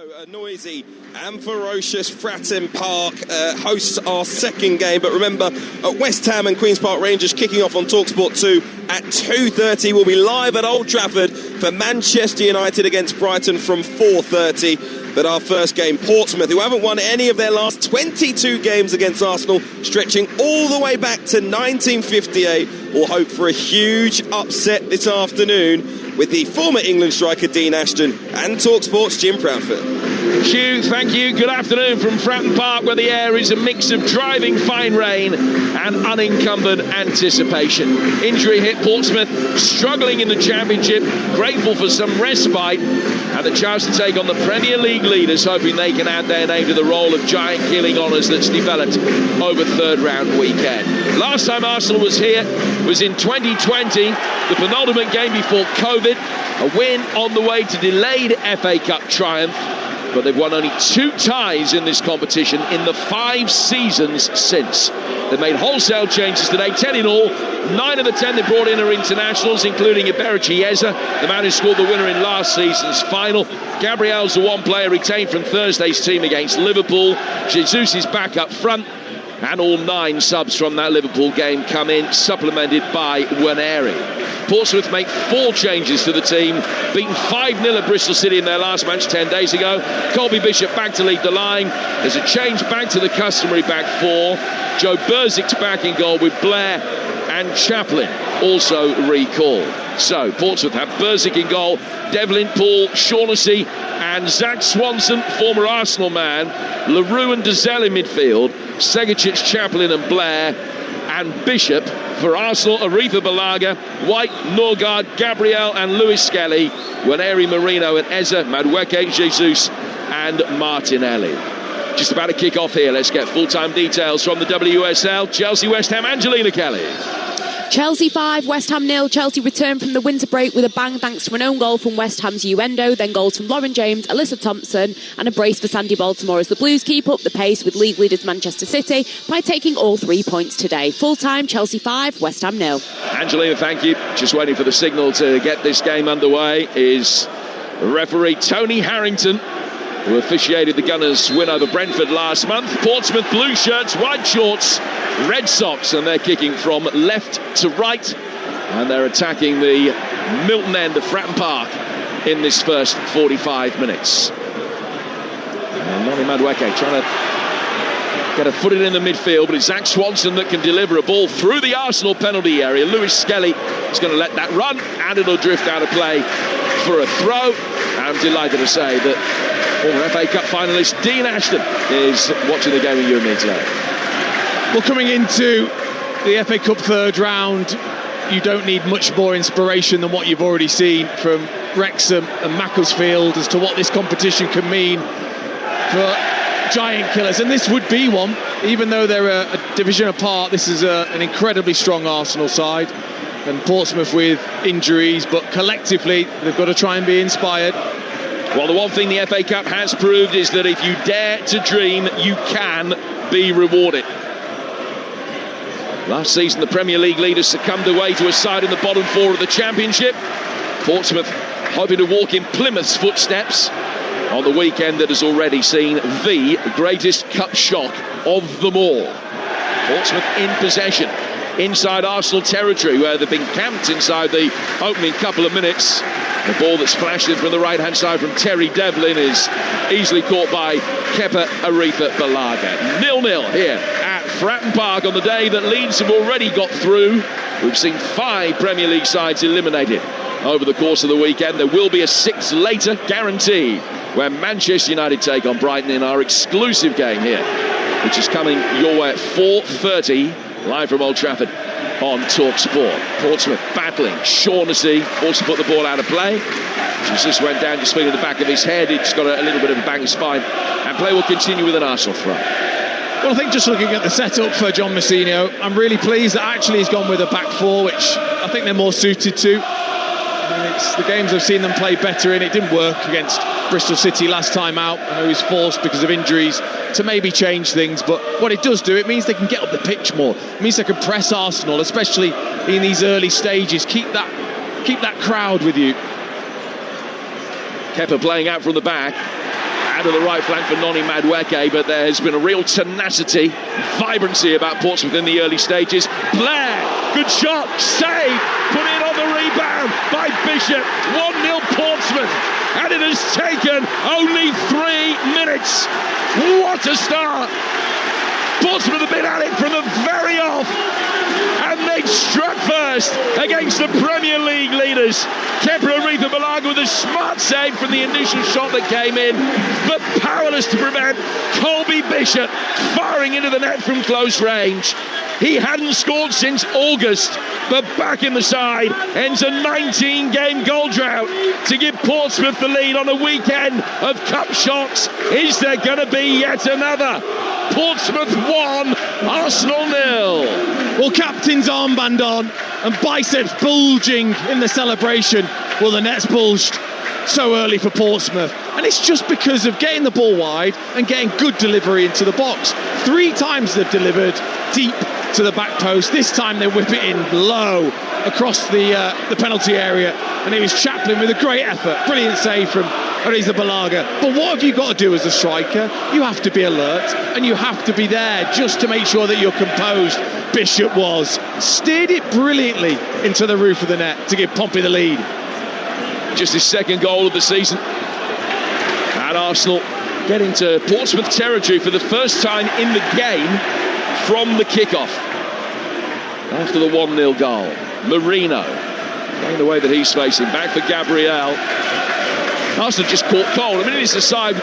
A noisy and ferocious Fratton Park hosts our second game, but remember, West Ham and Queen's Park Rangers kicking off on Talksport 2 at 2:30. We'll be live at Old Trafford for Manchester United against Brighton from 4:30. But our first game, Portsmouth, who haven't won any of their last 22 games against Arsenal, stretching all the way back to 1958, will hope for a huge upset this afternoon with the former England striker Dean Ashton and Talksport's Jim Proudfoot. Hugh, thank you. Good afternoon from Fratton Park, where the air is a mix of driving fine rain and unencumbered anticipation. Injury hit Portsmouth, struggling in the Championship, grateful for some respite, and the chance to take on the Premier League leaders, hoping they can add their name to the roll of giant killing honours that's developed over third round weekend. Last time Arsenal was here was in 2020, the penultimate game before COVID, a win on the way to delayed FA Cup triumph. But they've won only 2 ties in this competition in the 5 seasons since. They've made wholesale changes today, 10 in all. 9 of the 10 they brought in are internationals, including Iberici Eza, the man who scored the winner in last season's final. Gabriel's the one player retained from Thursday's team against Liverpool. Jesus is back up front. And all 9 subs from that Liverpool game come in, supplemented by Waneri. Portsmouth make 4 changes to the team, beaten 5-0 at Bristol City in their last match 10 days ago. Colby Bishop back to lead the line. There's a change back to the customary back 4. Joe Burzic's back in goal with Blair and Chaplin also recalled. So Portsmouth have Burzik in goal, Devlin, Paul, Shaughnessy and Zach Swanson, former Arsenal man, LaRue and Dazelle in midfield, Segicic, Chaplin and Blair, and Bishop for Arsenal, Aretha Balaga, White, Norgard, Gabriel and Lewis Skelly, Waneri, Marino and Eza, Madueke, Jesus and Martinelli. Just about to kick off here. Let's get full-time details from the WSL. Chelsea, West Ham, Angelina Kelly. Chelsea 5, West Ham 0. Chelsea returned from the winter break with a bang thanks to an own goal from West Ham's Uendo, then goals from Lauren James, Alyssa Thompson and a brace for Sandy Baltimore as the Blues keep up the pace with league leaders Manchester City by taking all 3 points today. Full-time, Chelsea 5, West Ham 0. Angelina, thank you. Just waiting for the signal to get this game underway is referee Tony Harrington, who officiated the Gunners' win over Brentford last month. Portsmouth blue shirts, white shorts, red socks, and they're kicking from left to right, and they're attacking the Milton end of Fratton Park in this first 45 minutes. And Noni Madueke trying to get a foot in the midfield, but it's Zach Swanson that can deliver a ball through the Arsenal penalty area. Lewis Skelly is going to let that run, and it'll drift out of play for a throw. I'm delighted to say that former FA Cup finalist Dean Ashton is watching the game with you and me today. Well, coming into the FA Cup third round, you don't need much more inspiration than what you've already seen from Wrexham and Macclesfield as to what this competition can mean for giant killers. And this would be one, even though they're a division apart. This is an incredibly strong Arsenal side, and Portsmouth with injuries, but collectively they've got to try and be inspired. Well, the one thing the FA Cup has proved is that if you dare to dream, you can be rewarded. Last season, the Premier League leaders succumbed away to a side in the bottom 4 of the Championship. Portsmouth hoping to walk in Plymouth's footsteps on the weekend that has already seen the greatest cup shock of them all. Portsmouth in possession inside Arsenal territory, where they've been camped inside the opening couple of minutes. The ball that's flashed in from the right-hand side from Terry Devlin is easily caught by Kepa Arrizabalaga. 0-0 here at Fratton Park on the day that Leeds have already got through. We've seen 5 Premier League sides eliminated over the course of the weekend. There will be a 6th later, guaranteed, where Manchester United take on Brighton in our exclusive game here, which is coming your way at 4:30 live from Old Trafford on Talksport. Portsmouth battling. Shaughnessy also put the ball out of play. Jesus went down just feeling the back of his head. He's got a little bit of a bang spine, and play will continue with an Arsenal throw. Well, I think just looking at the setup for John Mousinho, I'm really pleased that actually he's gone with a back 4, which I think they're more suited to. I mean, it's the games I've seen them play better in. It didn't work against Bristol City last time out. I know he was forced because of injuries to maybe change things, but what it does do, it means they can get up the pitch more. It means they can press Arsenal, especially in these early stages. Keep that crowd with you. Kepa playing out from the back, out of the right flank for Noni Madueke, but there has been a real tenacity, vibrancy about Portsmouth in the early stages. Blair, good shot, save, put in on the rebound by Bishop. 1-0 Portsmouth, and it has taken only 3 minutes. What a start! Portsmouth have been at it from the very off, and they struck first against the Premier League leaders. Kepler Arrizabalaga with a smart save from the initial shot that came in, but powerless to prevent Colby Bishop firing into the net from close range. He hadn't scored since August, but back in the side ends a 19-game goal drought to give Portsmouth the lead on a weekend of cup shocks. Is there going to be yet another? Portsmouth 1, Arsenal 0. Well, captain's armband on and biceps bulging in the celebration. Well, the net's bulged so early for Portsmouth, and it's just because of getting the ball wide and getting good delivery into the box. 3 times they've delivered deep to the back post. This time they whip it in low across the penalty area, and it was Chaplin with a great effort. Brilliant save from Arrizabalaga. But what have you got to do as a striker? You have to be alert, and you have to be there just to make sure that you're composed. Bishop was. Steered it brilliantly into the roof of the net to give Pompey the lead. Just his second goal of the season. And Arsenal get into Portsmouth territory for the first time in the game from the kickoff. After the 1-0 goal. Marino, playing the way that he's facing. Back for Gabriel. Arsenal just caught cold. I mean, it's a side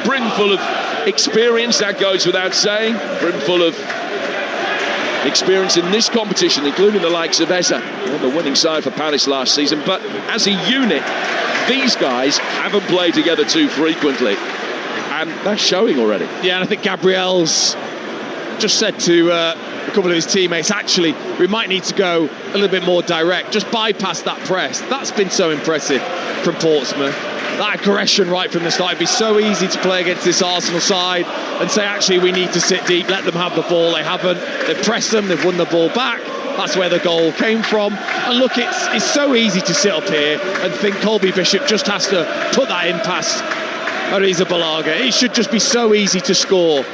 brimful of experience, that goes without saying. Brimful of experience in this competition, including the likes of Eza on the winning side for Palace last season. But as a unit, these guys haven't played together too frequently, and that's showing already. Yeah, and I think Gabriel's just said to a couple of his teammates, actually, we might need to go a little bit more direct, just bypass that press. That's been so impressive from Portsmouth. That aggression right from the start. It'd be so easy to play against this Arsenal side and say, actually, we need to sit deep, let them have the ball. They haven't. They've pressed them, they've won the ball back. That's where the goal came from. And look, it's so easy to sit up here and think Colby Bishop just has to put that in past Arrizabalaga. It should just be so easy to score.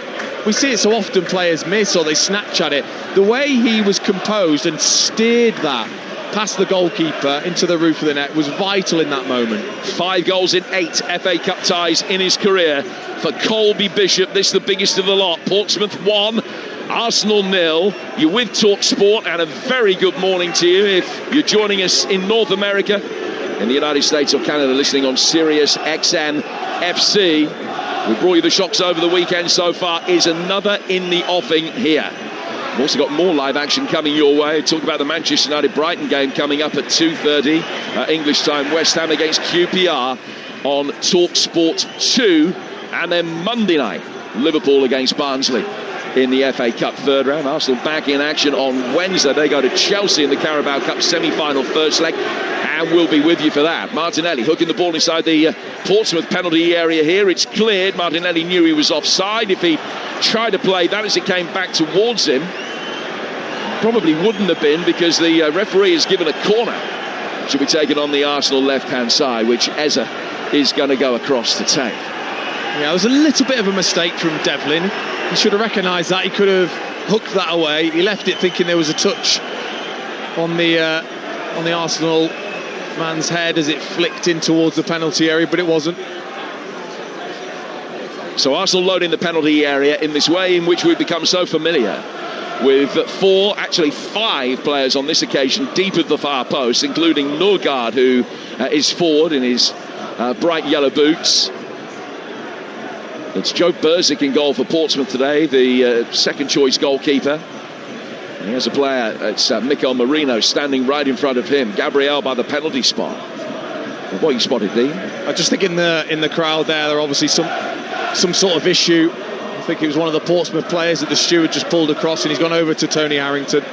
We see it so often, players miss or they snatch at it. The way he was composed and steered that past the goalkeeper into the roof of the net was vital in that moment. 5 goals in 8 FA Cup ties in his career for Colby Bishop. This the biggest of the lot. Portsmouth 1, Arsenal 0. You're with Talksport, and a very good morning to you if you're joining us in North America, in the United States or Canada, listening on Sirius XM FC. We brought you the shocks over the weekend so far. Is another in the offing here. We've also got more live action coming your way. Talk about the Manchester United-Brighton game coming up at 2:30 English time. West Ham against QPR on Talksport 2. And then Monday night, Liverpool against Barnsley in the FA Cup third round. Arsenal back in action on Wednesday. They go to Chelsea in the Carabao Cup semi-final first leg, and we'll be with you for that. Martinelli hooking the ball inside the Portsmouth penalty area here. It's cleared. Martinelli knew he was offside. If he tried to play that as it came back towards him, probably wouldn't have been, because the referee has given a corner. Should be taken on the Arsenal left-hand side, which Eza is going to go across to take. Yeah, it was a little bit of a mistake from Devlin. He should have recognised that. He could have hooked that away. He left it thinking there was a touch on the Arsenal man's head as it flicked in towards the penalty area, but it wasn't. So Arsenal loading the penalty area in this way in which we've become so familiar, with 4, actually 5 players on this occasion deep at the far post, including Nørgaard, who is forward in his bright yellow boots. It's Joe Berzik in goal for Portsmouth today, the second choice goalkeeper. And here's a player, it's Mikel Marino standing right in front of him. Gabriel by the penalty spot. What you spotted, Dean? I just think in the crowd there are obviously some sort of issue. I think it was one of the Portsmouth players that the steward just pulled across, and he's gone over to Tony Harrington.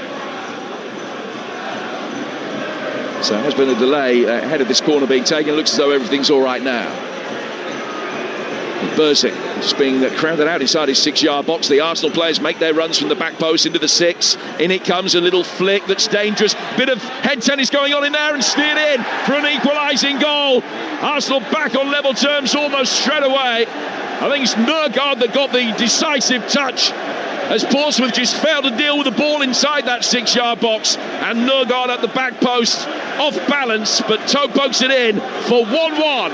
So there has been a delay ahead of this corner being taken. It looks as though everything's all right now. Berzik just being crowded out inside his 6-yard box. The Arsenal players make their runs from the back post into the 6. In it comes a little flick that's dangerous. Bit of head tennis going on in there, and steered in for an equalising goal. Arsenal back on level terms almost straight away. I think it's Nørgaard that got the decisive touch, as Portsmouth just failed to deal with the ball inside that 6-yard box, and Nørgaard at the back post, off balance, but toe pokes it in for 1-1.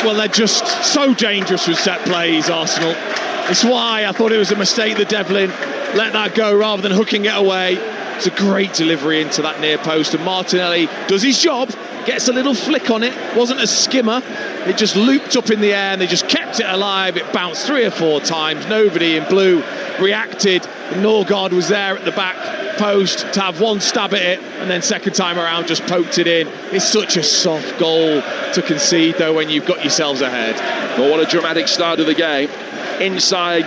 Well, they're just so dangerous with set plays, Arsenal. It's why I thought it was a mistake that Devlin let that go rather than hooking it away. It's a great delivery into that near post, and Martinelli does his job, gets a little flick on it. Wasn't a skimmer, it just looped up in the air and they just kept it alive. It bounced 3 or 4 times. Nobody in blue reacted. Nørgaard was there at the back post to have one stab at it, and then second time around just poked it in. It's such a soft goal to concede though when you've got yourselves ahead. Well, what a dramatic start of the game. Inside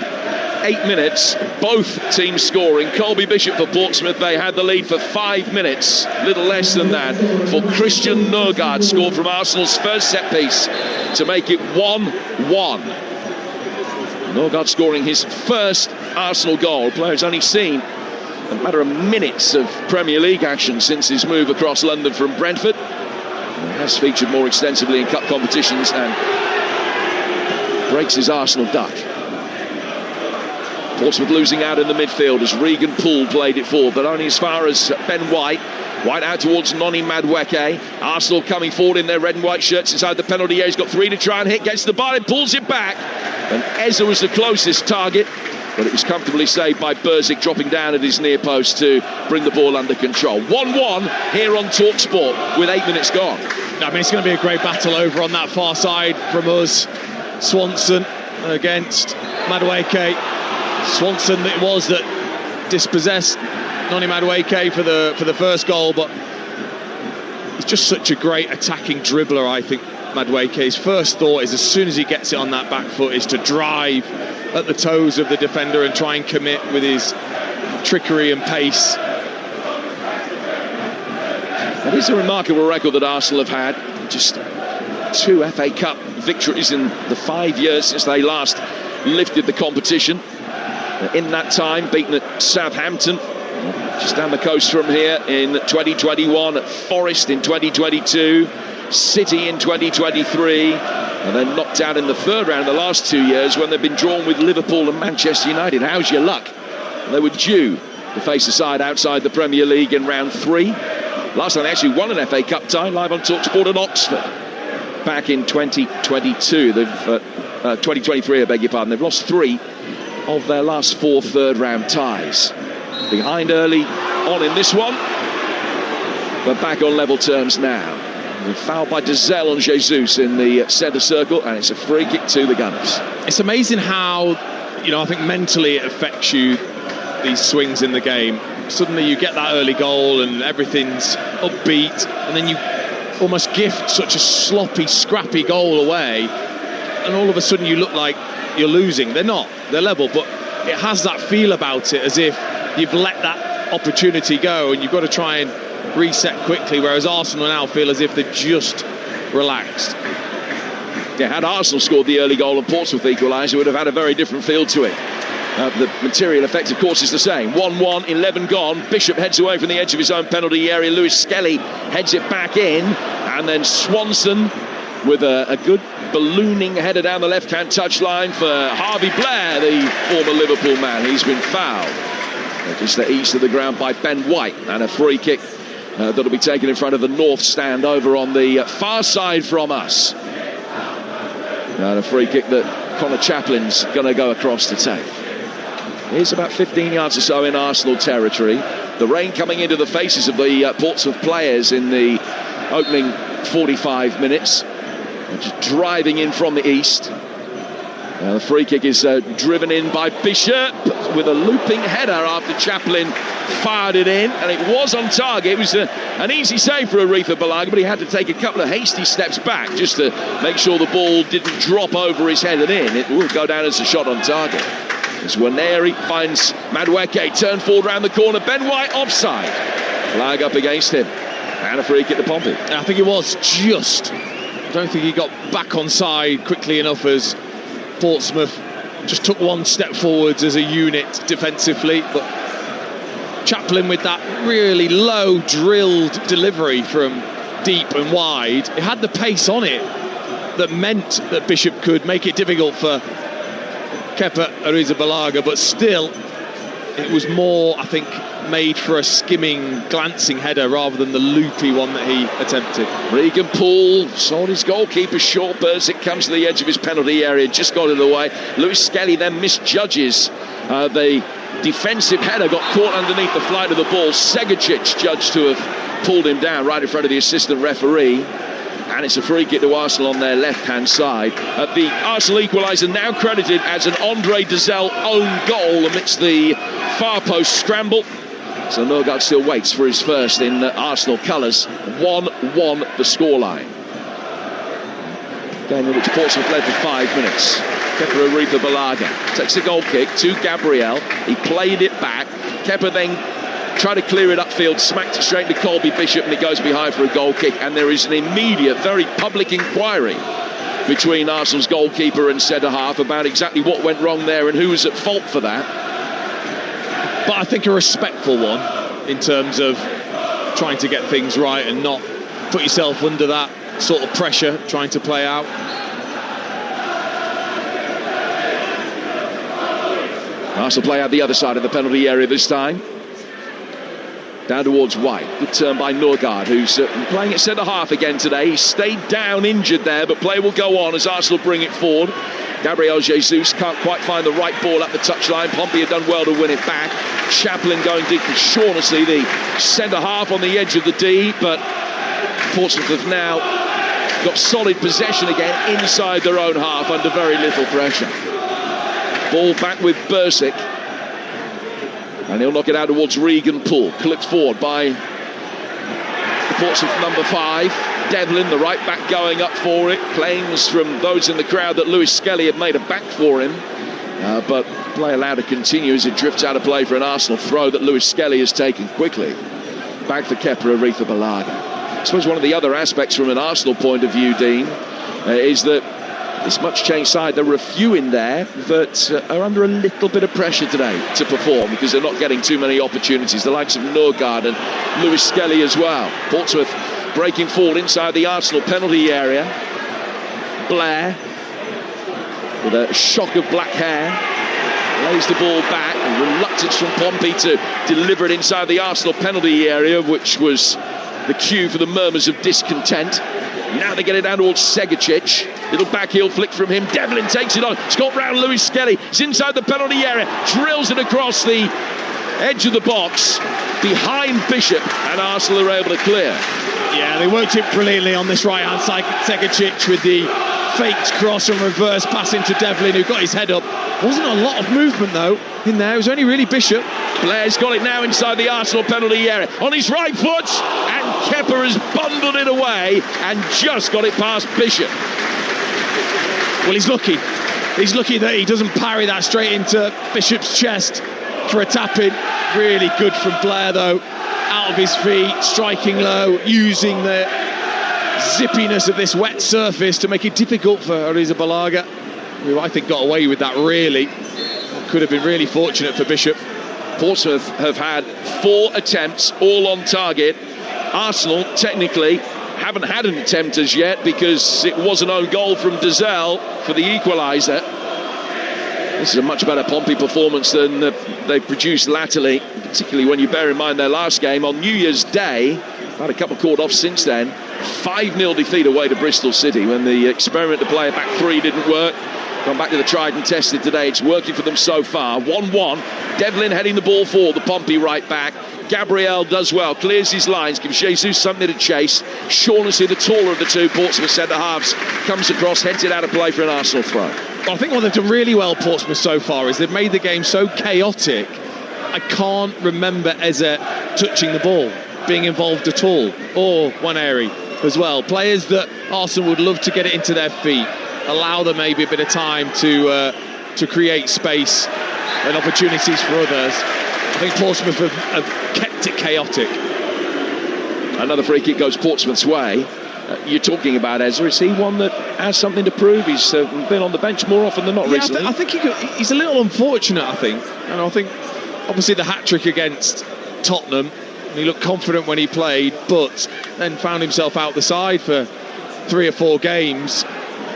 8 minutes, both teams scoring. Colby Bishop for Portsmouth, they had the lead for 5 minutes, little less than that, for Christian Nørgaard, scored from Arsenal's first set piece to make it 1-1. Nørgaard scoring his first Arsenal goal. Player's only seen a matter of minutes of Premier League action since his move across London from Brentford. He has featured more extensively in cup competitions and breaks his Arsenal duck. Portsmouth losing out in the midfield as Regan Poole played it forward, but only as far as Ben White. White out towards Noni Madueke. Arsenal coming forward in their red and white shirts inside the penalty area. He's got 3 to try and hit, gets to the bar, and pulls it back. And Eza was the closest target, but it was comfortably saved by Burzik, dropping down at his near post to bring the ball under control. 1-1 here on Talksport with 8 minutes gone. I mean, it's going to be a great battle over on that far side from us. Swanson against Madueke. Swanson it was that dispossessed Noni Madueke for the first goal, but he's just such a great attacking dribbler. I think Madueke's first thought is, as soon as he gets it on that back foot, is to drive at the toes of the defender and try and commit with his trickery and pace. It is a remarkable record that Arsenal have had. Just 2 FA Cup victories in the 5 years since they last lifted the competition. In that time, beaten at Southampton, just down the coast from here, in 2021, at Forest in 2022, City in 2023, and then knocked out in the third round the last 2 years when they've been drawn with Liverpool and Manchester United. How's your luck? They were due to face a side outside the Premier League in round 3. Last time they actually won an FA Cup tie, live on Talksport at Oxford, back in 2022. 2023, I beg your pardon. They've lost 3 of their last 4 third-round ties. Behind early on in this one, but back on level terms now. And fouled by Dezelle on Jesus in the centre circle, and it's a free kick to the Gunners. It's amazing how, I think mentally it affects you, these swings in the game. Suddenly you get that early goal and everything's upbeat, and then you almost gift such a sloppy, scrappy goal away, and all of a sudden you look like you're losing. They're not, they're level, but it has that feel about it, as if you've let that opportunity go and you've got to try and reset quickly, whereas Arsenal now feel as if they're just relaxed. Yeah, had Arsenal scored the early goal and Portsmouth equalised, it would have had a very different feel to it. The material effect, of course, is the same. 1-1, 11 gone. Bishop heads away from the edge of his own penalty area. Lewis Skelly heads it back in, and then Swanson with a good ballooning header down the left-hand touchline for Harvey Blair, the former Liverpool man. He's been fouled just to the east of the ground by Ben White, and a free kick that'll be taken in front of the north stand over on the far side from us. And a free kick that Connor Chaplin's going to go across to take. He's about 15 yards or so in Arsenal territory. The rain coming into the faces of the Portsmouth players in the opening 45 minutes. Just driving in from the east. The free kick is driven in by Bishop with a looping header after Chaplin fired it in, and it was on target. It was an easy save for Aretha Balaga, but he had to take a couple of hasty steps back just to make sure the ball didn't drop over his head and in. It will go down as a shot on target. As Waneri finds Madueke, turned forward round the corner. Ben White offside. Flag up against him. And a free kick to Pompey. I think it was just. I don't think he got back on side quickly enough, as Portsmouth just took one step forwards as a unit defensively. But Chaplin with that really low drilled delivery from deep and wide. It had the pace on it, that meant that Bishop could make it difficult for Kepa Arrizabalaga, but still it was more, I think, made for a skimming, glancing header rather than the loopy one that he attempted. Regan Poole saw his goalkeeper short burst. It comes to the edge of his penalty area, just got in the way. Lewis Skelly then misjudges the defensive header, got caught underneath the flight of the ball. Segacic judged to have pulled him down right in front of the assistant referee. And it's a free kick to Arsenal on their left-hand side. The Arsenal equaliser now credited as an Andre Dezelle own goal amidst the far post scramble. So Norgard still waits for his first in Arsenal colours. 1-1 the scoreline. Game in which Portsmouth led for 5 minutes. Kepa Arrizabalaga takes a goal kick to Gabriel. He played it back. Kepa then tried to clear it upfield, smacked it straight to Colby Bishop, and it goes behind for a goal kick. And there is an immediate, very public inquiry between Arsenal's goalkeeper and centre-half about exactly what went wrong there and who was at fault for that. But I think a respectful one in terms of trying to get things right and not put yourself under that sort of pressure trying to play out. Arsenal play out the other side of the penalty area this time. Down towards White. Good turn by Norgard, who's playing at centre-half again today. He stayed down injured there, but play will go on as Arsenal bring it forward. Gabriel Jesus can't quite find the right ball at the touchline. Pompey have done well to win it back. Chaplin going deep for Shaughnessy, the centre-half on the edge of the D, but Portsmouth have now got solid possession again inside their own half under very little pressure. Ball back with Bursic. And he'll knock it out towards Regan Poole. Clipped forward by the Portsmouth number 5. Devlin, the right back, going up for it. Claims from those in the crowd that Lewis Skelly had made a back for him. But play allowed to continue as it drifts out of play for an Arsenal throw that Lewis Skelly has taken quickly. Back for Kepa Arrizabalaga. I suppose one of the other aspects from an Arsenal point of view, Dean, is that this much changed side, there are a few in there that are under a little bit of pressure today to perform because they're not getting too many opportunities. The likes of Norgard and Lewis Skelly as well. Portsmouth breaking forward inside the Arsenal penalty area. Blair, with a shock of black hair, lays the ball back. And reluctance from Pompey to deliver it inside the Arsenal penalty area, which was the cue for the murmurs of discontent. Now they get it down towards Segacic. Little backheel flick from him. Devlin takes it on. It's got round Lewis Skelly. It's inside the penalty area. Drills it across the edge of the box behind Bishop, and Arsenal are able to clear. Yeah, they worked it brilliantly on this right-hand side. Segacic with the faked cross and reverse pass into Devlin, who got his head up. Wasn't a lot of movement, though, in there. It was only really Bishop. Blair's got it now inside the Arsenal penalty area. On his right foot, and Kepa has bundled it away and just got it past Bishop. Well, he's lucky. He's lucky that he doesn't parry that straight into Bishop's chest for a tap-in. Really good from Blair, though. Out of his feet, striking low, using the zippiness of this wet surface to make it difficult for Arrizabalaga, who I think got away with that really. Could have been really fortunate for Bishop. Portsmouth have had 4 attempts, all on target. Arsenal, technically, haven't had an attempt as yet because it was an own goal from Dezelle for the equaliser. This is a much better Pompey performance than they've produced latterly, particularly when you bear in mind their last game on New Year's Day. Had a couple called off since then. 5-0 defeat away to Bristol City when the experiment to play a back 3 didn't work. Gone back to the tried and tested today. It's working for them so far. 1-1. Devlin heading the ball forward, the Pompey right back. Gabriel does well, clears his lines, gives Jesus something to chase. Shaughnessy, the taller of the two Portsmouth centre-halves, comes across, heads it out of play for an Arsenal throw. Well, I think what they've done really well, Portsmouth, so far is they've made the game so chaotic. I can't remember Eze touching the ball, being involved at all, or Waneri as well. Players that Arsenal would love to get it into their feet, allow them maybe a bit of time to create space and opportunities for others. I think Portsmouth have kept it chaotic. Another free kick goes Portsmouth's way. You're talking about Eze. Is he one that has something to prove? He's been on the bench more often than not recently. I think he's a little unfortunate, I think. And I think, obviously, the hat-trick against Tottenham, and he looked confident when he played, but then found himself out the side for 3 or 4 games.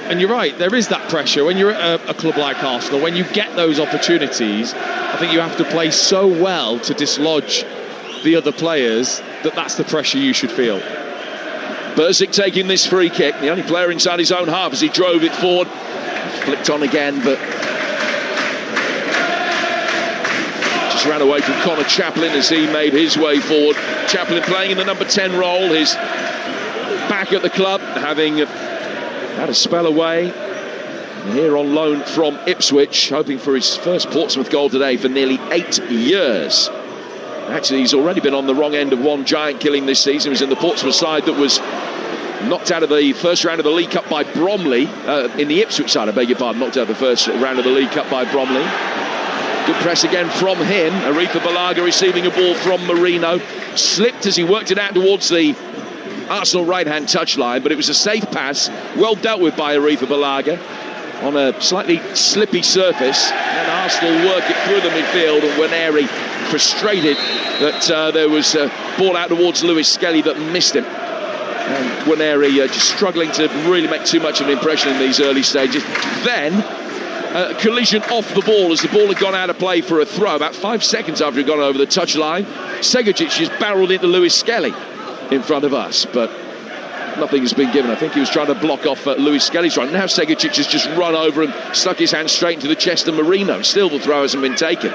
And you're right, there is that pressure when you're at a club like Arsenal. When you get those opportunities, I think you have to play so well to dislodge the other players that's the pressure you should feel. Bursic taking this free kick, the only player inside his own half as he drove it forward. Flicked on again, but just ran away from Connor Chaplin as he made his way forward. Chaplin playing in the number 10 role, his back at the club, having had a spell away. And here on loan from Ipswich, hoping for his first Portsmouth goal today for nearly 8 years. Actually, he's already been on the wrong end of one giant killing this season. He was in the Portsmouth side that was knocked out of the first round of the League Cup by Bromley. In the Ipswich side, I beg your pardon, knocked out of the first round of the League Cup by Bromley. Good press again from him. Arifa Balaga receiving a ball from Marino. Slipped as he worked it out towards the Arsenal right-hand touchline, but it was a safe pass, well dealt with by Arifa Balaga on a slightly slippy surface, and Arsenal work it through the midfield, and Waneri frustrated that there was a ball out towards Lewis Skelly that missed him. And Waneri just struggling to really make too much of an impression in these early stages. Then collision off the ball as the ball had gone out of play for a throw about 5 seconds after it had gone over the touchline. Segovic just barrelled into Lewis Skelly in front of us, but nothing has been given. I think he was trying to block off Lewis Skelly's run. Now Segovic has just run over and stuck his hand straight into the chest of Marino. Still the throw hasn't been taken.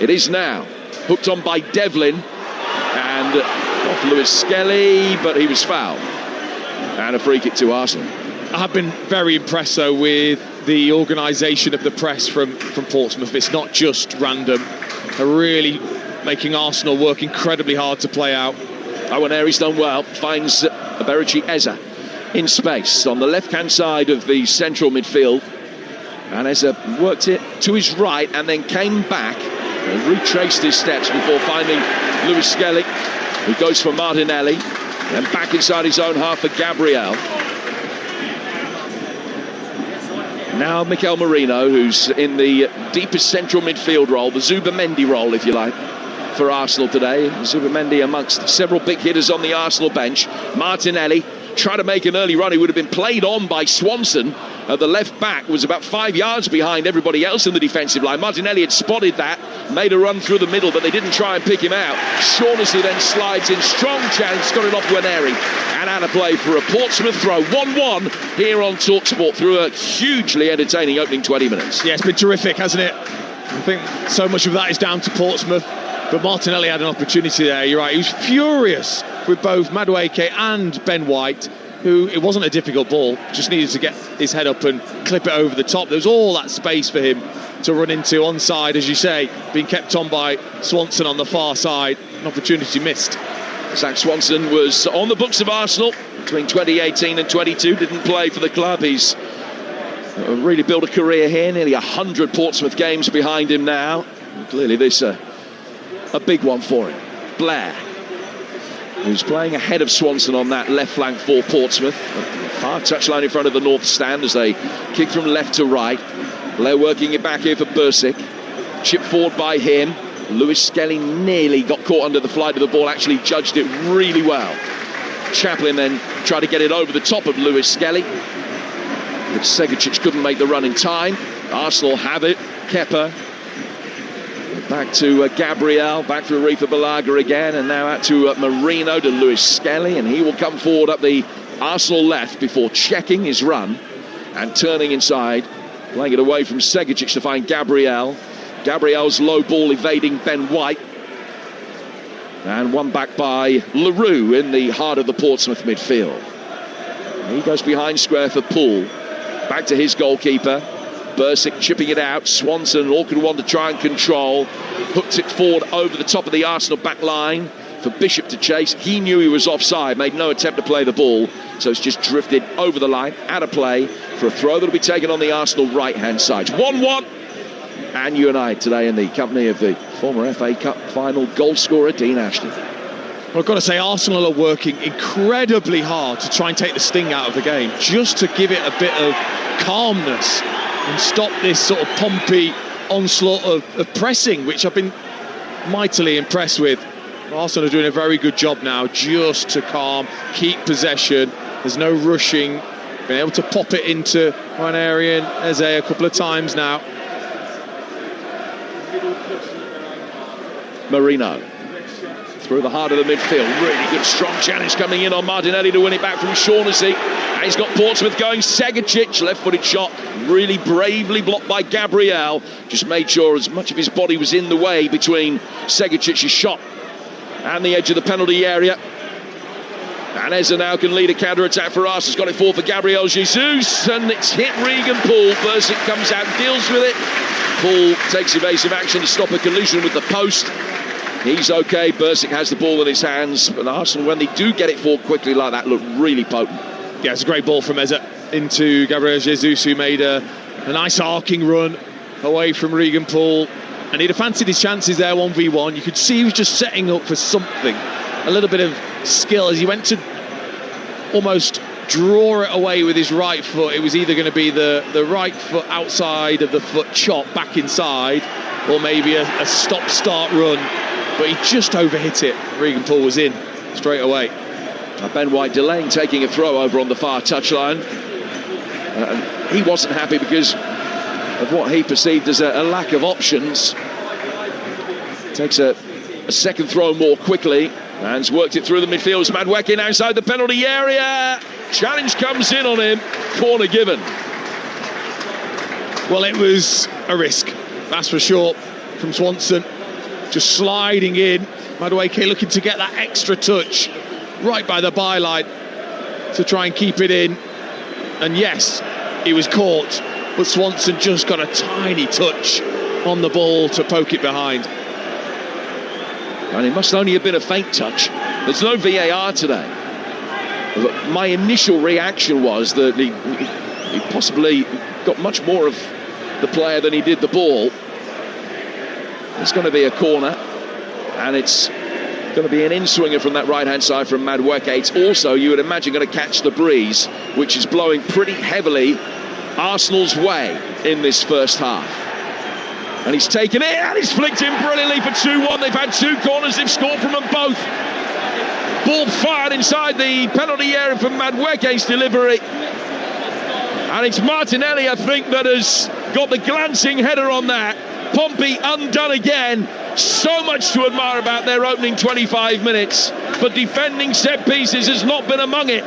It is now hooked on by Devlin and off Lewis Skelly, but he was fouled. And a free kick to Arsenal. I have been very impressed though with the organisation of the press from Portsmouth. It's not just random. They're really making Arsenal work incredibly hard to play out. Waneri's done well, finds Berichi Eza in space on the left-hand side of the central midfield, and Eza worked it to his right and then came back and retraced his steps before finding Lewis Skelly, who goes for Martinelli, and back inside his own half for Gabriel. Now Mikel Merino, who's in the deepest central midfield role, the Zubimendi role if you like, for Arsenal today. Zubimendi amongst several big hitters on the Arsenal bench. Martinelli tried to make an early run. He would have been played on by Swanson. The left back was about 5 yards behind everybody else in the defensive line. Martinelli had spotted that, made a run through the middle, but they didn't try and pick him out. Shaughnessy then slides in, strong chance, got it off Waneri, and out of play for a Portsmouth throw. 1-1 here on Talksport through a hugely entertaining opening 20 minutes. Yeah, it's been terrific, hasn't it? I think so much of that is down to Portsmouth. But Martinelli had an opportunity there, you're right. He was furious with both Madueke and Ben White, who, it wasn't a difficult ball, just needed to get his head up and clip it over the top. There was all that space for him to run into onside, as you say, being kept on by Swanson on the far side. An opportunity missed. Zach Swanson was on the books of Arsenal between 2018 and 22, didn't play for the club. He's really built a career here, nearly 100 Portsmouth games behind him now. And clearly this a big one for him. Blair, who's playing ahead of Swanson on that left flank for Portsmouth. Far touchline in front of the north stand as they kick from left to right. Blair working it back here for Bursic. Chip forward by him. Lewis Skelly nearly got caught under the flight of the ball, actually judged it really well. Chaplin then tried to get it over the top of Lewis Skelly, but Segovic couldn't make the run in time. Arsenal have it. Kepa back to Gabriel, back to Arifa Balaga again, and now out to Marino, to Lewis Skelly, and he will come forward up the Arsenal left before checking his run and turning inside, playing it away from Segovic to find Gabriel. Gabriel's low ball evading Ben White, and one back by LaRue in the heart of the Portsmouth midfield. He goes behind square for Poole, back to his goalkeeper. Bursic chipping it out. Swanson, an awkward one to try and control. Hooked it forward over the top of the Arsenal back line for Bishop to chase. He knew he was offside, made no attempt to play the ball, so it's just drifted over the line, out of play for a throw that will be taken on the Arsenal right-hand side. 1-1. And United today in the company of the former FA Cup final goal scorer, Dean Ashton. Well, I've got to say, Arsenal are working incredibly hard to try and take the sting out of the game, just to give it a bit of calmness and stop this sort of pompey onslaught of pressing, which I've been mightily impressed with. Arsenal are doing a very good job now just to calm, keep possession. There's no rushing Been able to pop it into one area and Eze a couple of times now. Marino through the heart of the midfield. Really good, strong challenge coming in on Martinelli to win it back from Shaughnessy. And he's got Portsmouth going. Segacic, left-footed shot, really bravely blocked by Gabriel. Just made sure as much of his body was in the way between Segacic's shot and the edge of the penalty area. And Eze now can lead a counter-attack for us. He's got it forward for Gabriel Jesus, and it's hit Regan Poole. Bursic comes out, deals with it. Poole takes evasive action to stop a collision with the post. He's okay. Bursic has the ball in his hands, but Arsenal, when they do get it forward quickly like that, look really potent. Yeah, it's a great ball from Eze into Gabriel Jesus, who made a nice arcing run away from Regan Poole, and he'd have fancied his chances there 1v1. You could see he was just setting up for something, a little bit of skill as he went to almost draw it away with his right foot. It was either going to be the right foot outside of the foot chop back inside, or maybe a stop-start run, but he just overhit it. Regan Poole was in straight away. Ben White delaying taking a throw over on the far touchline. He wasn't happy because of what he perceived as a lack of options. Takes a second throw more quickly and has worked it through the midfield. Madueke outside the penalty area. Challenge comes in on him. Corner given. Well, it was a risk, that's for sure, from Swanson. Just sliding in. Madueke looking to get that extra touch right by the byline to try and keep it in. And yes, he was caught, but Swanson just got a tiny touch on the ball to poke it behind. And it must only have been a faint touch. There's no VAR today. But my initial reaction was that he possibly got much more of the player than he did the ball. It's going to be a corner, and it's going to be an in-swinger from that right-hand side from Madueke. It's also, you would imagine, going to catch the breeze, which is blowing pretty heavily Arsenal's way in this first half. And he's taken it, and he's flicked in brilliantly for 2-1. They've had two corners, they've scored from them both. Ball fired inside the penalty area from Madueke's delivery. And it's Martinelli, I think, that has got the glancing header on that. Pompey undone again. So much to admire about their opening 25 minutes, but defending set pieces has not been among it.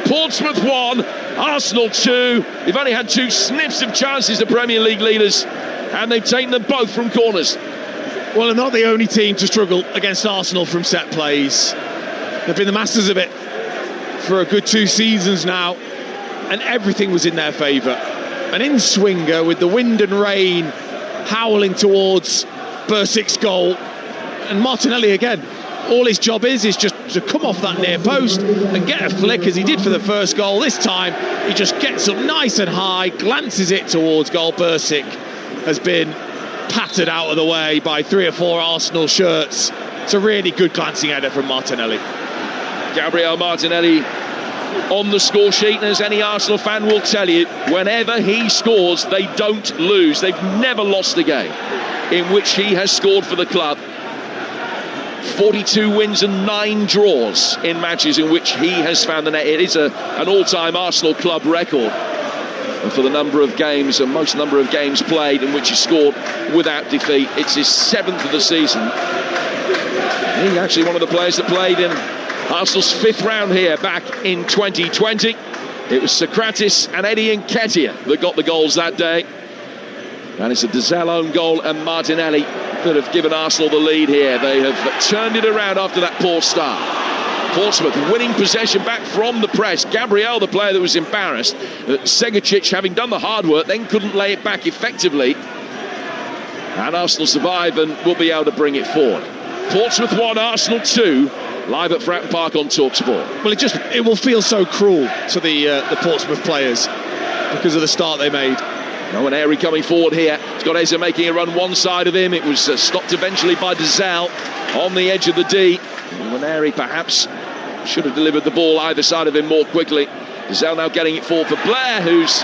Portsmouth 1, Arsenal 2. They've only had two sniffs of chances, the Premier League leaders, and they've taken them both from corners. Well, they're not the only team to struggle against Arsenal from set plays. They've been the masters of it for a good 2 seasons now, and everything was in their favour. An in-swinger with the wind and rain howling towards Bursic's goal, and Martinelli again, all his job is just to come off that near post and get a flick, as he did for the first goal. This time he just gets up nice and high, glances it towards goal. Bursic has been pattered out of the way by 3 or 4 Arsenal shirts. It's a really good glancing header from Martinelli. Gabriel Martinelli on the score sheet, and as any Arsenal fan will tell you, whenever he scores, they don't lose. They've never lost a game in which he has scored for the club. 42 wins and 9 draws in matches in which he has found the net. It is an all-time Arsenal club record, and for the number of games and most number of games played in which he scored without defeat. It's his 7th of the season. He's actually one of the players that played in Arsenal's 5th round here back in 2020. It was Socrates and Eddie Nketiah that got the goals that day. And it's a Dizelle own goal and Martinelli that have given Arsenal the lead here. They have turned it around after that poor start. Portsmouth winning possession back from the press. Gabriel, the player that was embarrassed. Segacic, having done the hard work, then couldn't lay it back effectively. And Arsenal survive and will be able to bring it forward. Portsmouth 1, Arsenal 2. Live at Fratton Park on Talksport. Well, it will feel so cruel to the Portsmouth players because of the start they made. Owen Airy coming forward here. He's got Eze making a run one side of him. It was stopped eventually by Dizelle on the edge of the D. Owen Airy perhaps should have delivered the ball either side of him more quickly. Dizelle now getting it forward for Blair, who's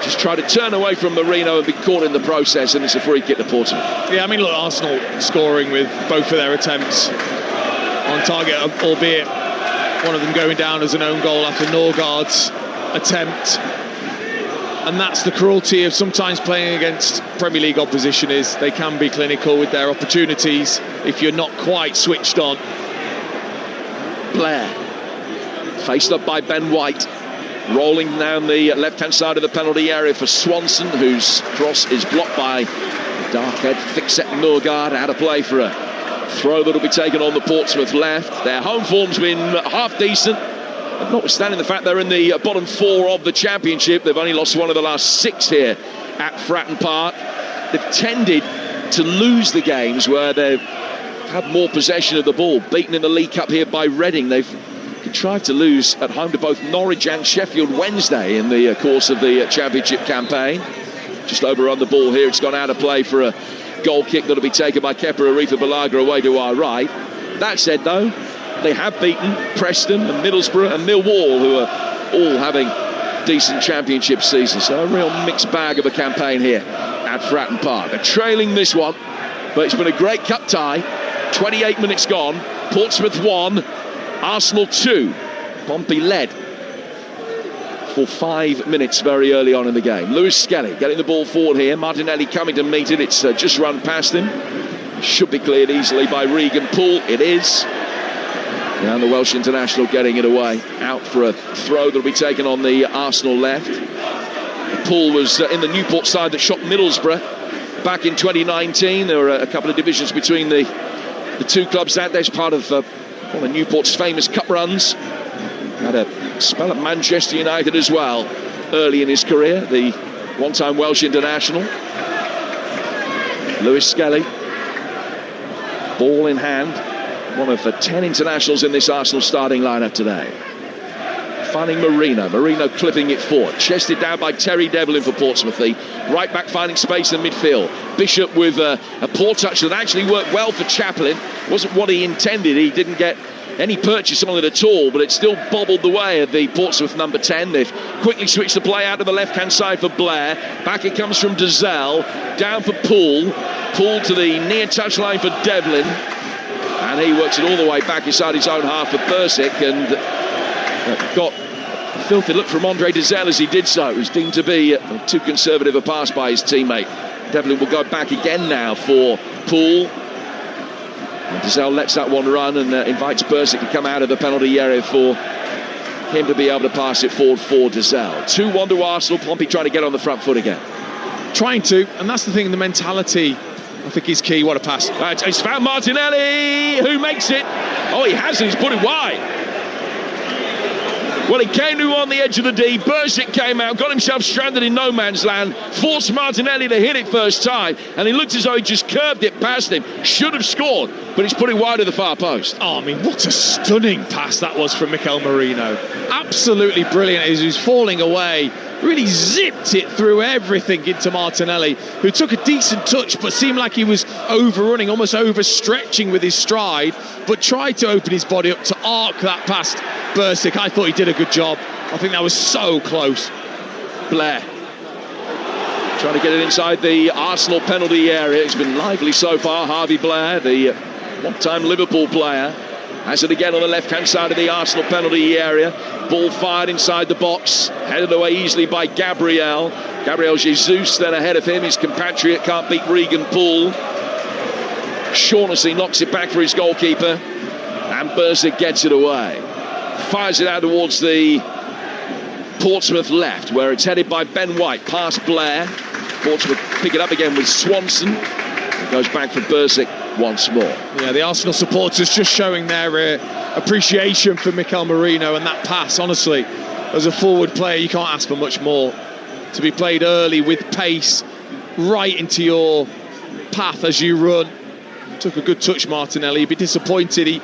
just tried to turn away from Marino and be caught in the process, and it's a free kick to Portsmouth. Yeah, I mean, look, Arsenal scoring with both of their attempts on target, albeit one of them going down as an own goal after Norgaard's attempt. And that's the cruelty of sometimes playing against Premier League opposition, is they can be clinical with their opportunities if you're not quite switched on. Blair, faced up by Ben White, rolling down the left-hand side of the penalty area for Swanson, whose cross is blocked by dark-head, thick-set Norgard. Out of play for a throw that'll be taken on the Portsmouth left. Their home form's been half decent. Notwithstanding the fact they're in the bottom 4 of the Championship, they've only lost one of the last 6 here at Fratton Park. They've tended to lose the games where they've had more possession of the ball. Beaten in the League Cup here by Reading. They've contrived to lose at home to both Norwich and Sheffield Wednesday in the course of the Championship campaign. Just overrun the ball here. It's gone out of play for a goal kick that'll be taken by Kepa Arrizabalaga away to our right. That said, though, they have beaten Preston and Middlesbrough and Millwall, who are all having decent Championship seasons. So a real mixed bag of a campaign here at Fratton Park. They're trailing this one, but it's been a great cup tie. 28 minutes gone. Portsmouth 1, Arsenal 2. Pompey led for 5 minutes very early on in the game. Lewis Skelly getting the ball forward here. Martinelli coming to meet it. It's just run past him. Should be cleared easily by Regan Poole. It is. And the Welsh international getting it away. Out for a throw that'll be taken on the Arsenal left. Poole was in the Newport side that shot Middlesbrough back in 2019. There were a couple of divisions between the two clubs that day. As part of one of Newport's famous cup runs. Had a spell at Manchester United as well early in his career. The one-time Welsh international. Lewis Skelly, ball in hand. One of the 10 internationals in this Arsenal starting lineup today. Finding Marino clipping it forward. Chested down by Terry Devlin for Portsmouth. The right back finding space in midfield. Bishop with a poor touch that actually worked well for Chaplin. Wasn't what he intended. He didn't get any purchase on it at all, but it still bobbled the way of the Portsmouth number 10. They've quickly switched the play out to the left-hand side for Blair. Back it comes from Dazelle. Down for Poole. Poole to the near touchline for Devlin. And he works it all the way back inside his own half for Bursic, and got a filthy look from Andre Dazelle as he did so. It was deemed to be too conservative a pass by his teammate. Devlin will go back again now for Poole. And Dazelle lets that one run and invites Bursic to come out of the penalty area for him to be able to pass it forward for Dazelle. 2-1 to Arsenal. Pompey trying to get on the front foot again. Trying to, and that's the thing, the mentality I think is key. What a pass. It's found Martinelli, who makes it. Oh, he hasn't. He's put it wide. Well, he came to on the edge of the D. Bursic came out, got himself stranded in no man's land, forced Martinelli to hit it first time, and he looked as though he just curved it past him. Should have scored, but he's put it wide of the far post. Oh, I mean, what a stunning pass that was from Mikel Marino. Absolutely brilliant as he was falling away. Really zipped it through everything into Martinelli, who took a decent touch but seemed like he was overrunning, almost overstretching with his stride, but tried to open his body up to arc that past Bursic. I thought he did a good job. I think that was so close. Blair trying to get it inside the Arsenal penalty area. It's been lively so far. Harvey Blair, the one-time Liverpool player, has it again on the left-hand side of the Arsenal penalty area. Ball fired inside the box, headed away easily by Gabriel Jesus, then ahead of him, his compatriot can't beat Regan Poole. Shaughnessy knocks it back for his goalkeeper, and Bursic gets it away. Fires it out towards the Portsmouth left, where it's headed by Ben White, past Blair. Portsmouth pick it up again with Swanson. It goes back for Bursic once more. Yeah, the Arsenal supporters just showing their appreciation for Mikel Marino and that pass. Honestly, as a forward player, you can't ask for much more. To be played early with pace right into your path as you run. Took a good touch, Martinelli. He'd be disappointed. He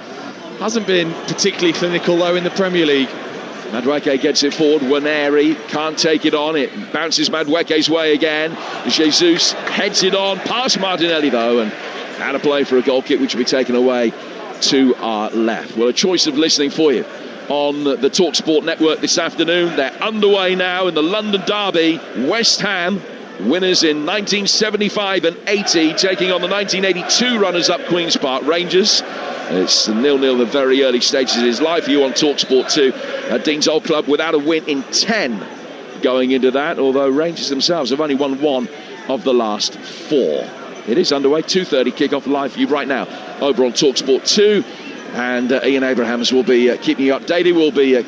hasn't been particularly clinical, though, in the Premier League. Madueke gets it forward. Waneri can't take it on. It bounces Madueke's way again. Jesus heads it on past Martinelli, though, and out of play for a goal kick, which will be taken away to our left. Well, a choice of listening for you on the Talksport network this afternoon. They're underway now in the London derby. West Ham, winners in 1975 and 80, taking on the 1982 runners-up Queen's Park Rangers. It's 0-0 the very early stages of his life. You on Talksport 2. Dean's Old Club without a win in 10 going into that, although Rangers themselves have only won 1 of the last 4. It is underway, 2:30 kick-off live for you right now over on Talksport 2. And Ian Abrahams will be keeping you updated. We'll be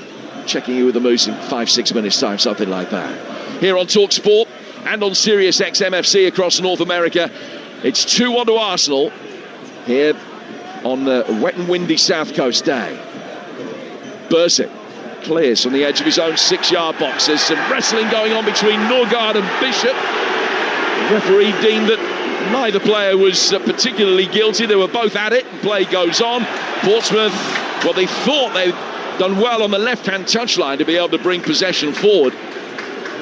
checking you with the Moose in 5-6 minutes' time, something like that. Here on Talksport and on Sirius XM-FC across North America, it's 2-1 to Arsenal here on the wet and windy South Coast day. Bursik clears from the edge of his own 6-yard box. There's some wrestling going on between Norgard and Bishop. The referee deemed that neither player was particularly guilty. They were both at it. Play goes on. Portsmouth, well, they thought they'd done well on the left-hand touchline to be able to bring possession forward,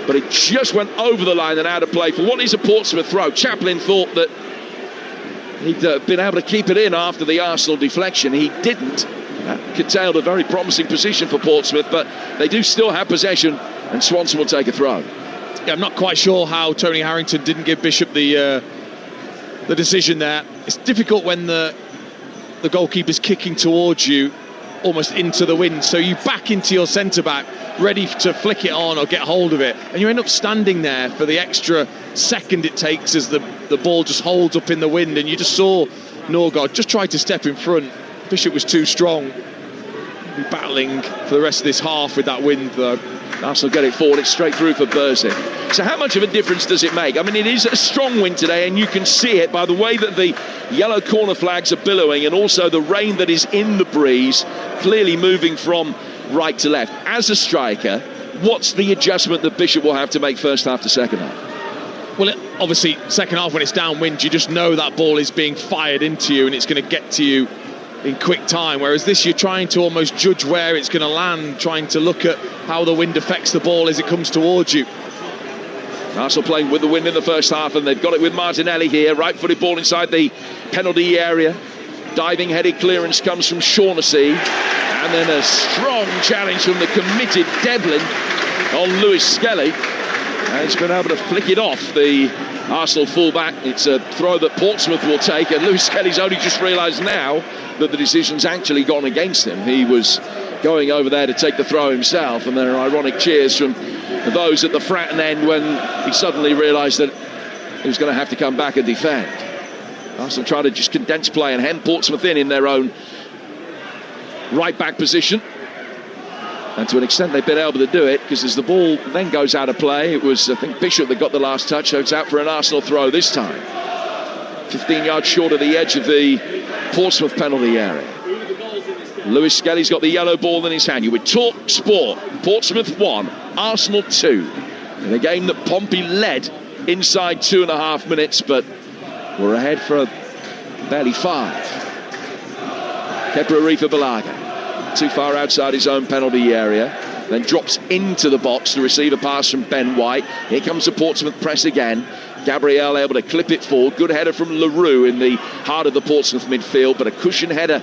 but it just went over the line and out of play for what is a Portsmouth throw. Chaplin thought that he'd been able to keep it in after the Arsenal deflection. He didn't. That curtailed a very promising position for Portsmouth, but they do still have possession, and Swanson will take a throw. Yeah, I'm not quite sure how Tony Harrington didn't give Bishop the decision there. It's difficult when the goalkeeper's kicking towards you, almost into the wind, so you back into your centre-back, ready to flick it on or get hold of it, and you end up standing there for the extra second it takes as the ball just holds up in the wind. And you just saw Norgard just try to step in front. Bishop was too strong. He'll be battling for the rest of this half with that wind, though. Arsenal get it forward, it's straight through for Bursik. So how much of a difference does it make? I mean, it is a strong wind today, and you can see it by the way that the yellow corner flags are billowing, and also the rain that is in the breeze, clearly moving from right to left. As a striker, what's the adjustment that Bishop will have to make first half to second half? Well, obviously, second half when it's downwind, you just know that ball is being fired into you and it's going to get to you in quick time, whereas this you're trying to almost judge where it's going to land, trying to look at how the wind affects the ball as it comes towards you. Arsenal playing with the wind in the first half, and they've got it with Martinelli here. Right-footed ball inside the penalty area. Diving headed clearance comes from Shaughnessy, and then a strong challenge from the committed Devlin on Lewis Skelly, and he's been able to flick it off the Arsenal fullback. It's a throw that Portsmouth will take, and Lewis Skelly's only just realised now that the decision's actually gone against him. He was going over there to take the throw himself, and there are ironic cheers from those at the Fratton end when he suddenly realised that he was going to have to come back and defend. Arsenal try to just condense play and hem Portsmouth in their own right back position, and to an extent they've been able to do it, because as the ball then goes out of play, it was I think Bishop that got the last touch, so it's out for an Arsenal throw this time, 15 yards short of the edge of the Portsmouth penalty area. Lewis Skelly's got the yellow ball in his hand. You would talk sport. Portsmouth 1, Arsenal 2, in a game that Pompey led inside 2.5 minutes, but we're ahead for barely 5. Kepa Arrizabalaga, too far outside his own penalty area, then drops into the box to receive a pass from Ben White. Here comes the Portsmouth press again. Gabriel able to clip it forward. Good header from LaRue in the heart of the Portsmouth midfield, but a cushion header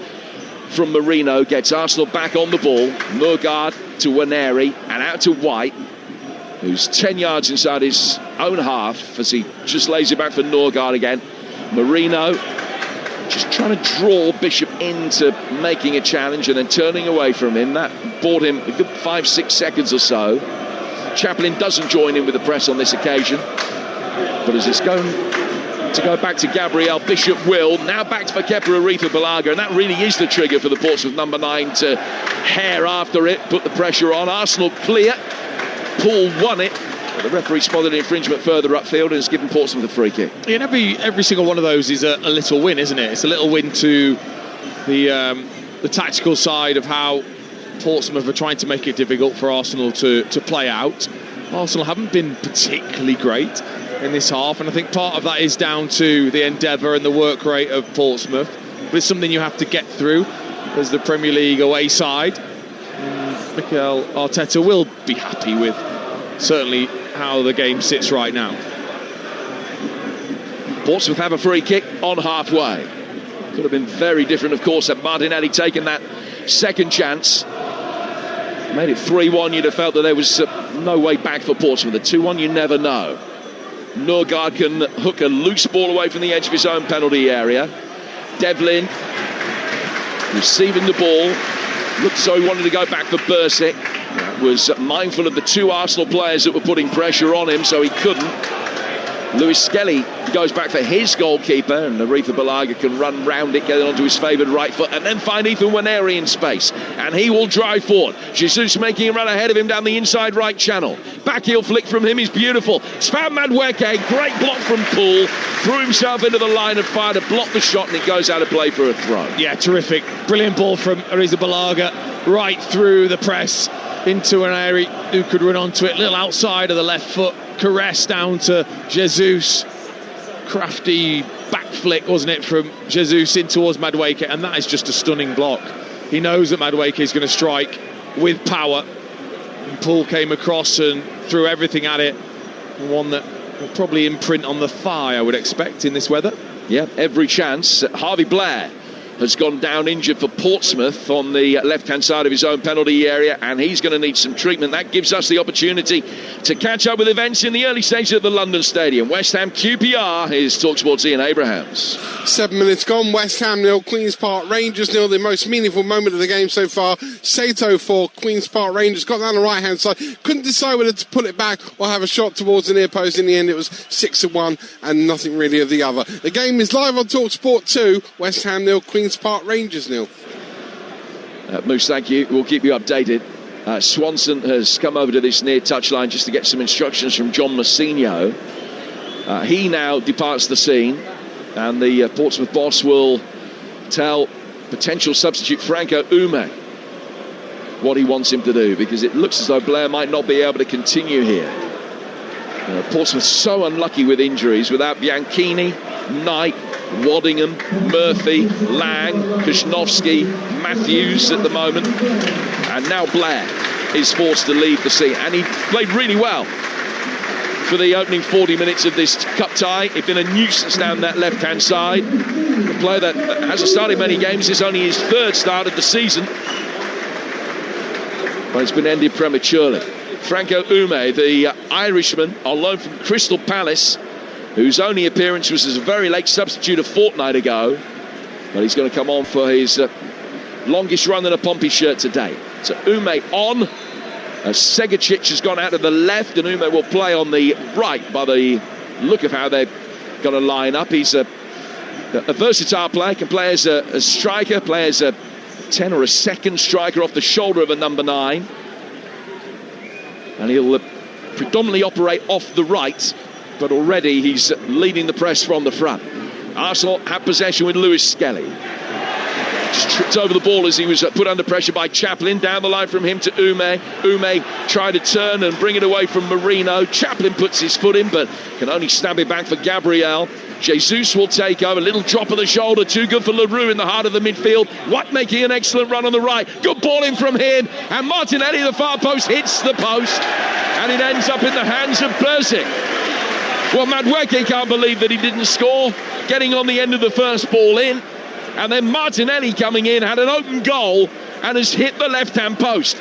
from Marino gets Arsenal back on the ball. Norgard to Waneri and out to White, who's 10 yards inside his own half as he just lays it back for Norgard again. Marino just trying to draw Bishop into making a challenge and then turning away from him. That bought him a good 5-6 seconds or so. Chaplin doesn't join in with the press on this occasion, but as it's going to go back to Gabriel, Bishop will. Now back for Kepa Arrizabalaga, and that really is the trigger for the Portsmouth number 9 to hair after it, put the pressure on. Arsenal clear. Poole won it. The referee spotted an infringement further upfield and has given Portsmouth a free kick. And every single one of those is a little win, isn't it? It's a little win to the tactical side of how Portsmouth are trying to make it difficult for Arsenal to play out. Arsenal haven't been particularly great in this half, and I think part of that is down to the endeavour and the work rate of Portsmouth, but it's something you have to get through as the Premier League away side. Mikel Arteta will be happy with certainly how the game sits right now. Portsmouth have a free kick on halfway. Could have been very different, of course, had Martinelli taken that second chance. Made it 3-1, you'd have felt that there was no way back for Portsmouth. The 2-1, you never know. Norgard can hook a loose ball away from the edge of his own penalty area. Devlin receiving the ball. Looked as though he wanted to go back for Bursic. Was mindful of the two Arsenal players that were putting pressure on him, so he couldn't. Lewis Skelly goes back for his goalkeeper, and Aretha Balaga can run round it, get it onto his favoured right foot, and then find Ethan Waneri in space. And he will drive forward. Jesus making a run ahead of him down the inside right channel. Backheel flick from him is beautiful. It's found Madueke, great block from Poole. Threw himself into the line of fire to block the shot, and it goes out of play for a throw. Yeah, terrific. Brilliant ball from Aretha Balaga, right through the press into Waneri, who could run onto it. Little outside of the left foot. Caress down to Jesus. Crafty back flick, wasn't it, from Jesus in towards Madueke, and that is just a stunning block. He knows that Madueke is going to strike with power, and Poole came across and threw everything at it. One that will probably imprint on the thigh, I would expect, in this weather. Yeah, every chance. Harvey Blair has gone down injured for Portsmouth on the left-hand side of his own penalty area, and he's going to need some treatment. That gives us the opportunity to catch up with events in the early stages of the London Stadium. West Ham QPR, here's Talksport's Ian Abrahams. 7 minutes gone, West Ham 0, Queen's Park Rangers 0. The most meaningful moment of the game so far. Sato for Queen's Park Rangers, got down the right-hand side, couldn't decide whether to pull it back or have a shot towards the near post. In the end, it was 6-1 and nothing really of the other. The game is live on Talksport 2, West Ham 0, Queen's Park Rangers 0. Moose, thank you. We'll keep you updated. Swanson has come over to this near touchline just to get some instructions from John Massinho. He now departs the scene, and the Portsmouth boss will tell potential substitute Franco Ume what he wants him to do, because it looks as though Blair might not be able to continue here. Portsmouth so unlucky with injuries, without Bianchini, Knight, Waddingham, Murphy, Lang, Kushnovsky, Matthews at the moment, and now Blair is forced to leave the scene. And he played really well for the opening 40 minutes of this cup tie. He'd been a nuisance down that left-hand side. A player that hasn't started many games. It's only his third start of the season, but it's been ended prematurely. Franco Ume, the Irishman, on loan from Crystal Palace, whose only appearance was as a very late substitute a fortnight ago, but he's going to come on for his longest run in a Pompey shirt today. So Ume on, Segacic has gone out to the left, and Ume will play on the right by the look of how they're going to line up. He's a versatile player, can play as a striker, play as a 10 or a second striker off the shoulder of a number 9, and he'll predominantly operate off the right, but already he's leading the press from the front. Arsenal have possession with Lewis Skelly. Just tripped over the ball as he was put under pressure by Chaplin. Down the line from him to Ume. Ume tried to turn and bring it away from Marino. Chaplin puts his foot in, but can only stab it back for Gabriel. Jesus will take over. Little drop of the shoulder. Too good for LaRue in the heart of the midfield. White making an excellent run on the right. Good ball in from him. And Martinelli, the far post, hits the post. And it ends up in the hands of Bursic. Well, Madueke can't believe that he didn't score. Getting on the end of the first ball in. And then Martinelli coming in, had an open goal and has hit the left-hand post.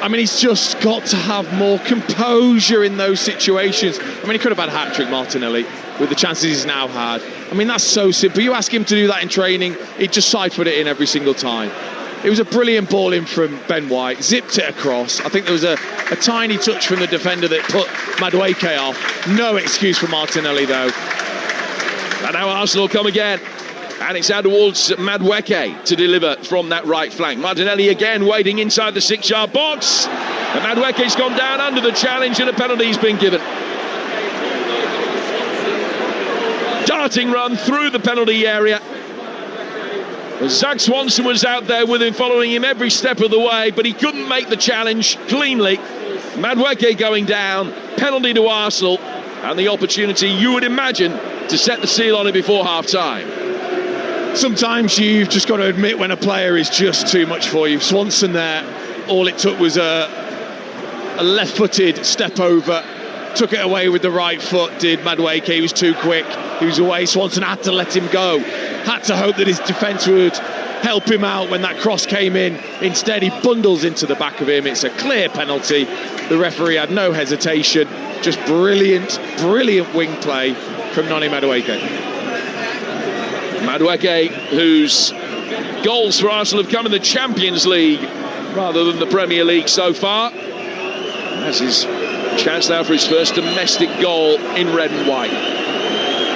I mean, he's just got to have more composure in those situations. I mean, he could have had a hat-trick, Martinelli, with the chances he's now had. I mean, that's so simple. You ask him to do that in training, he'd just side-foot it in every single time. It was a brilliant ball in from Ben White, zipped it across. I think there was a tiny touch from the defender that put Madueke off. No excuse for Martinelli, though. And now Arsenal come again. And it's out towards Madueke to deliver from that right flank. Martinelli again waiting inside the 6-yard box. And Madueke's gone down under the challenge, and a penalty's been given. Darting run through the penalty area. Zach Swanson was out there with him, following him every step of the way, but he couldn't make the challenge cleanly. Madueke going down, penalty to Arsenal, and the opportunity, you would imagine, to set the seal on it before half-time. Sometimes you've just got to admit when a player is just too much for you. Swanson there, all it took was a left-footed step over, took it away with the right foot, did Madueke. He was too quick, he was away. Swanson had to let him go, had to hope that his defence would help him out when that cross came in. Instead, he bundles into the back of him. It's a clear penalty. The referee had no hesitation. Just brilliant wing play from Noni Madueke. Madueke, who's goals for Arsenal have come in the Champions League rather than the Premier League so far. That's his chance now for his first domestic goal in red and white.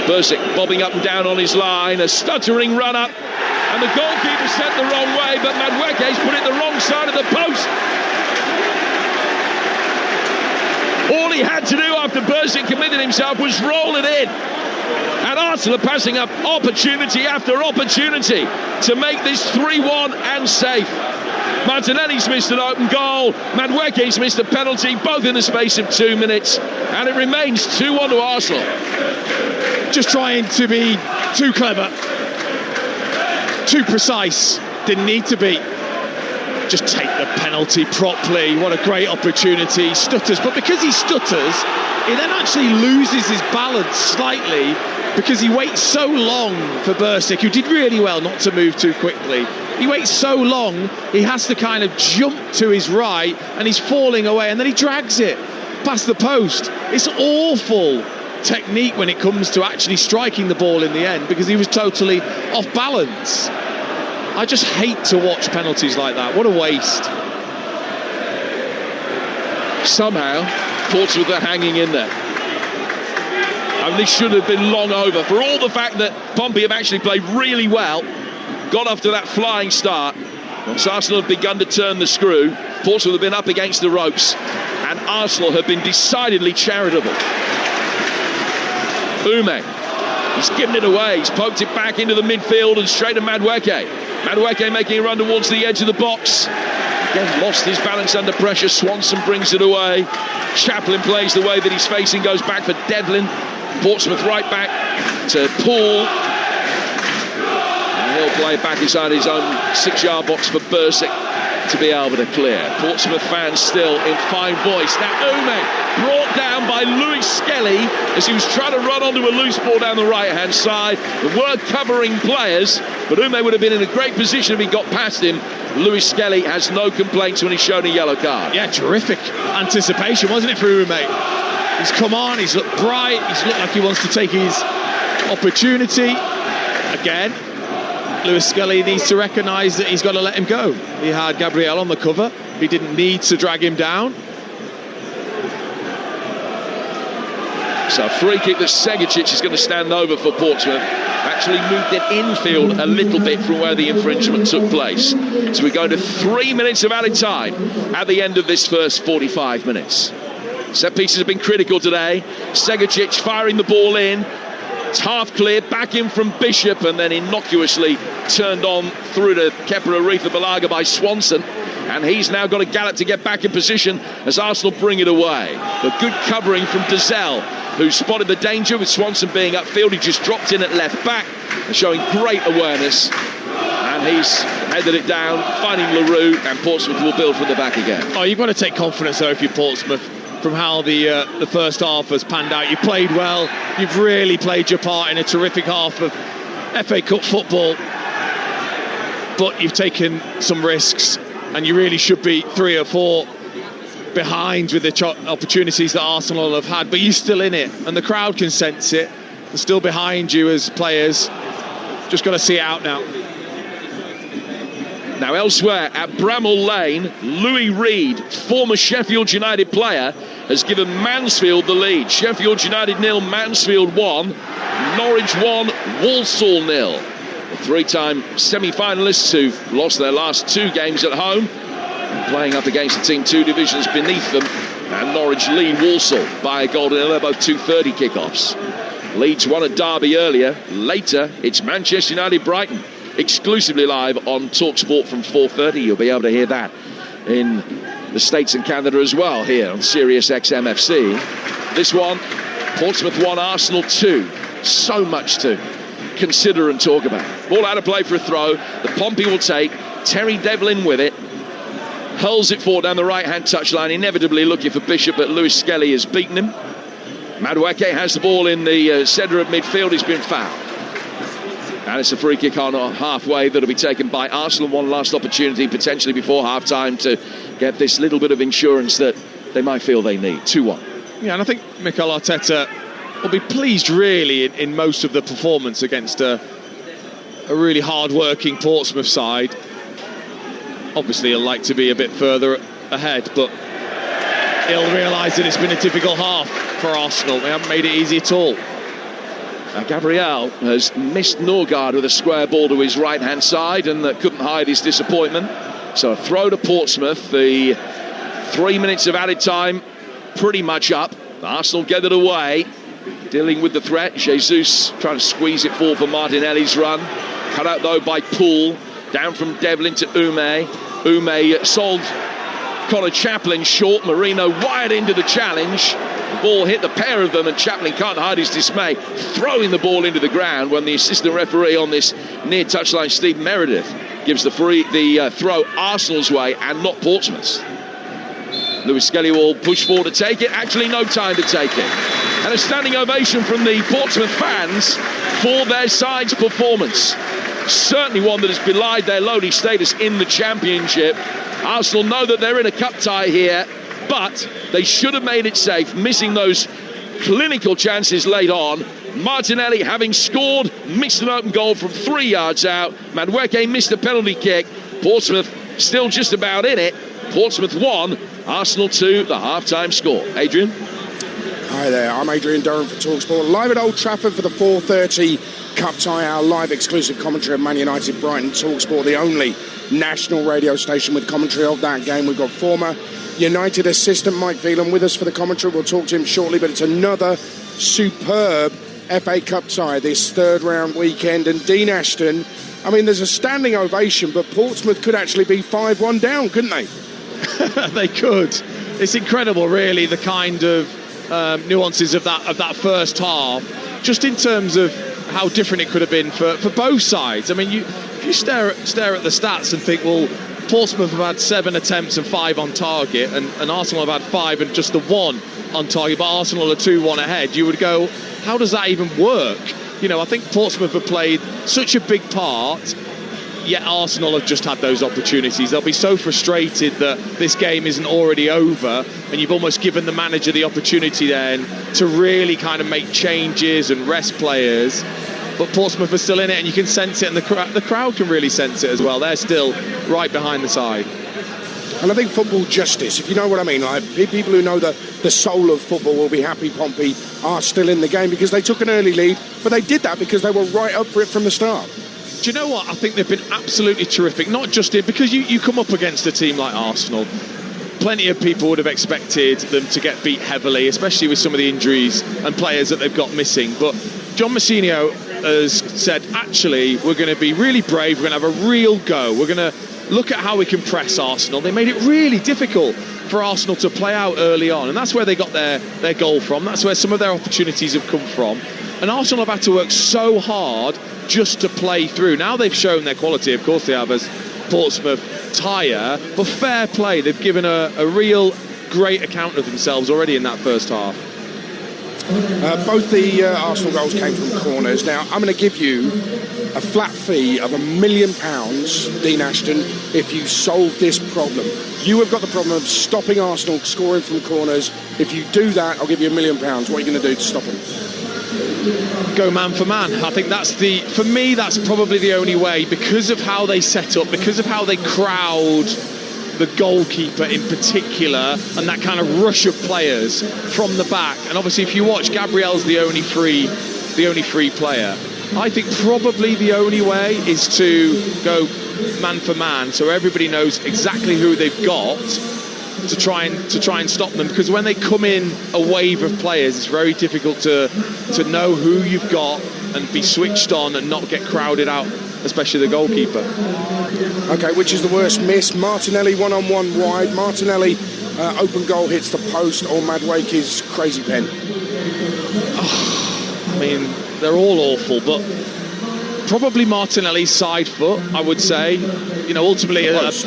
Bursic bobbing up and down on his line, a stuttering run up, and the goalkeeper sent the wrong way, but Madueke's put it the wrong side of the post. All he had to do after Bursic committed himself was roll it in. And Arsenal are passing up opportunity after opportunity to make this 3-1 and safe. Martinelli's missed an open goal, Madueke's missed a penalty, both in the space of 2 minutes, and it remains 2-1 to Arsenal. Just trying to be too clever, too precise, didn't need to be. Just take the penalty properly. What a great opportunity. He stutters, but because he stutters, he then actually loses his balance slightly because he waits so long for Bursic, who did really well not to move too quickly. He waits so long, he has to kind of jump to his right, and he's falling away, and then he drags it past the post. It's awful technique when it comes to actually striking the ball in the end, because he was totally off balance. I just hate to watch penalties like that. What a waste. Somehow Portsmouth are hanging in there, and this should have been long over. For all the fact that Pompey have actually played really well, got off to that flying start, once Arsenal have begun to turn the screw, Portsmouth have been up against the ropes, and Arsenal have been decidedly charitable. Ume, he's given it away, he's poked it back into the midfield and straight to Madueke. Madueke making a run towards the edge of the box. Again, lost his balance under pressure. Swanson brings it away. Chaplin plays the way that he's facing, goes back for Devlin. Portsmouth right back to Poole. And he'll play back inside his own 6-yard box for Bursic to be able to clear. Portsmouth fans still in fine voice. Now Ume brought down by Lewis Skelly as he was trying to run onto a loose ball down the right-hand side. There were covering players, but Ume would have been in a great position if he got past him. Lewis Skelly has no complaints when he's shown a yellow card. Yeah, terrific anticipation, wasn't it, for Ume? He's come on, he's looked bright, he's looked like he wants to take his opportunity. Again, Lewis Skelly needs to recognise that he's got to let him go. He had Gabriel on the cover. He didn't need to drag him down. So a free kick that Segicic is going to stand over for Portsmouth. Actually moved it infield a little bit from where the infringement took place. So we're going to 3 minutes of added time at the end of this first 45 minutes. Set pieces have been critical today. Segicic firing the ball in. It's half clear, back in from Bishop, and then innocuously turned on through to Kepa Arrizabalaga by Swanson. And he's now got a gallop to get back in position as Arsenal bring it away. But good covering from Dazelle, who spotted the danger with Swanson being upfield. He just dropped in at left back, showing great awareness. And he's headed it down, finding LaRue, and Portsmouth will build from the back again. Oh, you've got to take confidence, though, if you're Portsmouth, from how the first half has panned out. You played well. You've really played your part in a terrific half of FA Cup football. But you've taken some risks, and you really should be 3 or 4 behind with the opportunities that Arsenal have had. But you're still in it, and the crowd can sense it. They're still behind you as players. Just got to see it out now. Now elsewhere at Bramall Lane, Louis Reed, former Sheffield United player, has given Mansfield the lead. Sheffield United 0, Mansfield 1, Norwich 1, Walsall 0. The 3-time semi-finalists who've lost their last 2 games at home, playing up against a team 2 divisions beneath them, and Norwich lead Walsall by a goal to nil. They're both 2:30 kickoffs. Leeds won at Derby earlier. Later, it's Manchester United Brighton, exclusively live on Talksport from 4:30. You'll be able to hear that in the States and Canada as well, here on Sirius XM FC. This one, Portsmouth 1, Arsenal 2. So much to consider and talk about. Ball out of play for a throw. The Pompey will take. Terry Devlin with it. Hurls it forward down the right-hand touchline, inevitably looking for Bishop, but Lewis Skelly has beaten him. Madueke has the ball in the centre of midfield. He's been fouled. And it's a free kick on halfway that'll be taken by Arsenal. One last opportunity, potentially before half-time, to get this little bit of insurance that they might feel they need. 2-1. Yeah, and I think Mikel Arteta will be pleased, really, in most of the performance against a a really hard-working Portsmouth side. Obviously, he'll like to be a bit further ahead, but he'll realise that it's been a difficult half for Arsenal. They haven't made it easy at all. Gabriel has missed Norgard with a square ball to his right-hand side and couldn't hide his disappointment. So a throw to Portsmouth. The 3 minutes of added time pretty much up. Arsenal get it away. Dealing with the threat. Jesus trying to squeeze it forward for Martinelli's run. Cut out though by Poole. Down from Devlin to Ume. Ume sold Connor Chaplin short. Marino wired into the challenge. The ball hit the pair of them and Chaplin can't hide his dismay, throwing the ball into the ground when the assistant referee on this near touchline, Steve Meredith, gives the throw Arsenal's way and not Portsmouth's. Lewis Skelly will push forward to take it. Actually, no time to take it. And a standing ovation from the Portsmouth fans for their side's performance. Certainly one that has belied their lowly status in the Championship. Arsenal know that they're in a cup tie here, but they should have made it safe, missing those clinical chances late on. Martinelli, having scored, missed an open goal from 3 yards out. Madueke missed a penalty kick. Portsmouth still just about in it. Portsmouth 1, Arsenal 2, the half-time score. Adrian? Hi there, I'm Adrian Durham for Talksport. Live at Old Trafford for the 4:30 Cup tie, our live exclusive commentary of Man United Brighton. Talksport, the only national radio station with commentary of that game. We've got former United assistant Mike Phelan with us for the commentary. We'll talk to him shortly, but it's another superb FA Cup tie this third round weekend. And Dean Ashton, I mean, there's a standing ovation, but Portsmouth could actually be 5-1 down, couldn't they? They could. It's incredible, really, the kind of nuances of that first half, just in terms of how different it could have been for both sides. I mean, if you stare at the stats and think, well, Portsmouth have had 7 attempts and 5 on target, and Arsenal have had 5 and just the 1 on target, but Arsenal are 2-1 ahead, you would go, how does that even work? You know, I think Portsmouth have played such a big part, yet Arsenal have just had those opportunities. They'll be so frustrated that this game isn't already over, and you've almost given the manager the opportunity then to really kind of make changes and rest players. But Portsmouth are still in it, and you can sense it, and the crowd can really sense it as well. They're still right behind the side. And I think football justice, if you know what I mean, like people who know the soul of football will be happy Pompey are still in the game because they took an early lead, but they did that because they were right up for it from the start. Do you know what? I think they've been absolutely terrific. Not just it, because you come up against a team like Arsenal. Plenty of people would have expected them to get beat heavily, especially with some of the injuries and players that they've got missing. But John Mousinho has said, actually, we're going to be really brave. We're going to have a real go. We're going to look at how we can press Arsenal. They made it really difficult for Arsenal to play out early on, and that's where they got their goal from. That's where some of their opportunities have come from. And Arsenal have had to work so hard just to play through. Now they've shown their quality, of course they have, as Portsmouth tire, but fair play. They've given a real great account of themselves already in that first half. Both the Arsenal goals came from corners. Now, I'm going to give you a flat fee of £1 million, Dean Ashton, if you solve this problem. You have got the problem of stopping Arsenal scoring from corners. If you do that, I'll give you £1 million. What are you going to do to stop them? Go man for man. I think for me, that's probably the only way, because of how they set up, because of how they crowd the goalkeeper in particular, and that kind of rush of players from the back. And obviously, if you watch, Gabriel's the only free player. I think probably the only way is to go man for man, so everybody knows exactly who they've got to try and stop them. Because when they come in a wave of players, it's very difficult to know who you've got and be switched on and not get crowded out, especially the goalkeeper. Okay, which is the worst miss? Martinelli one-on-one wide. Martinelli open goal hits the post, or Madueke's crazy pen? I mean, they're all awful, but probably Martinelli's side foot, I would say. You know, ultimately, just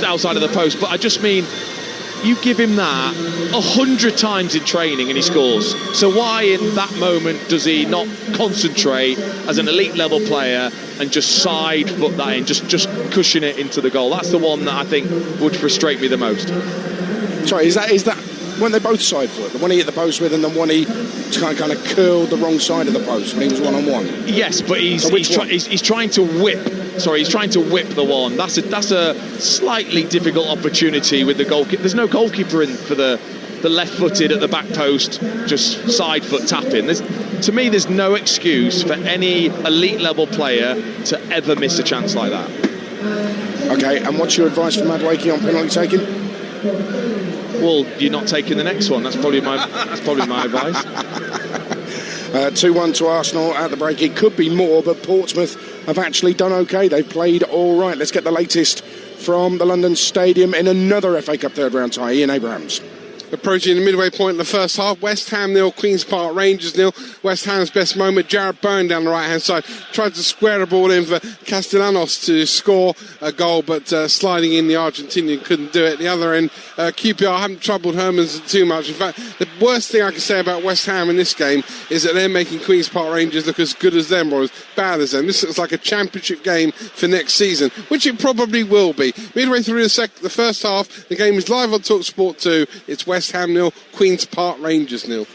outside of the post. But I just mean, you give him that 100 times in training and he scores. So why in that moment does he not concentrate as an elite level player and just side foot that in, just cushion it into the goal? That's the one that I think would frustrate me the most. Sorry, is that weren't they both side foot? The one he hit the post with and the one he kind of curled the wrong side of the post when he was one-on-one. Yes, but he's trying to whip. Sorry, he's trying to whip the one. That's a slightly difficult opportunity with the goalkeeper. There's no goalkeeper in for the left-footed at the back post, just side foot tapping. To me, there's no excuse for any elite level player to ever miss a chance like that. Okay, and what's your advice for Madueke on penalty taking? Well, you're not taking the next one. That's probably my advice. 2-1 to Arsenal at the break. It could be more, but Portsmouth have actually done okay. They've played all right. Let's get the latest from the London Stadium in another FA Cup third round tie. Ian Abrahams. Approaching the midway point in the first half, West Ham 0, Queen's Park Rangers 0. West Ham's best moment, Jarrod Byrne down the right-hand side, tried to square the ball in for Castellanos to score a goal, but sliding in, the Argentinian couldn't do it. At the other end, QPR haven't troubled Hermans too much. In fact, the worst thing I can say about West Ham in this game is that they're making Queen's Park Rangers look as good as them or as bad as them. This looks like a championship game for next season, which it probably will be. Midway through the first half, the game is live on Talksport 2. It's West Ham 0, Queen's Park Rangers 0.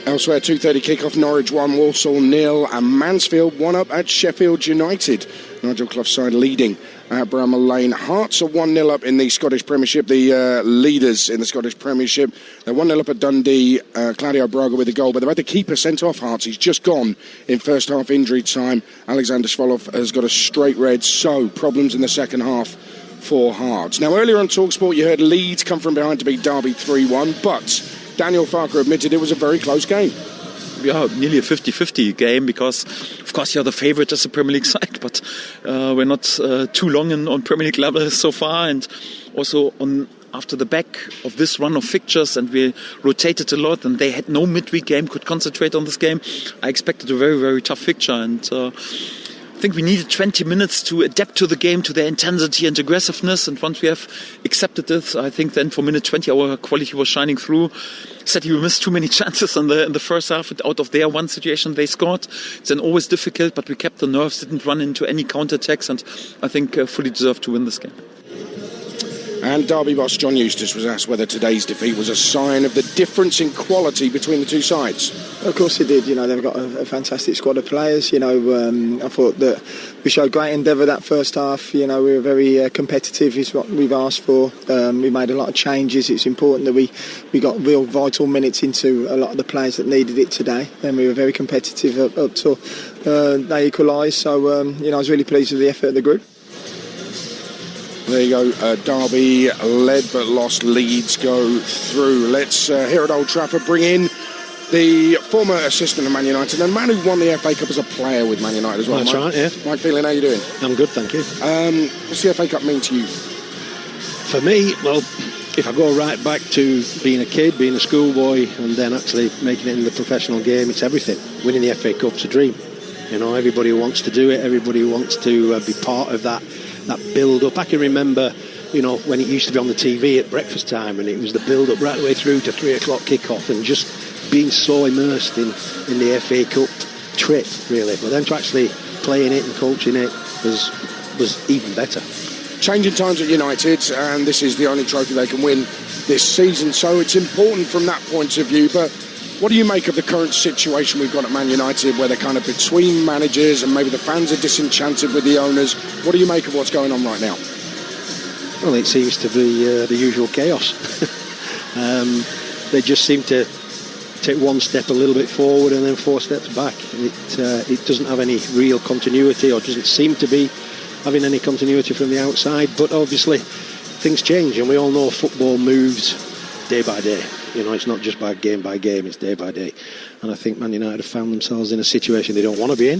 Elsewhere, 2:30 kickoff, Norwich 1, Walsall 0, and Mansfield 1 up at Sheffield United. Nigel Clough's side leading at Bramall Lane. Hearts are 1-0 up in the Scottish Premiership, the leaders in the Scottish Premiership. They're 1-0 up at Dundee, Claudio Braga with the goal, but they've had the keeper sent off, Hearts. He's just gone in first half injury time. Alexander Svolov has got a straight red, so problems in the second half for Hearts. Now, earlier on TalkSport, you heard Leeds come from behind to beat Derby 3-1, but Daniel Farker admitted it was a very close game. Yeah, nearly a 50-50 game because, of course, you're the favourite as a Premier League side, but we're not too long on Premier League level so far, and also after the back of this run of fixtures, and we rotated a lot, and they had no midweek game, could concentrate on this game. I expected a very, very tough fixture, and I think we needed 20 minutes to adapt to the game, to their intensity and aggressiveness. And once we have accepted this, I think then for minute 20 our quality was shining through. Sadly, we missed too many chances in the first half. Out of their one situation they scored. It's then always difficult, but we kept the nerves, didn't run into any counter-attacks, and I think fully deserved to win this game. And Derby boss John Eustace was asked whether today's defeat was a sign of the difference in quality between the two sides. Of course it did. You know, they've got a fantastic squad of players. You know, I thought that we showed great endeavour that first half. You know, we were very competitive is what we've asked for. We made a lot of changes. It's important that we got real vital minutes into a lot of the players that needed it today. And we were very competitive up till they equalised. So, you know, I was really pleased with the effort of the group. There you go, Derby led but lost, Leeds go through. Let's, here at Old Trafford, bring in the former assistant of Man United and man who won the FA Cup as a player with Man United as well. That's Mike. Right, yeah. Mike Phelan, how you doing? I'm good, thank you. What's the FA Cup mean to you? For me, well, if I go right back to being a kid, being a schoolboy, and then actually making it in the professional game, it's everything. Winning the FA Cup's a dream. You know, everybody wants to do it, everybody wants to be part of that build-up. I can remember, you know, when it used to be on the TV at breakfast time, and it was the build-up right the way through to 3 o'clock kick-off, and just being so immersed in the FA Cup trip, really. But then to actually play in it and coaching it was even better. Changing times at United, and this is the only trophy they can win this season, so it's important from that point of view. But what do you make of the current situation we've got at Man United, where they're kind of between managers and maybe the fans are disenchanted with the owners? What do you make of what's going on right now? Well, it seems to be the usual chaos. They just seem to take one step a little bit forward and then 4 steps back. It doesn't have any real continuity, or doesn't seem to be having any continuity from the outside. But obviously things change, and we all know football moves day by day. You know, it's not just by game, it's day by day. And I think Man United have found themselves in a situation they don't want to be in.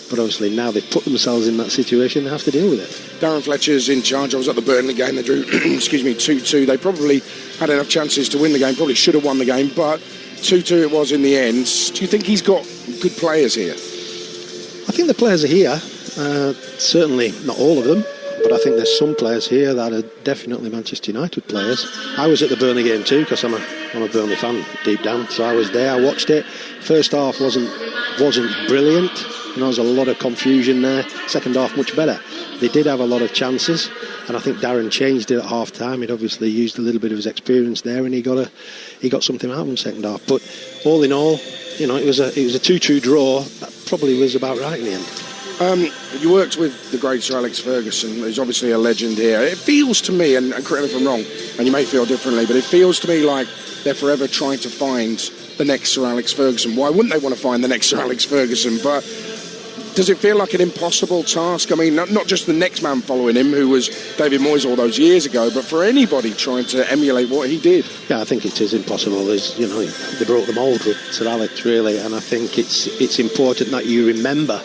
But obviously now they've put themselves in that situation, they have to deal with it. Darren Fletcher's in charge. I was at the Burnley game. They drew, 2-2. They probably had enough chances to win the game. Probably should have won the game, but 2-2 it was in the end. Do you think he's got good players here? I think the players are here. Certainly not all of them. But I think there's some players here that are definitely Manchester United players. I was at the Burnley game too, because I'm a Burnley fan deep down. So I was there, I watched it. First half wasn't brilliant. You know, there was a lot of confusion there. Second half much better. They did have a lot of chances. And I think Darren changed it at half time. He'd obviously used a little bit of his experience there, and he got something out of the second half. But all in all, you know, it was a 2-2 draw. That probably was about right in the end. You worked with the great Sir Alex Ferguson, who's obviously a legend here. It feels to me, and correct me if I'm wrong, and you may feel differently, but it feels to me like they're forever trying to find the next Sir Alex Ferguson. Why wouldn't they want to find the next Sir Alex Ferguson? But does it feel like an impossible task? I mean, not just the next man following him, who was David Moyes all those years ago, but for anybody trying to emulate what he did. Yeah, I think it is impossible. There's, you know, they broke the mould with Sir Alex, really, and I think it's important that you remember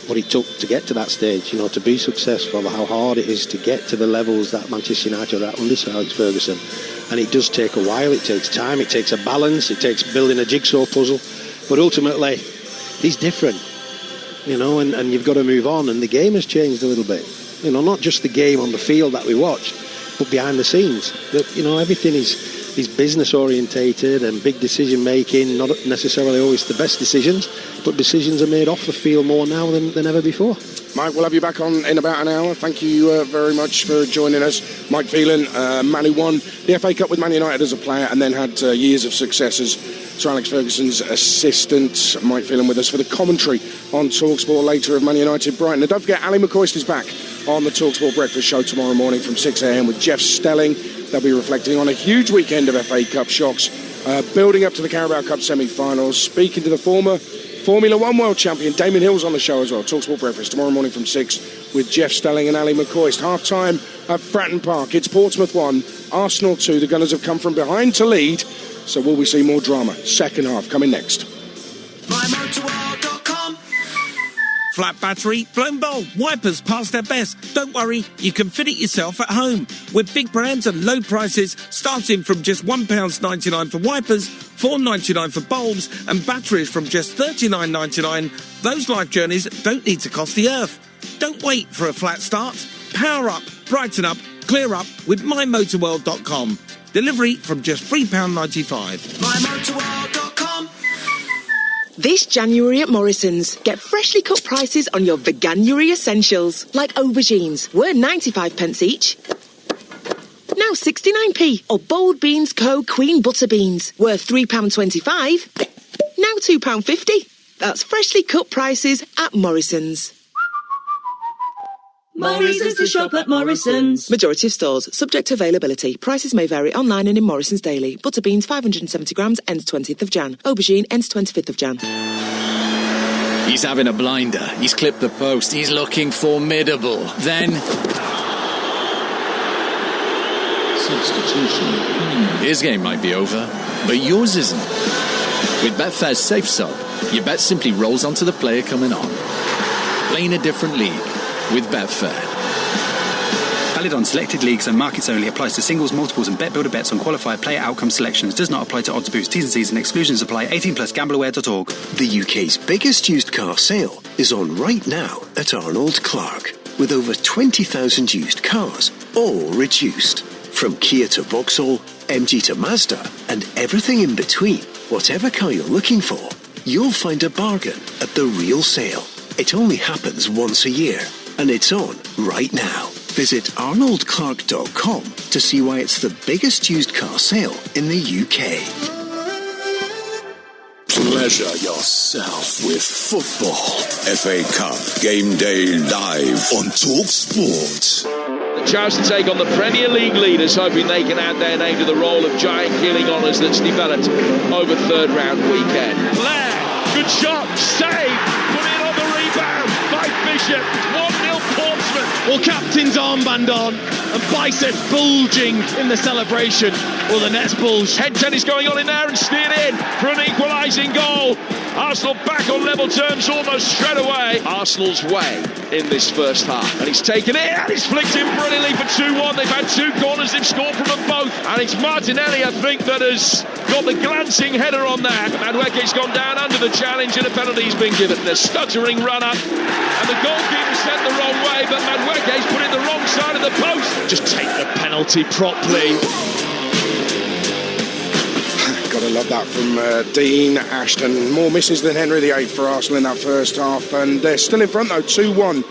what it took to get to that stage, you know, to be successful, how hard it is to get to the levels that Manchester United are at under Sir Alex Ferguson. And it does take a while, it takes time, it takes a balance, it takes building a jigsaw puzzle. But ultimately, he's different, you know, and you've got to move on. And the game has changed a little bit. You know, not just the game on the field that we watch, but behind the scenes. That, you know, everything is business orientated and big decision making, not necessarily always the best decisions, but decisions are made off the field more now than ever before. Mike, we'll have you back on in about an hour. Thank you very much for joining us. Mike Phelan, man who won the FA Cup with Man United as a player and then had years of success as Sir Alex Ferguson's assistant. Mike Phelan with us for the commentary on Talksport later of Man United Brighton. And don't forget, Ali McCoist is back on the Talksport Breakfast Show tomorrow morning from 6 a.m. with Jeff Stelling. They'll be reflecting on a huge weekend of FA Cup shocks, building up to the Carabao Cup semi-finals, speaking to the former Formula One world champion Damon Hill's on the show as well. Talksport Breakfast tomorrow morning from 6 with Jeff Stelling and Ali McCoist. Half-time at Fratton Park. It's Portsmouth 1, Arsenal 2. The Gunners have come from behind to lead. So will we see more drama? Second half coming next. MyMotorworld.com. Flat battery, blown bulb, wipers past their best. Don't worry, you can fit it yourself at home. With big brands and low prices, starting from just £1.99 for wipers, $4.99 for bulbs, and batteries from just $39.99. Those life journeys don't need to cost the earth. Don't wait for a flat start. Power up, brighten up, clear up with MyMotorworld.com. Delivery from just £3.95. MyMotorworld.com. This January at Morrison's, get freshly cut prices on your veganuary essentials, like aubergines, were 95p each, now 69p, or Bold Beans Co. Queen Butter Beans, worth £3.25, now £2.50. That's freshly cut prices at Morrison's. More reasons to shop at Morrison's. Majority of stores, subject to availability. Prices may vary online and in Morrison's daily. Butter beans 570 grams, ends 20th of Jan. Aubergine ends 25th of Jan. He's having a blinder. He's clipped the post. He's looking formidable. Then... substitution. His game might be over, but yours isn't. With Betfair's Safe Sub, your bet simply rolls onto the player coming on. Playing a different league with Betfair. Valid on selected leagues and markets only. Applies to singles, multiples and bet builder bets on qualified player outcome selections. Does not apply to odds boosts. T's and C's and exclusions apply. 18 plus gambleaware.org. The UK's biggest used car sale is on right now at Arnold Clark, with over 20,000 used cars, all reduced. From Kia to Vauxhall, MG to Mazda, and everything in between. Whatever car you're looking for, you'll find a bargain at the real sale. It only happens once a year, and it's on right now. Visit arnoldclark.com to see why it's the biggest used car sale in the UK. Pleasure yourself with football. FA Cup Game Day live on Talksport. The chance to take on the Premier League leaders, hoping they can add their name to the roll of giant killing honours that's developed over third round weekend. Blair, good shot, save, put it on the rebound by Bishop. 1-0 Portsmouth. Well, captain's armband on and biceps bulging in the celebration. Well, the net's bulged. Head tennis going on in there and steered in for an equalising goal. Arsenal back on level terms almost straight away. Arsenal's way in this first half. And he's taken it and he's flicked in brilliantly for 2-1. They've had two corners, they've scored from them both. And it's Martinelli, I think, that has got the glancing header on there. Madueke's gone down under the challenge and a penalty's been given. A stuttering run-up. And the goalkeeper sent the wrong way, but Madueke's put it the wrong side of the post. Just take the penalty properly. Gotta love that from Dean Ashton. More misses than Henry VIII for Arsenal in that first half, and they're still in front though, 2-1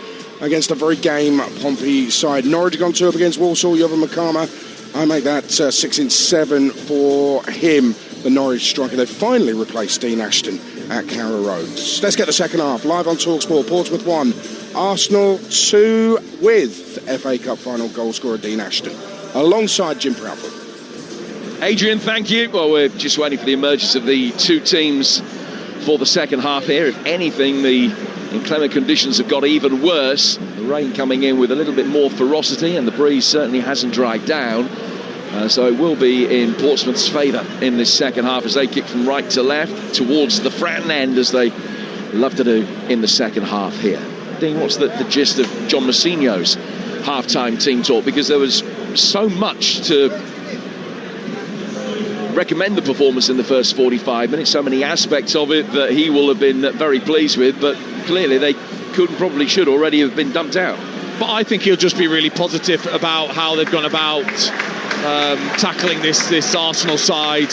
against a very game Pompey side. Norwich gone 2 up against Walsall. Yovan Makama, I make that 6 in 7 for him. The Norwich striker. They finally replaced Dean Ashton at Carrow Road. Let's get the second half live on Talksport. Portsmouth 1, Arsenal 2, with FA Cup final goal scorer Dean Ashton alongside Jim Proudfoot. Adrian, thank you. Well, we're just waiting for the emergence of the two teams for the second half here. If anything, the inclement conditions have got even worse. The rain coming in with a little bit more ferocity, and the breeze certainly hasn't dried down. So it will be in Portsmouth's favour in this second half as they kick from right to left towards the Fratton end, as they love to do in the second half here. Dean, what's the gist of John Mousinho's half-time team talk? Because there was so much to recommend the performance in the first 45 minutes, so many aspects of it that he will have been very pleased with, but clearly they could and probably should already have been dumped out. But I think he'll just be really positive about how they've gone about tackling this Arsenal side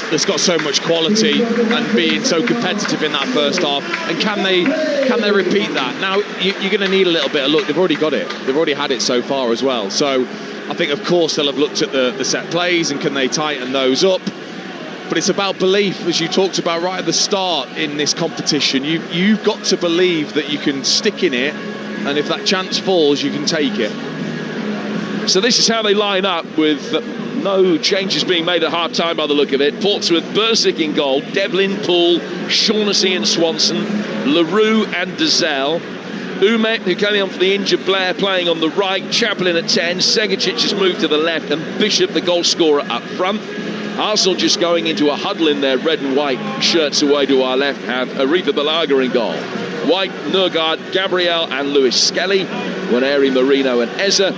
that's got so much quality and being so competitive in that first half. And can they repeat that? Now, you're going to need a little bit of luck. They've already got it. They've already had it so far as well. So I think, of course, they'll have looked at the set plays and can they tighten those up. But it's about belief, as you talked about right at the start in this competition. You've got to believe that you can stick in it, and if that chance falls, you can take it. So this is how they line up, with no changes being made at half-time by the look of it. Portsmouth, Bursick in goal, Devlin, Poole, Shaughnessy and Swanson, LaRue and Dazelle, Ume, who came on for the injured Blair, playing on the right, Chaplin at 10, Segicic has moved to the left, and Bishop, the goal scorer, up front. Arsenal just going into a huddle in their red and white shirts away to our left, have Aretha Balaga in goal. White, Nurgard, Gabriel and Lewis Skelly, Waneri, Marino and Eza,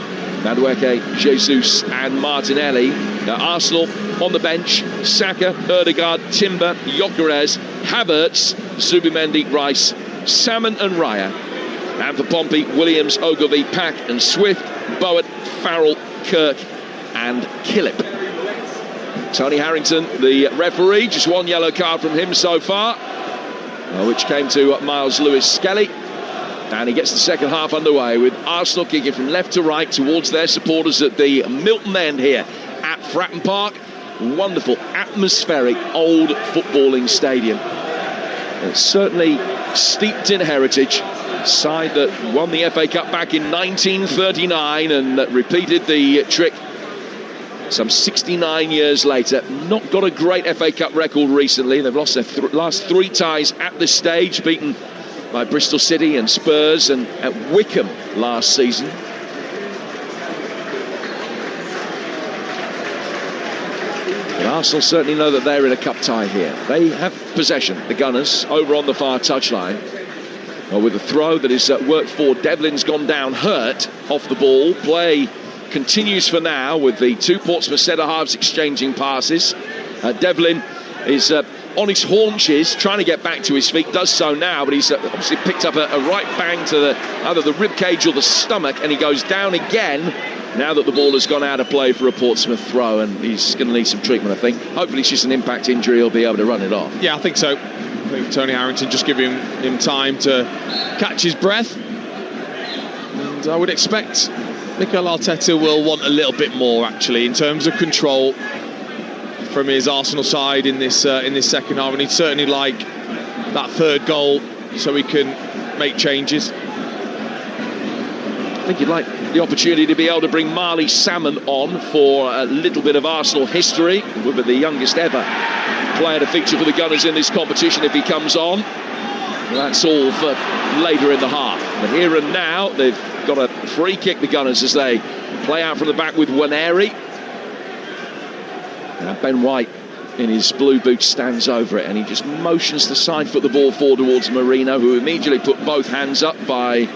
Madueke, Jesus and Martinelli. Arsenal on the bench, Saka, Erdegaard, Timber, Gyökeres, Havertz, Zubimendi, Rice, Salmon and Raya. And for Pompey, Williams, Ogilvie, Pack and Swift, Bowen, Farrell, Kirk and Killip. Tony Harrington, the referee, just one yellow card from him so far, which came to Miles Lewis Skelly. And he gets the second half underway with Arsenal kicking from left to right towards their supporters at the Milton end here at Fratton Park. Wonderful, atmospheric, old footballing stadium. It's certainly steeped in heritage. Side that won the FA Cup back in 1939 and repeated the trick some 69 years later. Not got a great FA Cup record recently. They've lost their last 3 ties at this stage, beaten by Bristol City and Spurs and at Wickham last season. But Arsenal certainly know that they're in a cup tie here. They have possession, the Gunners, over on the far touchline. Well, with a throw that is worked for, Devlin's gone down hurt off the ball. Play continues for now with the two Portsmouth centre-halves exchanging passes. Devlin is on his haunches, trying to get back to his feet, does so now, but he's obviously picked up a right bang to either the rib cage or the stomach, and he goes down again now that the ball has gone out of play for a Portsmouth throw, and he's going to need some treatment, I think. Hopefully it's just an impact injury, he'll be able to run it off. Yeah, I think so. I think Tony Harrington just giving him time to catch his breath, and I would expect Mikel Arteta will want a little bit more, actually, in terms of control from his Arsenal side in this second half, and he'd certainly like that third goal so he can make changes. I think he'd like the opportunity to be able to bring Marley Salmon on for a little bit of Arsenal history. He would be the youngest ever player to feature for the Gunners in this competition if he comes on. That's all for later in the half. But here and now, they've got a free kick, the Gunners, as they play out from the back with Waneri. Now Ben White in his blue boots stands over it, and he just motions the side foot the ball forward towards Marino, who immediately put both hands up by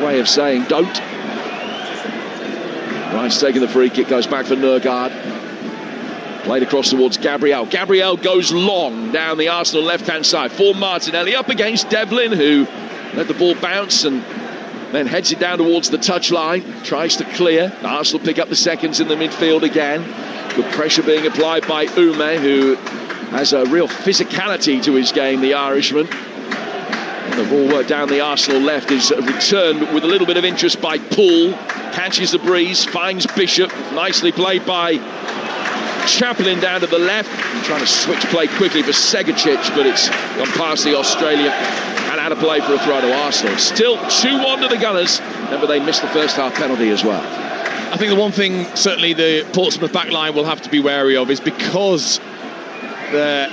way of saying don't. Rice taking the free kick, goes back for Nurgard. Played across towards Gabriel. Gabriel goes long down the Arsenal left-hand side for Martinelli, up against Devlin, who let the ball bounce and then heads it down towards the touchline, tries to clear. Arsenal pick up the seconds in the midfield again. Good pressure being applied by Ume, who has a real physicality to his game, the Irishman. The ball worked down the Arsenal left is returned with a little bit of interest by Poole. Catches the breeze, finds Bishop. Nicely played by Chaplin down to the left. I'm trying to switch play quickly for Segacic, but it's gone past the Australian and out of play for a throw to Arsenal. Still 2-1 to the Gunners. Remember, they missed the first half penalty as well. I think the one thing certainly the Portsmouth back line will have to be wary of is because they're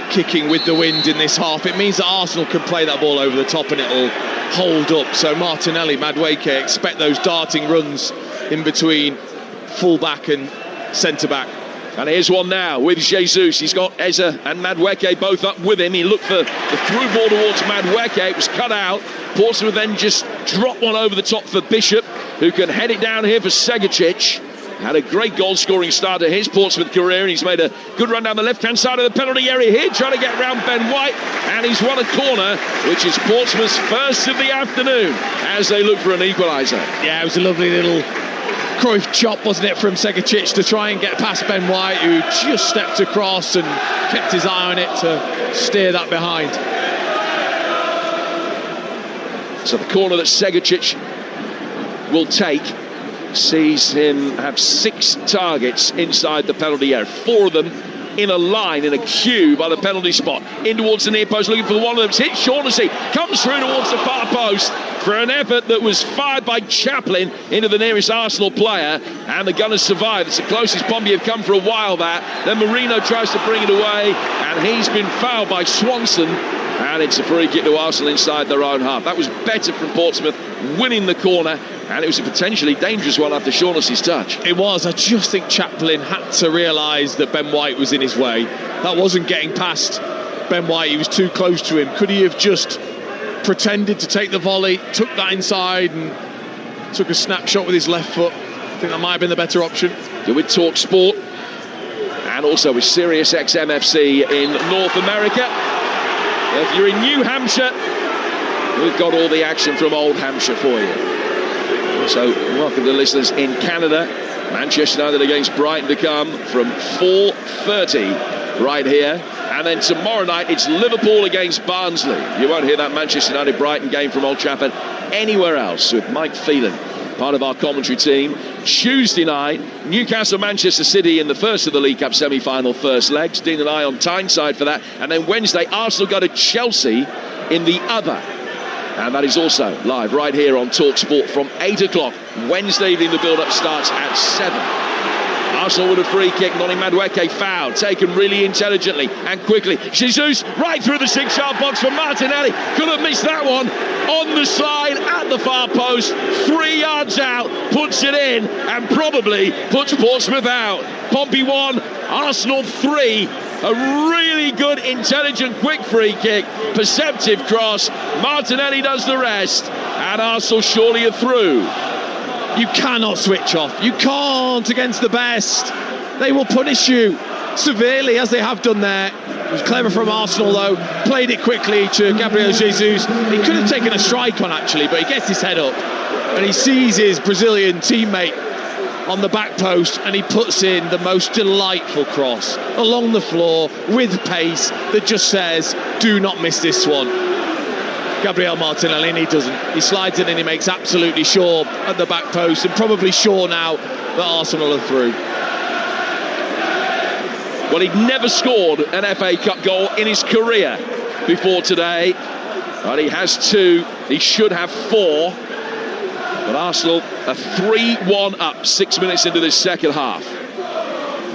kicking with the wind in this half, it means that Arsenal can play that ball over the top and it'll hold up. So Martinelli, Madueke, expect those darting runs in between full-back and centre-back. And here's one now with Jesus. He's got Eze and Madueke both up with him. He looked for the through ball towards Madueke. It was cut out. Portsmouth then just dropped one over the top for Bishop, who can head it down here for Segacic. Had a great goal-scoring start to his Portsmouth career, and he's made a good run down the left-hand side of the penalty area here, trying to get round Ben White, and he's won a corner, which is Portsmouth's first of the afternoon, as they look for an equaliser. Yeah, it was a lovely little Cruyff chop, wasn't it, from Segacic to try and get past Ben White, who just stepped across and kept his eye on it to steer that behind. So the corner that Segacic will take sees him have 6 targets inside the penalty area, 4 of them in a line, in a queue by the penalty spot, in towards the near post, looking for the one of them. It's hit Shaughnessy, comes through towards the far post for an effort that was fired by Chaplin into the nearest Arsenal player, and the Gunners survive. It's the closest Pompey have come for a while, that. Then Marino tries to bring it away, and he's been fouled by Swanson, and it's a free kick to Arsenal inside their own half. That was better from Portsmouth, winning the corner, and it was a potentially dangerous one after Shaughnessy's touch. It was. I just think Chaplin had to realise that Ben White was in his way. That wasn't getting past Ben White. He was too close to him. Could he have just pretended to take the volley, took that inside and took a snapshot with his left foot? I think that might have been the better option. You're with Talksport and also with Sirius XM-FC in North America. If you're in New Hampshire, we've got all the action from Old Hampshire for you. So welcome to listeners in Canada. Manchester United against Brighton to come from 4:30 right here. And then tomorrow night it's Liverpool against Barnsley. You won't hear that Manchester United Brighton game from Old Trafford anywhere else, with Mike Phelan, part of our commentary team. Tuesday night, Newcastle Manchester City in the first of the League Cup semi-final first legs. Dean and I on Tyneside for that. And then Wednesday, Arsenal go to Chelsea in the other. And that is also live right here on Talksport from 8 o'clock. Wednesday evening, the build-up starts at 7. Arsenal with a free kick. Noni Madueke foul, taken really intelligently and quickly. Jesus right through the 6-yard box for Martinelli. Could have missed that one. On the side at the far post, 3 yards out, puts it in and probably puts Portsmouth out. Pompey 1, Arsenal 3. A really good, intelligent, quick free kick. Perceptive cross. Martinelli does the rest. And Arsenal surely are through. You cannot switch off. You can't against the best. They will punish you severely, as they have done there. It was clever from Arsenal, though. Played it quickly to Gabriel Jesus. He could have taken a strike on, actually, but he gets his head up. And he sees his Brazilian teammate on the back post, and he puts in the most delightful cross along the floor with pace that just says, do not miss this one. Gabriel Martinelli, and he doesn't. He slides in and he makes absolutely sure at the back post, and probably sure now that Arsenal are through. Well, he'd never scored an FA Cup goal in his career before today, but he has 2. He should have 4. But Arsenal are 3-1 up 6 minutes into this second half.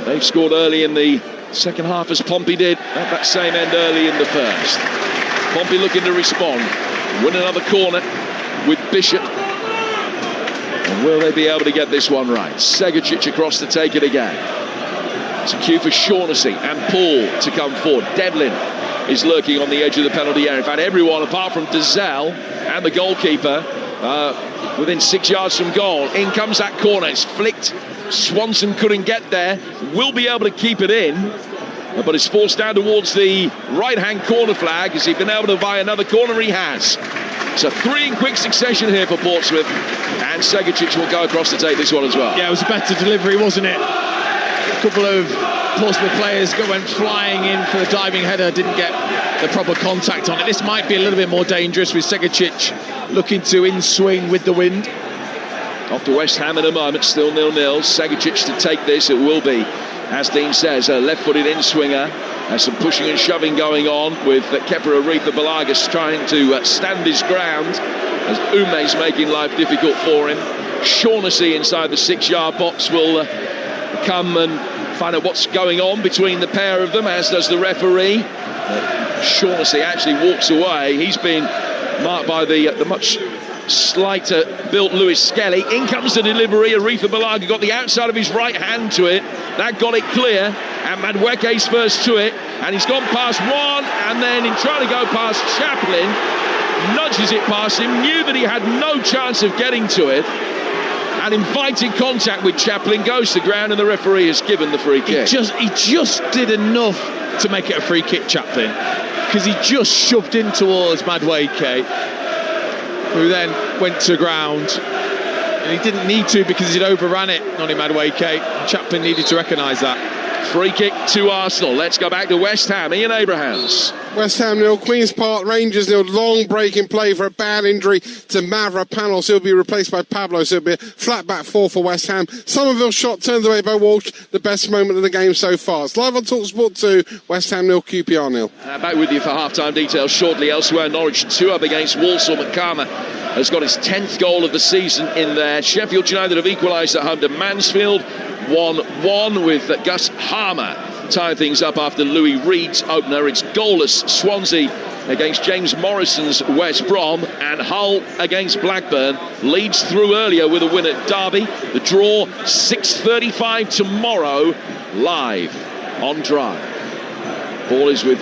They've scored early in the second half, as Pompey did at that same end early in the first. Pompey looking to respond, win another corner with Bishop. And will they be able to get this one right? Segacic across to take it again. It's a cue for Shaughnessy and Paul to come forward. Devlin is lurking on the edge of the penalty area. In fact, everyone apart from Dazelle and the goalkeeper within 6 yards from goal. In comes that corner. It's flicked. Swanson couldn't get there. Will be able to keep it in, but it's forced down towards the right-hand corner flag. Has he been able to buy another corner? He has. So 3 in quick succession here for Portsmouth, and Segacic will go across to take this one as well. Yeah, it was a better delivery, wasn't it? A couple of Portsmouth players went flying in for the diving header, didn't get the proper contact on it. This might be a little bit more dangerous with Segicic looking to in-swing with the wind. Off to West Ham in a moment, still 0-0. Segicic to take this, it will be, as Dean says, a left-footed in-swinger. There's some pushing and shoving going on with Kepa Arrizabalaga trying to stand his ground as Ume's making life difficult for him. Shaughnessy inside the 6-yard box will come and find out what's going on between the pair of them, as does the referee. Shaughnessy actually walks away. He's been marked by the much slighter built Lewis Skelly. In comes the delivery. Arrizabalaga got the outside of his right hand to it. That got it clear, and Madueke's first to it, and he's gone past one, and then in trying to go past Chaplin, nudges it past him, knew that he had no chance of getting to it, and invited contact with Chaplin, goes to ground, and the referee has given the free kick. He just did enough to make it a free kick, Chaplin, because he just shoved in towards Madueke, who then went to ground, and he didn't need to because he'd overran it, Noni Madueke. Chaplin needed to recognise that. Free kick to Arsenal. Let's go back to West Ham. Ian Abrahams. West Ham 0, Queen's Park Rangers 0. Long break in play for a bad injury to Mavropanos. He'll be replaced by Pablo, so it'll be a flat back 4 for West Ham. Somerville's shot turned away by Walsh. The best moment of the game so far. It's live on Talksport 2. West Ham 0, QPR 0. Back with you for half-time details shortly. Elsewhere, Norwich 2 up against Walsall. McCarmer has got his 10th goal of the season in there. Sheffield United have equalised at home to Mansfield. 1-1 with Gus Harmer tying things up after Louis Reed's opener. It's goalless Swansea against James Morrison's West Brom, and Hull against Blackburn. Leeds through earlier with a win at Derby. The draw 6:35 tomorrow, live on Drive. Ball is with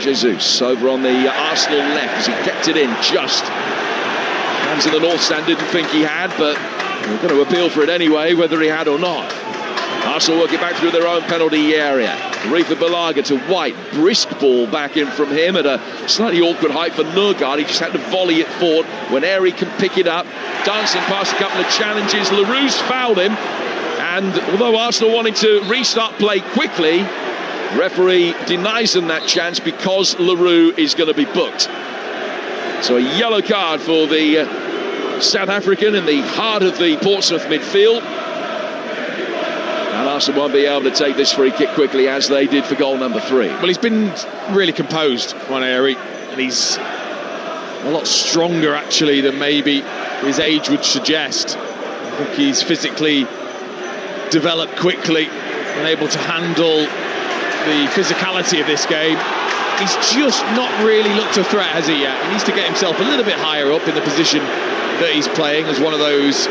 Jesus over on the Arsenal left as he kept it in just. Hands in the North Stand didn't think he had, but we're going to appeal for it anyway, whether he had or not. Arsenal working back through their own penalty area. Arrizabalaga to White. Brisk ball back in from him at a slightly awkward height for Nurgaard. He just had to volley it forward when Airy can pick it up. Dancing past a couple of challenges. LaRue's fouled him. And although Arsenal wanted to restart play quickly, referee denies them that chance because LaRue is going to be booked. So a yellow card for the South African in the heart of the Portsmouth midfield. And Arsenal won't be able to take this free kick quickly as they did for goal number 3. Well, he's been really composed, Airy, and he's a lot stronger actually than maybe his age would suggest. I think he's physically developed quickly and able to handle the physicality of this game. He's just not really looked a threat, has he yet? He needs to get himself a little bit higher up in the position that he's playing as one of those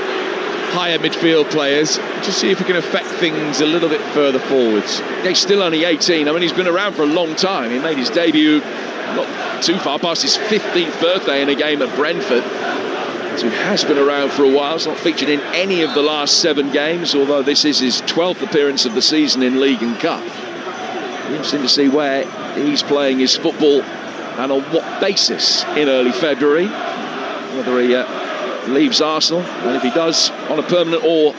higher midfield players. Just see if he can affect things a little bit further forwards. He's still only 18. I mean, he's been around for a long time. He made his debut not too far past his 15th birthday in a game at Brentford. So he has been around for a while. He's not featured in any of the last 7 games, although this is his 12th appearance of the season in League and Cup. Interesting to see where he's playing his football and on what basis in early February. Whether he leaves Arsenal, and if he does, on a permanent or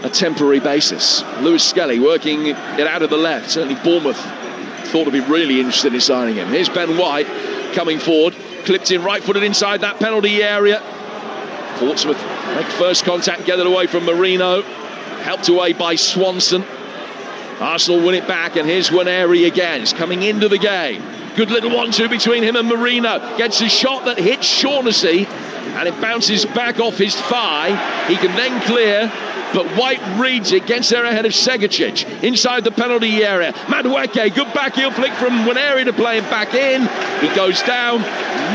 a temporary basis. Lewis Skelly working it out of the left. Certainly Bournemouth thought to be really interested in signing him. Here's Ben White coming forward, clipped in right-footed inside that penalty area. Portsmouth make first contact, get it away from Marino, helped away by Swanson. Arsenal win it back, and here's Waneri again. He's coming into the game. Good little 1-2 between him and Marino. Gets a shot that hits Shaughnessy, and it bounces back off his thigh. He can then clear, but White reads it, gets there ahead of Segicic inside the penalty area. Madueke, good back heel flick from Waneri to play him back in. He goes down,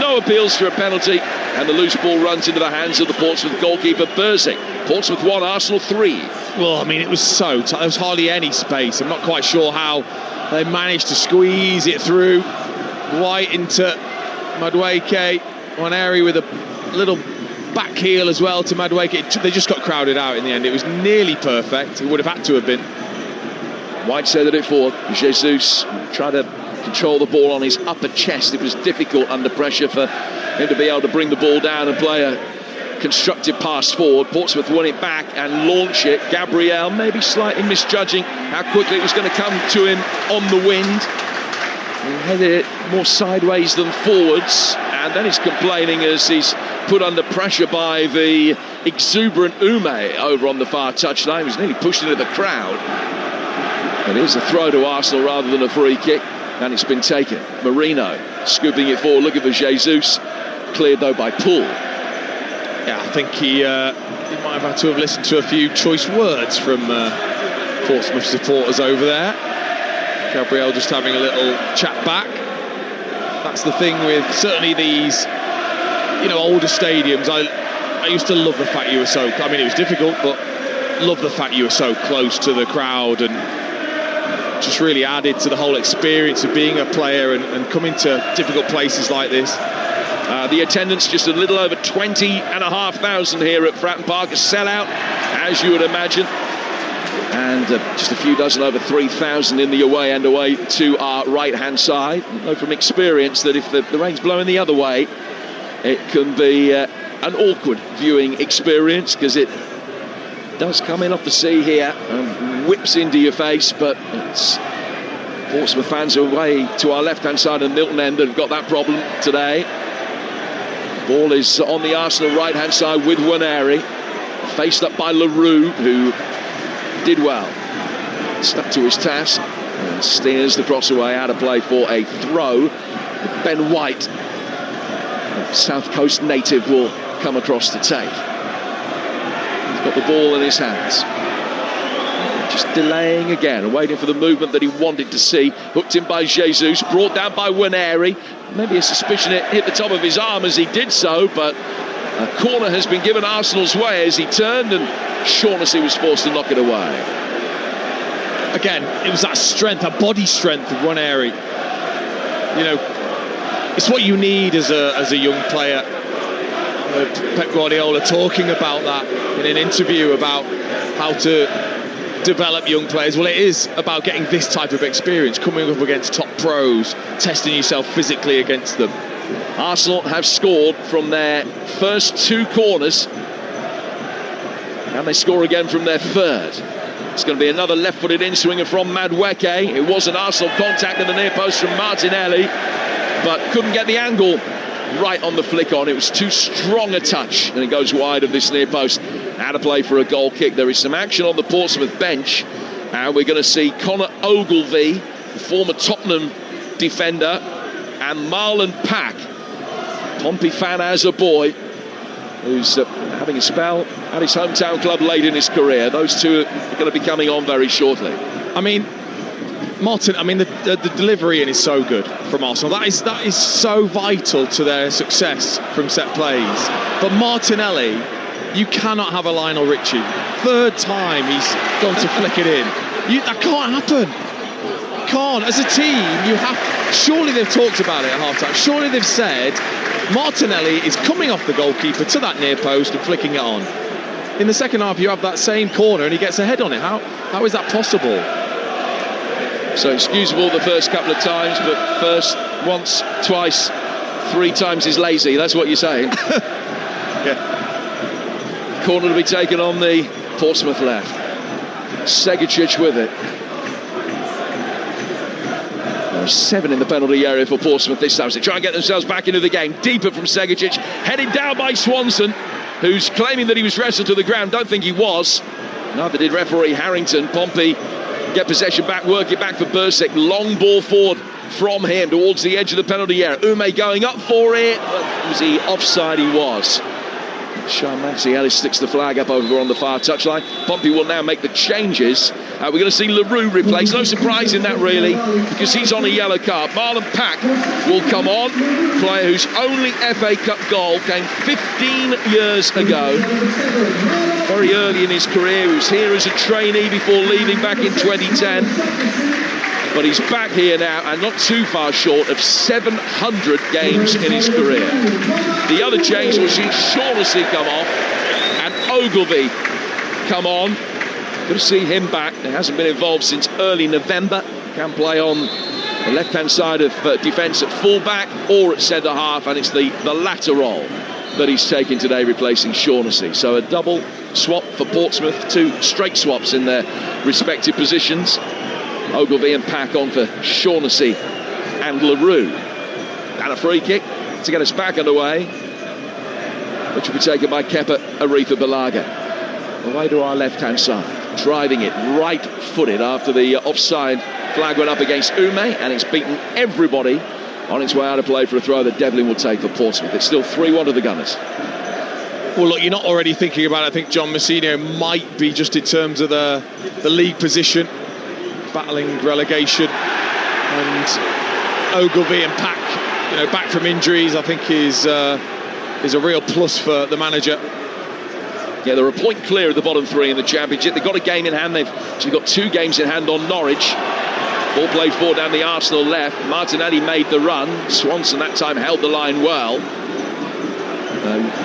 no appeals for a penalty, and the loose ball runs into the hands of the Portsmouth goalkeeper Burzek. Portsmouth 1, Arsenal 3. Well, I mean, it was so tight. There was hardly any space. I'm not quite sure how they managed to squeeze it through. White into Madueke. Waneri with a little back heel as well to Madueke. They just got crowded out in the end. It was nearly perfect. It would have had to have been. White set it forward. Jesus tried to control the ball on his upper chest. It was difficult under pressure for him to be able to bring the ball down and play a constructive pass forward. Portsmouth won it back and launch it. Gabriel maybe slightly misjudging how quickly it was going to come to him on the wind. headed it more sideways than forwards, and then he's complaining as he's put under pressure by the exuberant Ume over on the far touchline. He was nearly pushed into the crowd. And here's a throw to Arsenal rather than a free kick, and it's been taken. Marino scooping it forward, looking for Jesus, cleared though by Poole. Yeah, I think he might have had to have listened to a few choice words from Portsmouth supporters over there. Gabriel just having a little chat back. That's the thing with certainly these, older stadiums. I used to love the fact you were so, it was difficult, but love the fact you were so close to the crowd, and just really added to the whole experience of being a player and coming to difficult places like this. The attendance just a little over 20,500 here at Fratton Park, a sellout, as you would imagine. And just a few dozen over 3,000 in the away end, away to our right-hand side. I know from experience that if the rain's blowing the other way, it can be an awkward viewing experience, because it does come in off the sea here and whips into your face. But it's Portsmouth fans away to our left-hand side and Milton end that have got that problem today. Ball is on the Arsenal right-hand side with Waneri, faced up by LaRue, who did well, stuck to his task and steers the cross away out of play for a throw. Ben White, South Coast native, will come across to take. He's got the ball in his hands, just delaying again and waiting for the movement that he wanted to see. Hooked in by Jesus, brought down by Waneri. Maybe a suspicion it hit the top of his arm as he did so, but a corner has been given Arsenal's way as he turned, and Shaughnessy was forced to knock it away. Again, it was that strength, that body strength of Waneri. It's what you need as a young player. Pep Guardiola talking about that in an interview about how to develop young players. Well, it is about getting this type of experience, coming up against top pros, testing yourself physically against them. Arsenal have scored from their first two corners, and they score again from their third. It's going to be another left-footed in-swinger from Madueke. It was an Arsenal contact in the near post from Martinelli, but couldn't get the angle right on the flick on. It was too strong a touch, and it goes wide of this near post. Out of play for a goal kick. There is some action on the Portsmouth bench, and we're going to see Connor Ogilvie, the former Tottenham defender, and Marlon Pack, Pompey fan as a boy, who's having a spell at his hometown club late in his career. Those two are going to be coming on very shortly. The delivery in is so good from Arsenal. That is so vital to their success from set plays. But Martinelli, you cannot have a Lionel Richie. Third time he's gone to flick it in. That can't happen. Can't. As a team, surely they've talked about it at half-time. Surely they've said Martinelli is coming off the goalkeeper to that near post and flicking it on. In the second half, you have that same corner and he gets a head on it. How is that possible? So excusable the first couple of times, but first, once, twice, 3 times is lazy. That's what you're saying. Yeah. Corner to be taken on the Portsmouth left. Segicic with it. There's 7 in the penalty area for Portsmouth this time. So they try and get themselves back into the game. Deeper from Segicic, headed down by Swanson, who's claiming that he was wrestled to the ground. Don't think he was. Neither did referee Harrington. Pompey get possession back, work it back for Bursik. Long ball forward from him towards the edge of the penalty area. Ume going up for it. Was he offside? He was. Sean Maxey Ellis sticks the flag up over on the far touchline. Pompey will now make the changes. We're going to see LaRue replaced. No surprise in that, really, because he's on a yellow card. Marlon Pack will come on. Player whose only FA Cup goal came 15 years ago. Very early in his career. He was here as a trainee before leaving back in 2010. But he's back here now and not too far short of 700 games in his career. The other change was Shaughnessy come off and Ogilvie come on. Good to see him back. He hasn't been involved since early November. Can play on the left-hand side of defence at full-back or at centre-half, and it's the latter role that he's taken today, replacing Shaughnessy. So a double swap for Portsmouth, 2 straight swaps in their respective positions. Ogilvie and Pack on for Shaughnessy and LaRue. And a free kick to get us back underway, which will be taken by Kepa Arrizabalaga. Away to our left-hand side, driving it right-footed after the offside flag went up against Ume, and it's beaten everybody on its way out of play for a throw that Devlin will take for Portsmouth. It's still 3-1 to the Gunners. Well, look, you're not already thinking about it. I think John Mousinho might be, just in terms of the league position, battling relegation, and Ogilvie and Pack, back from injuries, I think is a real plus for the manager. Yeah, they're a point clear of the bottom three in the Championship. They've got a game in hand. They've actually got 2 games in hand on Norwich. Ball played forward down the Arsenal left. Martinelli made the run. Swanson that time held the line well.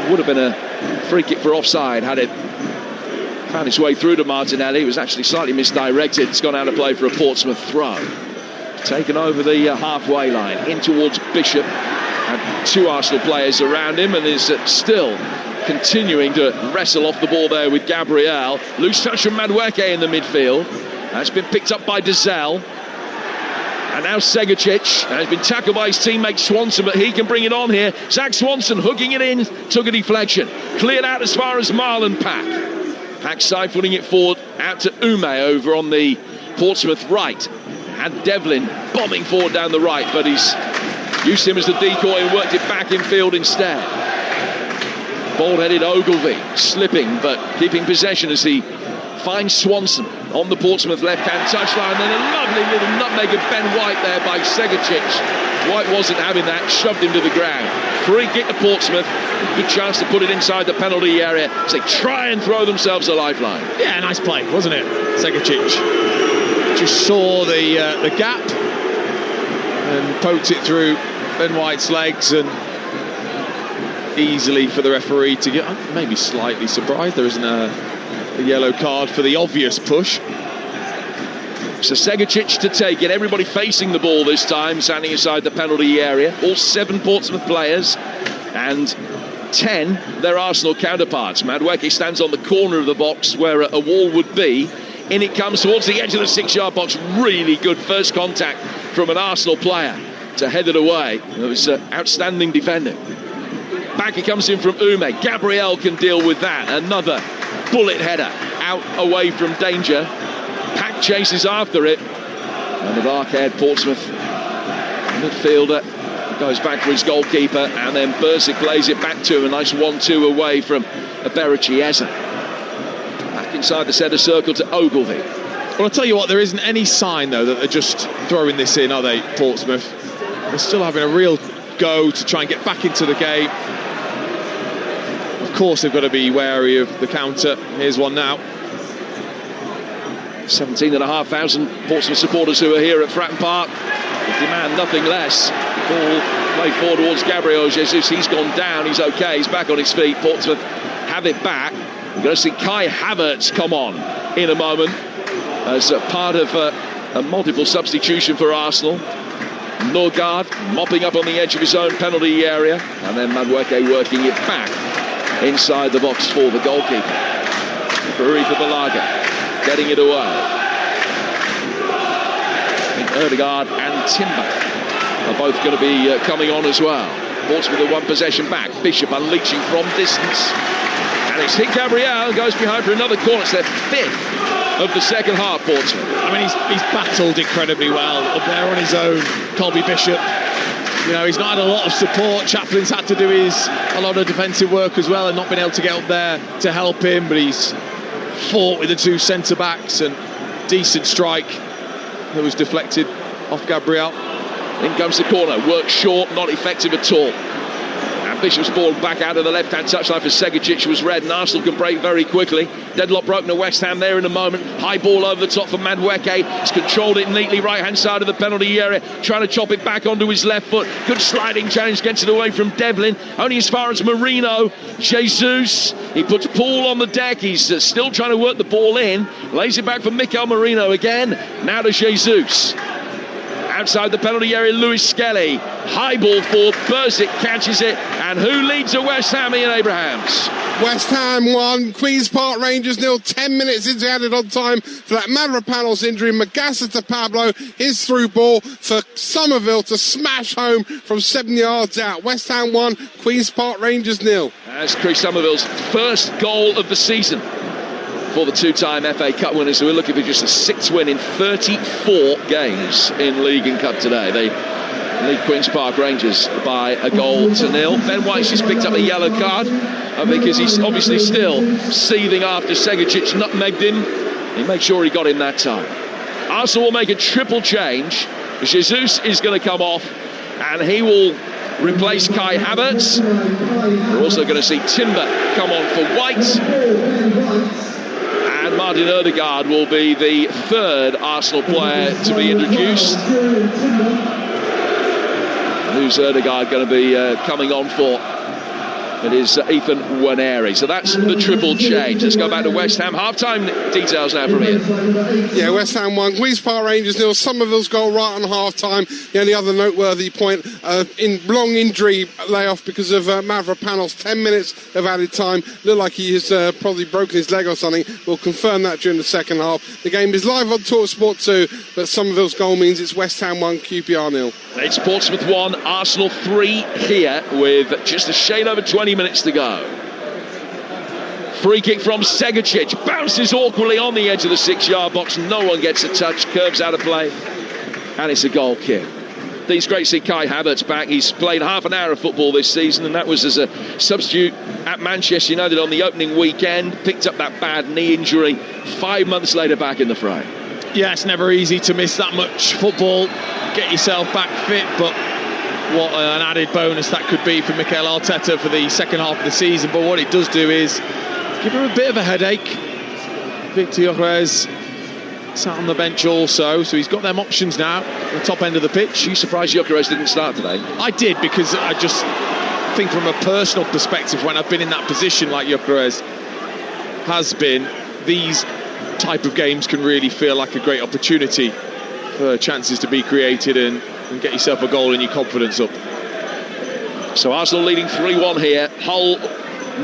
Would have been a free kick for offside had it found its way through to Martinelli. It was actually slightly misdirected. It's gone out of play for a Portsmouth throw. Taken over the halfway line, in towards Bishop. Had 2 Arsenal players around him and is still continuing to wrestle off the ball there with Gabriel. Loose touch from Madueke in the midfield. That's been picked up by Dezell. And now Segacic has been tackled by his teammate Swanson, but he can bring it on here. Zach Swanson hooking it in, took a deflection. Cleared out as far as Marlon Pack. Pack side-footing it forward out to Ume over on the Portsmouth right. And Devlin bombing forward down the right, but he's used him as the decoy and worked it back in field instead. Bald-headed Ogilvie slipping but keeping possession as he finds Swanson on the Portsmouth left-hand touchline, and a lovely little nutmeg of Ben White there by Segacic. White wasn't having that, shoved him to the ground. Free kick to Portsmouth, good chance to put it inside the penalty area as they try and throw themselves a lifeline. Yeah, nice play, wasn't it? Segacic just saw the gap and poked it through Ben White's legs, and easily for the referee to get. Maybe slightly surprised there isn't a yellow card for the obvious push. So Segacic to take it. Everybody facing the ball this time, standing inside the penalty area. All 7 Portsmouth players and 10 their Arsenal counterparts. Madueke stands on the corner of the box where a wall would be. In it comes towards the edge of the 6-yard box. Really good first contact from an Arsenal player to head it away. It was outstanding defending. Back it comes in from Ume. Gabriel can deal with that. Another bullet header out away from danger. Pack chases after it, and the dark-haired Portsmouth midfielder goes back for his goalkeeper, and then Bursic plays it back to him. A nice 1-2 away from Aberachiesa. Back inside the centre circle to Ogilvie. Well, I'll tell you what, there isn't any sign though that they're just throwing this in, are they, Portsmouth? They're still having a real go to try and get back into the game. Of course they've got to be wary of the counter. Here's one now. 17,500 Portsmouth supporters who are here at Fratton Park demand nothing less. Ball played forward towards Gabriel Jesus. He's gone down, he's okay, he's back on his feet. Portsmouth have it back. We're going to see Kai Havertz come on in a moment as part of a multiple substitution for Arsenal. Norgard mopping up on the edge of his own penalty area, and then Madueke working it back inside the box for the goalkeeper. Arrizabalaga getting it away. I think Erdegaard and Timber are both going to be coming on as well. Portsmouth with a 1 possession back. Bishop unleashing from distance, and it's hit Gabriel, goes behind for another corner. It's their 5th of the second half, Portsmouth. I mean, he's battled incredibly well up there on his own, Colby Bishop. You know, he's not had a lot of support. Chaplin's had to do a lot of defensive work as well and not been able to get up there to help him, but he's fought with the 2 centre-backs, and decent strike that was deflected off Gabriel. In comes the corner, works short, not effective at all. And Bishop's ball back out of the left-hand touchline for Segacic was red, and Arsenal can break very quickly. Deadlock broken to West Ham there in a moment. High ball over the top for Madueke. He's controlled it neatly, right-hand side of the penalty area, trying to chop it back onto his left foot. Good sliding challenge, gets it away from Devlin, only as far as Marino. Jesus, he puts Paul on the deck. He's still trying to work the ball in. Lays it back for Mikel Marino again. Now to Jesus. Outside the penalty area, Lewis Skelly. High ball forward, Bursic catches it. And who leads at West Ham? Ian Abrahams. West Ham 1, Queen's Park Rangers 0, 10 minutes into added on time for that Mavropanos injury. Magassa to Pablo, his through ball for Somerville to smash home from 7 yards out. West Ham 1, Queen's Park Rangers 0. That's Chris Somerville's first goal of the season for the two-time FA Cup winners, who are looking for just a 6th win in 34 games in League and Cup today. They lead Queen's Park Rangers by a goal to 0. Ben White's just picked up a yellow card because he's obviously still seething after Segicic nutmegged him. He made sure he got him that time. Arsenal will make a triple change. Jesus is going to come off and he will replace Kai Havertz. We're also going to see Timber come on for White. And Martin Ødegaard will be the third Arsenal player to be introduced. Who's Ødegaard going to be coming on for? It is Ethan Nwaneri. So that's the triple change. Let's go back to West Ham. Half-time details now from Ian. Yeah, West Ham 1, Queen's Park Rangers 0. Somerville's goal right on half-time. The only other noteworthy point, in long injury layoff because of Mavropanos, 10 minutes of added time. Looked like he has probably broken his leg or something. We'll confirm that during the second half. The game is live on Talksport 2, but Somerville's goal means it's West Ham 1, QPR 0. It's Portsmouth 1, Arsenal 3 here with just a shade over 20 minutes to go. Free kick from Segicic, bounces awkwardly on the edge of the 6-yard box. No one gets a touch, curves out of play, and it's a goal kick. It's great to see Kai Havertz back. He's played half an hour of football this season, and that was as a substitute at Manchester United on the opening weekend. Picked up that bad knee injury 5 months later, back in the fray. Yeah, it's never easy to miss that much football, get yourself back fit, but what an added bonus that could be for Mikel Arteta for the second half of the season. But what it does do is give him a bit of a headache. Victor Gyökeres sat on the bench also, so he's got them options now at the top end of the pitch. Are you surprised Gyökeres didn't start today? I did, because I just think from a personal perspective, when I've been in that position like Gyökeres has been, these type of games can really feel like a great opportunity for chances to be created and get yourself a goal and your confidence up. So Arsenal leading 3-1 here. Hull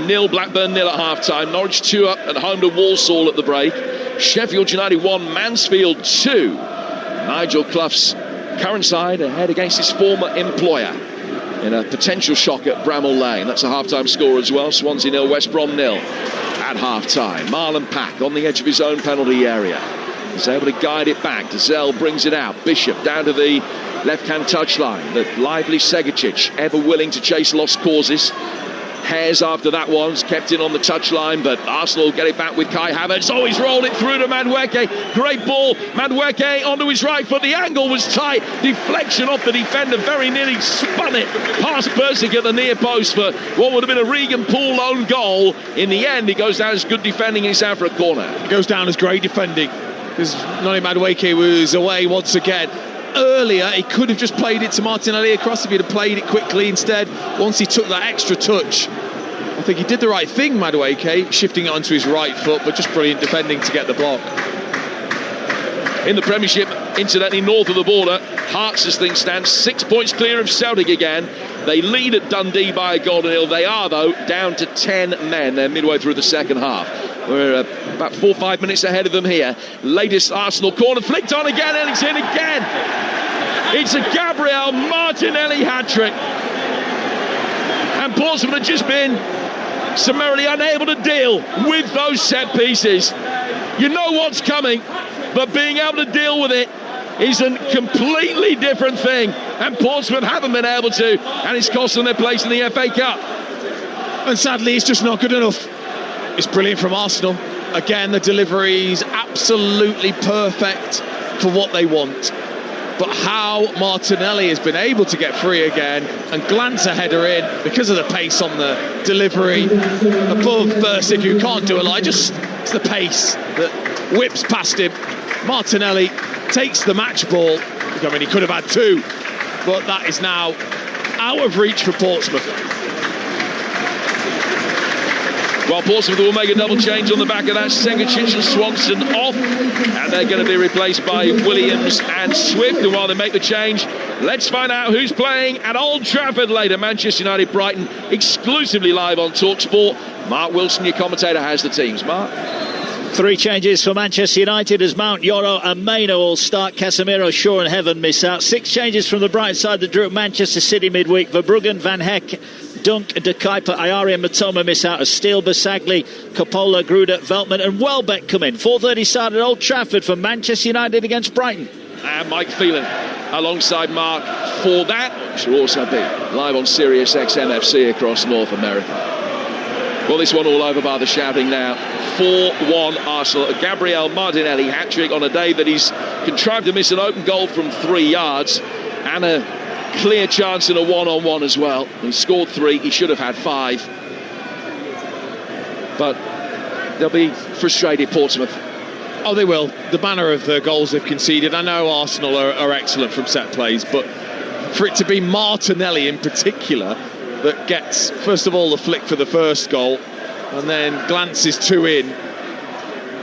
0, Blackburn 0 at half-time. Norwich 2 up at home to Walsall at the break. Sheffield United 1, Mansfield 2. Nigel Clough's current side ahead against his former employer in a potential shock at Bramall Lane. That's a half-time score as well. Swansea 0, West Brom 0 at half-time. Marlon Pack on the edge of his own penalty area. He's able to guide it back. Zell brings it out. Bishop down to the left-hand touchline. The lively Segicic, ever willing to chase lost causes. Hares after that one's kept in on the touchline, but Arsenal get it back with Kai Havertz. Oh, he's rolled it through to Madueke. Great ball. Madueke onto his right foot. The angle was tight. Deflection off the defender. Very nearly spun it past Bursic at the near post for what would have been a Regan Poole own goal. In the end, it goes down as good defending. It's out for a corner. It goes down as great defending, because Noni Madueke was away once again. Earlier, he could have just played it to Martinelli across if he'd have played it quickly. Instead, once he took that extra touch, I think he did the right thing, Madueke, shifting it onto his right foot, but just brilliant defending to get the block. In the Premiership, incidentally, north of the border, Hearts, as things stand, 6 points clear of Celtic again. They lead at Dundee by a goal to nil. They are, though, down to 10 men. They're midway through the second half. We're about 4 or 5 minutes ahead of them here. Latest Arsenal corner, flicked on again, and it's in again. It's a Gabriel Martinelli hat-trick. And Portsmouth have just been summarily unable to deal with those set pieces. You know what's coming, but being able to deal with it is a completely different thing. And Portsmouth haven't been able to, and it's cost them their place in the FA Cup. And sadly, it's just not good enough. It's brilliant from Arsenal. Again, the delivery is absolutely perfect for what they want. But how Martinelli has been able to get free again and glance a header in because of the pace on the delivery above Bursic, who can't do a lot. Just it's the pace that whips past him. Martinelli takes the match ball. I mean, he could have had two, but that is now out of reach for Portsmouth. Well, Portsmouth will make a double change on the back of that. Segacic and Swanson off, and they're going to be replaced by Williams and Swift. And while they make the change, let's find out who's playing at Old Trafford later. Manchester United, Brighton, exclusively live on Talksport. Mark Wilson, your commentator, has the teams. Mark? 3 changes for Manchester United as Mount, Yoro and Maino all start. Casemiro, Shaw and Heaven miss out. 6 changes from the Brighton side that drew at Manchester City midweek. Verbruggen, Van Heck, Dunk, De Kuyper, Ayari and Matoma miss out as Steele, Basagli, Coppola, Gruder, Veltman and Welbeck come in. 4:30 start at Old Trafford for Manchester United against Brighton. And Mike Phelan alongside Mark for that, which will also be live on Sirius XM FC across North America. Well, this one all over by the shouting now. 4-1 Arsenal. Gabriel Martinelli hat-trick on a day that he's contrived to miss an open goal from 3 yards and a clear chance in a one-on-one as well. He scored 3, he should have had 5. But they'll be frustrated, Portsmouth. Oh, they will. The manner of the goals they've conceded. I know Arsenal are excellent from set plays, but for it to be Martinelli in particular that gets, first of all, the flick for the first goal and then glances 2 in,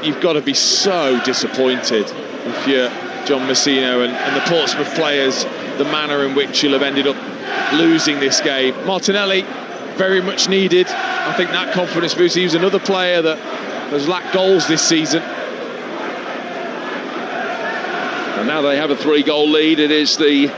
you've got to be so disappointed if you're John Messino and the Portsmouth players, the manner in which you'll have ended up losing this game. Martinelli, very much needed. I think that confidence boost. He was another player that has lacked goals this season. And now they have a 3-goal lead. It is the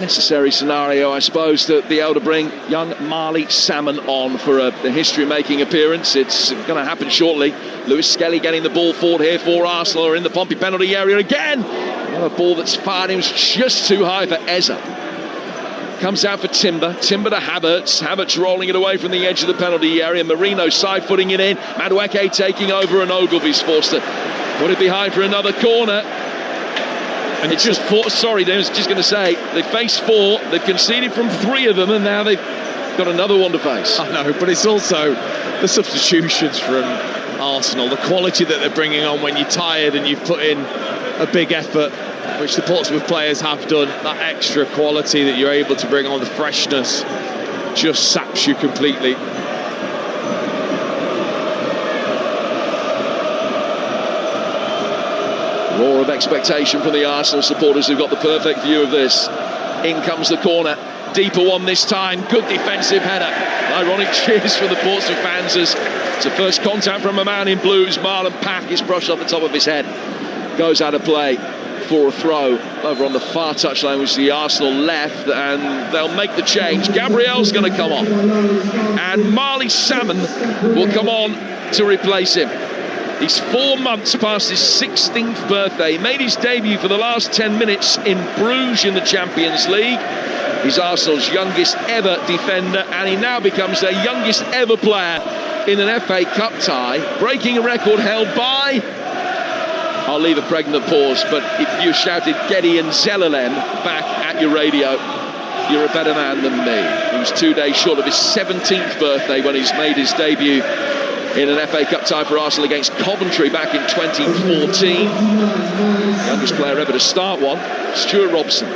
necessary scenario, I suppose, to be able to bring young Marley Salmon on for a history-making appearance. It's going to happen shortly. Lewis Skelly getting the ball forward here for Arsenal, are in the Pompey penalty area again. Another ball that's fired. It was just too high for Eza. Comes out for Timber. Timber to Havertz. Havertz rolling it away from the edge of the penalty area. Marino side-footing it in. Madueke taking over, and Ogilvy's forced to put it behind for another corner. And it's just 4. Sorry, I was just going to say, they faced 4. They've conceded from 3 of them, and now they've got another one to face. I know, but it's also the substitutions from Arsenal, the quality that they're bringing on when you're tired and you've put in a big effort, which the Portsmouth players have done. That extra quality that you're able to bring on, the freshness, just saps you completely. Roar of expectation from the Arsenal supporters who've got the perfect view of this. In comes the corner. Deeper one this time. Good defensive header. Ironic cheers for the Portsmouth fans as it's a first contact from a man in blue. Marlon Pack is brushed off the top of his head. Goes out of play for a throw over on the far touchline, which the Arsenal left, and they'll make the change. Gabriel's going to come on, and Marley Salmon will come on to replace him. He's 4 months past his 16th birthday. He made his debut for the last 10 minutes in Bruges in the Champions League. He's Arsenal's youngest ever defender, and he now becomes their youngest ever player in an FA Cup tie, breaking a record held by... I'll leave a pregnant pause, but if you shouted Geddy and Zelalem back at your radio, you're a better man than me. He was 2 days short of his 17th birthday when he's made his debut in an FA Cup tie for Arsenal against Coventry back in 2014. Youngest player ever to start one, Stuart Robson.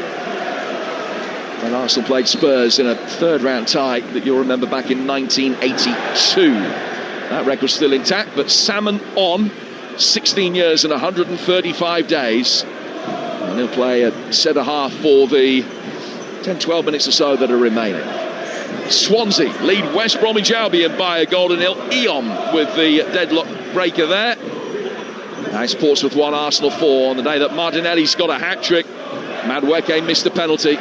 When Arsenal played Spurs in a 3rd round tie that you'll remember back in 1982. That record's still intact, but Salmon on 16 years and 135 days. And he'll play a centre half for the 10-12 minutes or so that are remaining. Swansea lead West Bromwich Albion by a goal to nil. Eon with the deadlock breaker there. Nice. Portsmouth 1, Arsenal 4 on the day that Martinelli's got a hat-trick. Madueke missed the penalty.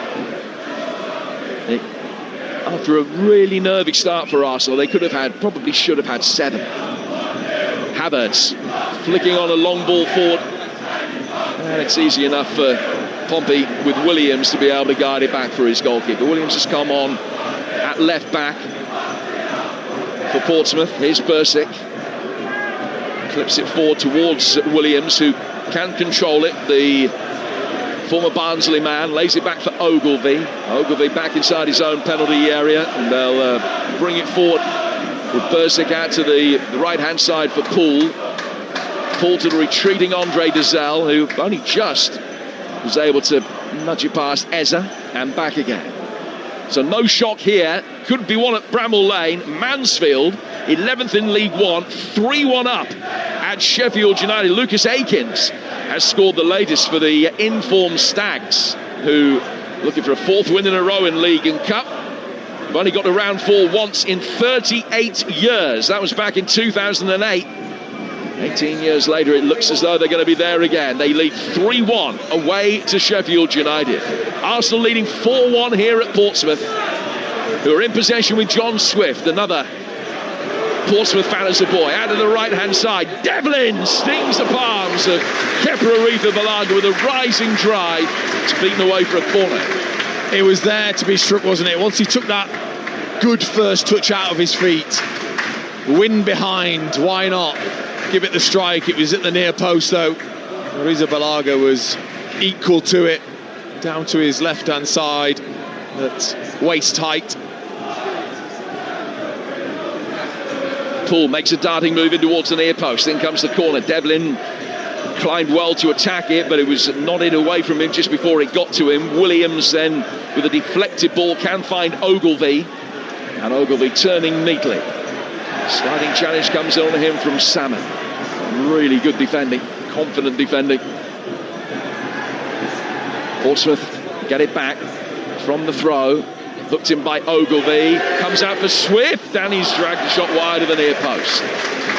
After a really nervy start for Arsenal, they probably should have had 7. Havertz flicking on a long ball forward, and it's easy enough for Pompey with Williams to be able to guide it back for his goalkeeper. Williams has come on at left back for Portsmouth. Here's Persic, clips it forward towards Williams, who can control it. The former Barnsley man lays it back for Ogilvy. Ogilvy back inside his own penalty area, and they'll bring it forward with Persic out to the right-hand side for Poole. Poole to the retreating Andre Dezelle, who only just was able to nudge it past Eza and back again. So no shock here. Could be one at Bramall Lane. Mansfield, 11th in League One, 3-1 up at Sheffield United. Lucas Akins has scored the latest for the in-form Stags, who looking for a 4th win in a row in League and Cup. They've only got to round 4 once in 38 years. That was back in 2008. 18 years later, it looks as though they're going to be there again. They lead 3-1 away to Sheffield United. Arsenal leading 4-1 here at Portsmouth, who are in possession with John Swift, another Portsmouth fan as a boy. Out of the right-hand side, Devlin stings the palms of Kepa Arrizabalaga with a rising drive. It's beaten away for a corner. It was there to be struck, wasn't it? Once he took that good first touch out of his feet, wind behind, why not give it the strike? It was at the near post though. Arrizabalaga was equal to it, down to his left-hand side at waist height. Poole makes a darting move in towards the near post. Then comes the corner. Devlin climbed well to attack it, but it was nodded away from him just before it got to him. Williams then, with a deflected ball, can find Ogilvie, and Ogilvie turning neatly. Sliding challenge comes on him from Salmon. Really good defending, confident defending. Portsmouth get it back from the throw. Looked in by Ogilvie, comes out for Swift, and he's dragged the shot wide of the near post.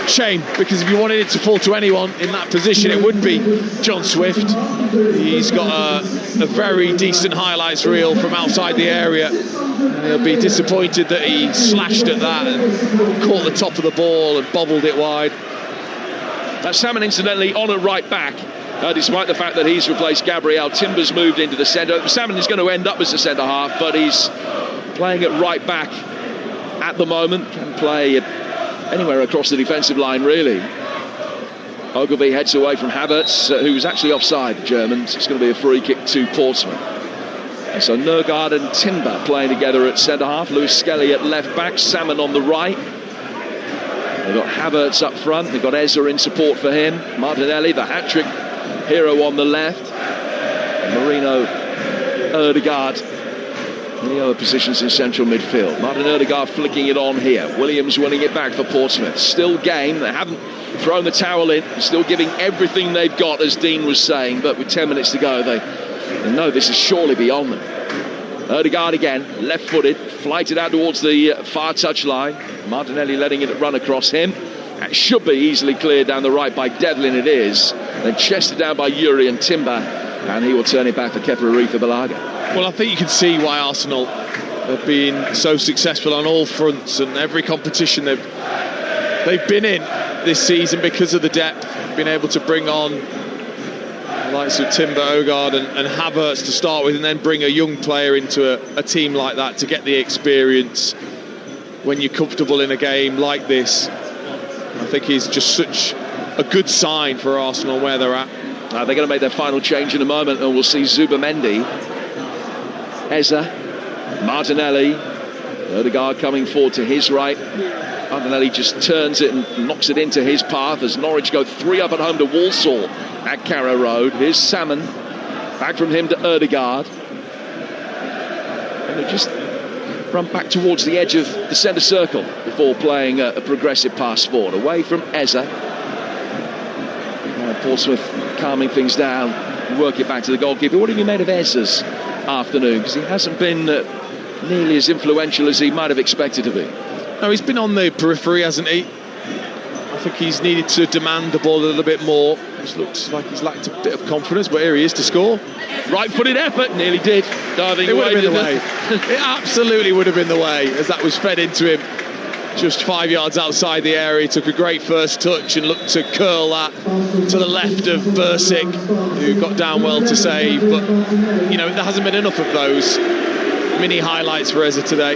Shame, because if you wanted it to fall to anyone in that position, it would be John Swift. He's got a very decent highlights reel from outside the area, and he'll be disappointed that he slashed at that and caught the top of the ball and bobbled it wide. That's Salmon, incidentally, on at right back. Despite the fact that he's replaced Gabriel, Timber's moved into the centre. Salmon is going to end up as a centre half, but he's playing at right back at the moment. Can play anywhere across the defensive line, really. Ogilvie heads away from Havertz, who's actually offside, the Germans. It's going to be a free kick to Portsmouth. And so Nørgaard and Timber playing together at centre half. Lewis Skelly at left back, Salmon on the right. They've got Havertz up front. They've got Eza in support for him. Martinelli, the hat-trick hero, on the left. Marino, Ødegaard in the other positions in central midfield. Martin Ødegaard flicking it on here. Williams winning it back for Portsmouth. Still game. They haven't thrown the towel in. Still giving everything they've got, as Dean was saying. But with 10 minutes to go, they know this is surely beyond them. Ødegaard again, left-footed, flighted out towards the far touchline. Martinelli letting it run across him. That should be easily cleared down the right by Devlin. It is. Then chested down by Yuri and Timber, and he will turn it back for Kepa Arrizabalaga. Well, I think you can see why Arsenal have been so successful on all fronts, and every competition they've been in this season, because of the depth, been able to bring on the likes of Timber, Ødegaard and Havertz to start with, and then bring a young player into a team like that to get the experience when you're comfortable in a game like this. I think is just such a good sign for Arsenal where they're at. They're going to make their final change in a moment, and we'll see Zubamendi, Eza, Martinelli, Ødegaard coming forward to his right. Martinelli just turns it and knocks it into his path as Norwich go 3 up at home to Walsall at Carrow Road. Here's Salmon, back from him to Ødegaard, and they just run back towards the edge of the centre circle before playing a progressive pass forward away from Eza. Portsmouth calming things down, work it back to the goalkeeper. What have you made of Eza's afternoon? Because he hasn't been nearly as influential as he might have expected to be. No, he's been on the periphery, hasn't he? I think he's needed to demand the ball a little bit more. It looks like he's lacked a bit of confidence, but here he is to score. Right-footed effort, nearly did. Diving it would have been the way. It It absolutely would have been the way, as that was fed into him just 5 yards outside the area. He took a great first touch and looked to curl that to the left of Bursic, who got down well to save. But, you know, there hasn't been enough of those mini highlights for Eza today.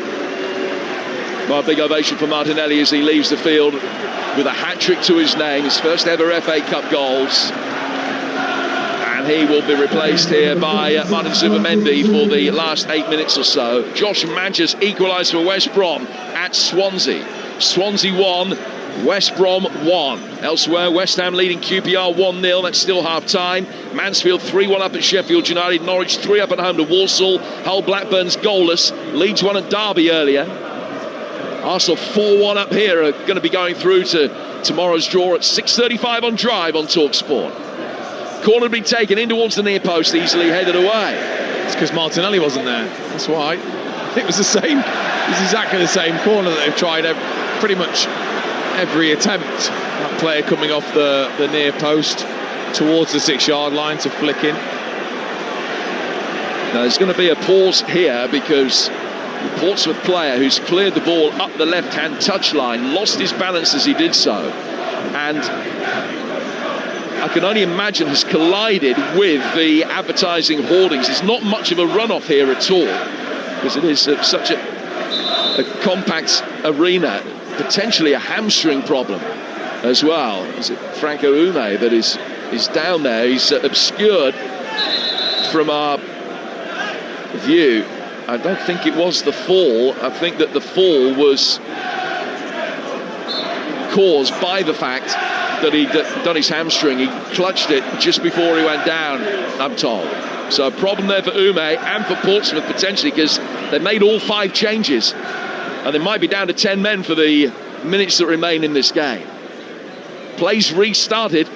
Well, big ovation for Martinelli as he leaves the field with a hat-trick to his name, his first ever FA Cup goals. And he will be replaced here by Martin Zubamendi for the last 8 minutes or so. Josh Manchas equalised for West Brom at Swansea. Swansea 1, West Brom 1. Elsewhere, West Ham leading QPR 1-0. That's still half-time. Mansfield 3-1 up at Sheffield United. Norwich 3 up at home to Walsall. Hull Blackburn's goalless. Leeds 1 at Derby earlier. Arsenal 4-1 up here are going to be going through to tomorrow's draw at 6:35 on Drive on Talksport. Corner to be taken in towards the near post, easily headed away. It's because Martinelli wasn't there. That's why. It was the same. It was exactly the same corner that they've tried pretty much every attempt. That player coming off the near post towards the 6-yard line to flick in. Now there's going to be a pause here because the Portsmouth player who's cleared the ball up the left-hand touchline lost his balance as he did so, and I can only imagine has collided with the advertising hoardings. It's not much of a runoff here at all because it is such a compact arena. Potentially a hamstring problem as well. Is it Franco Ume that is down there? He's obscured from our view. I don't think it was the fall. I think that the fall was caused by the fact that he'd done his hamstring. He clutched it just before he went down, I'm told. So a problem there for Ume and for Portsmouth potentially, because they made all 5 changes and they might be down to 10 men for the minutes that remain in this game. Play's restarted.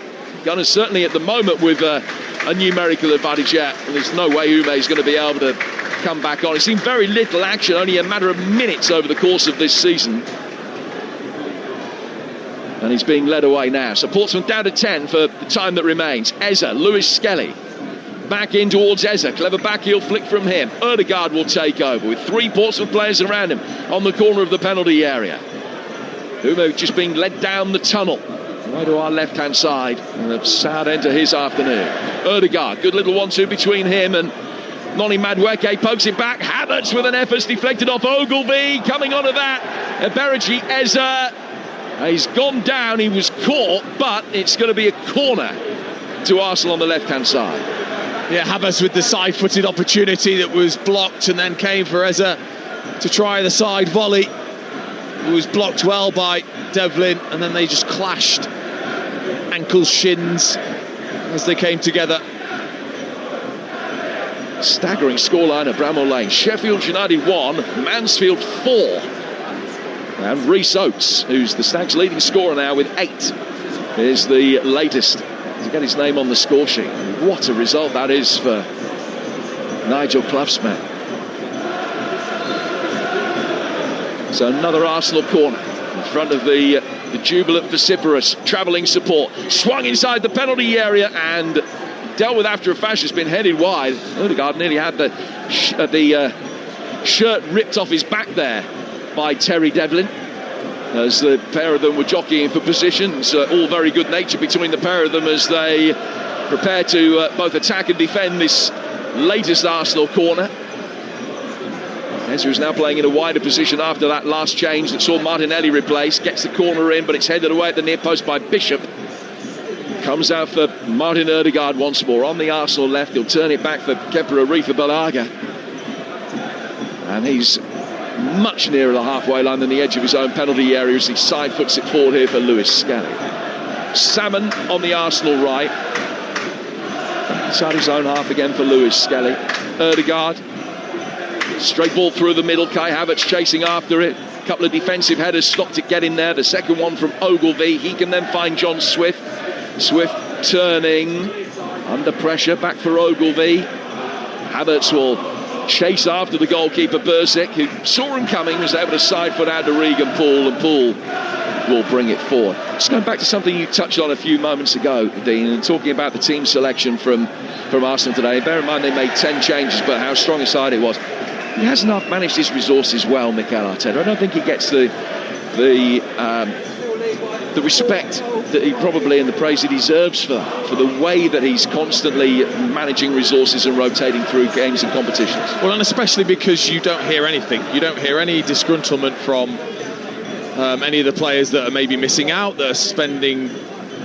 Gunners certainly at the moment with a numerical advantage yet, and there's no way Ume is going to be able to come back on. He's seen very little action, only a matter of minutes over the course of this season. And he's being led away now. So Portsmouth down to 10 for the time that remains. Eza, Lewis Skelly. Back in towards Eza. Clever backheel flick from him. Ødegaard will take over with 3 Portsmouth players around him on the corner of the penalty area. Ume just being led down the tunnel right to our left-hand side. And a sad end to his afternoon. Ødegaard, good little 1-2 between him and Noni Madueke. Pokes it back. Havertz with an effort deflected off Ogilvie. Coming onto that, Eberechi Eza. He's gone down. He was caught, but it's going to be a corner to Arsenal on the left-hand side. Yeah, Havertz with the side-footed opportunity that was blocked and then came for Eza to try the side volley. It was blocked well by Devlin, and then they just clashed ankles, shins as they came together. Staggering scoreline at Bramall Lane. Sheffield United 1, Mansfield 4. And Rhys Oates, who's the Stags' leading scorer now with 8, is the latest to get his name on the score sheet. What a result that is for Nigel Clough's men. So another Arsenal corner in front of the jubilant vociferous travelling support. Swung inside the penalty area and dealt with after a fashion. Has been headed wide. Ødegaard nearly had the shirt ripped off his back there by Terry Devlin as the pair of them were jockeying for positions. All very good nature between the pair of them as they prepare to both attack and defend this latest Arsenal corner. Ezra is now playing in a wider position after that last change that saw Martinelli replaced. Gets the corner in, but it's headed away at the near post by Bishop. Comes out for Martin Ødegaard once more on the Arsenal left. He'll turn it back for Kepa Arrizabalaga. And he's much nearer the halfway line than the edge of his own penalty area as he side foots it forward here for Lewis Skelly. Salmon on the Arsenal right. Inside his own half again for Lewis Skelly. Ødegaard. Straight ball through the middle. Kai Havertz chasing after it. A couple of defensive headers stopped it getting there. The second one from Ogilvie. He can then find John Swift. Swift turning under pressure back for Ogilvie. Havertz will chase after the goalkeeper Bursik, who saw him coming, was able to side foot out to Regan Poole, and Poole will bring it forward. Just going back to something you touched on a few moments ago, Dean, and talking about the team selection from Arsenal today. Bear in mind they made 10 changes, but how strong a side it was. He hasn't managed his resources well, Mikel Arteta. I don't think he gets the respect that he probably and the praise he deserves for the way that he's constantly managing resources and rotating through games and competitions. Well, and especially because you don't hear anything. You don't hear any disgruntlement from any of the players that are maybe missing out, that are spending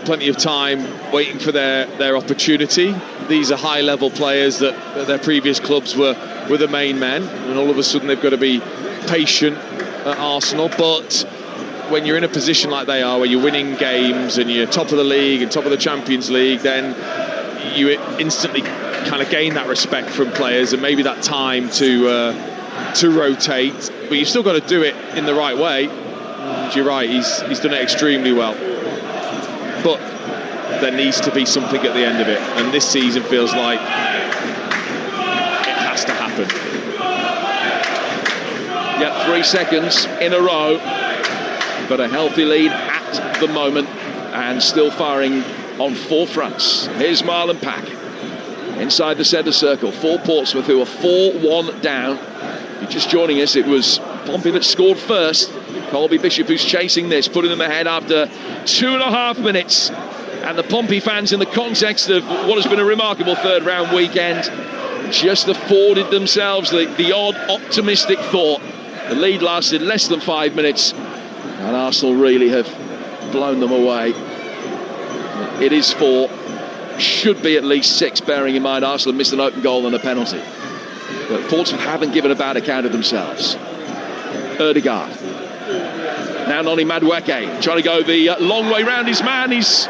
plenty of time waiting for their opportunity. These are high-level players that their previous clubs were the main men, and all of a sudden they've got to be patient at Arsenal. But when you're in a position like they are, where you're winning games and you're top of the league and top of the Champions League, then you instantly kind of gain that respect from players and maybe that time to rotate. But you've still got to do it in the right way. And you're right, he's done it extremely well. But there needs to be something at the end of it, and this season feels like it has to happen. Yeah, 3 seconds in a row, but a healthy lead at the moment, and still firing on 4 fronts. Here's Marlon Pack inside the centre circle for Portsmouth, who are 4-1 down. If you're just joining us, it was Pompey that scored first. Colby Bishop, who's chasing this, putting them ahead after 2.5 minutes. And the Pompey fans, in the context of what has been a remarkable third round weekend, just afforded themselves the odd optimistic thought. The lead lasted less than 5 minutes, and Arsenal really have blown them away. It is 4, should be at least 6, bearing in mind Arsenal missed an open goal and a penalty. But Portsmouth haven't given a bad account of themselves. Ødegaard. Now Noni Madueke trying to go the long way round his man. He's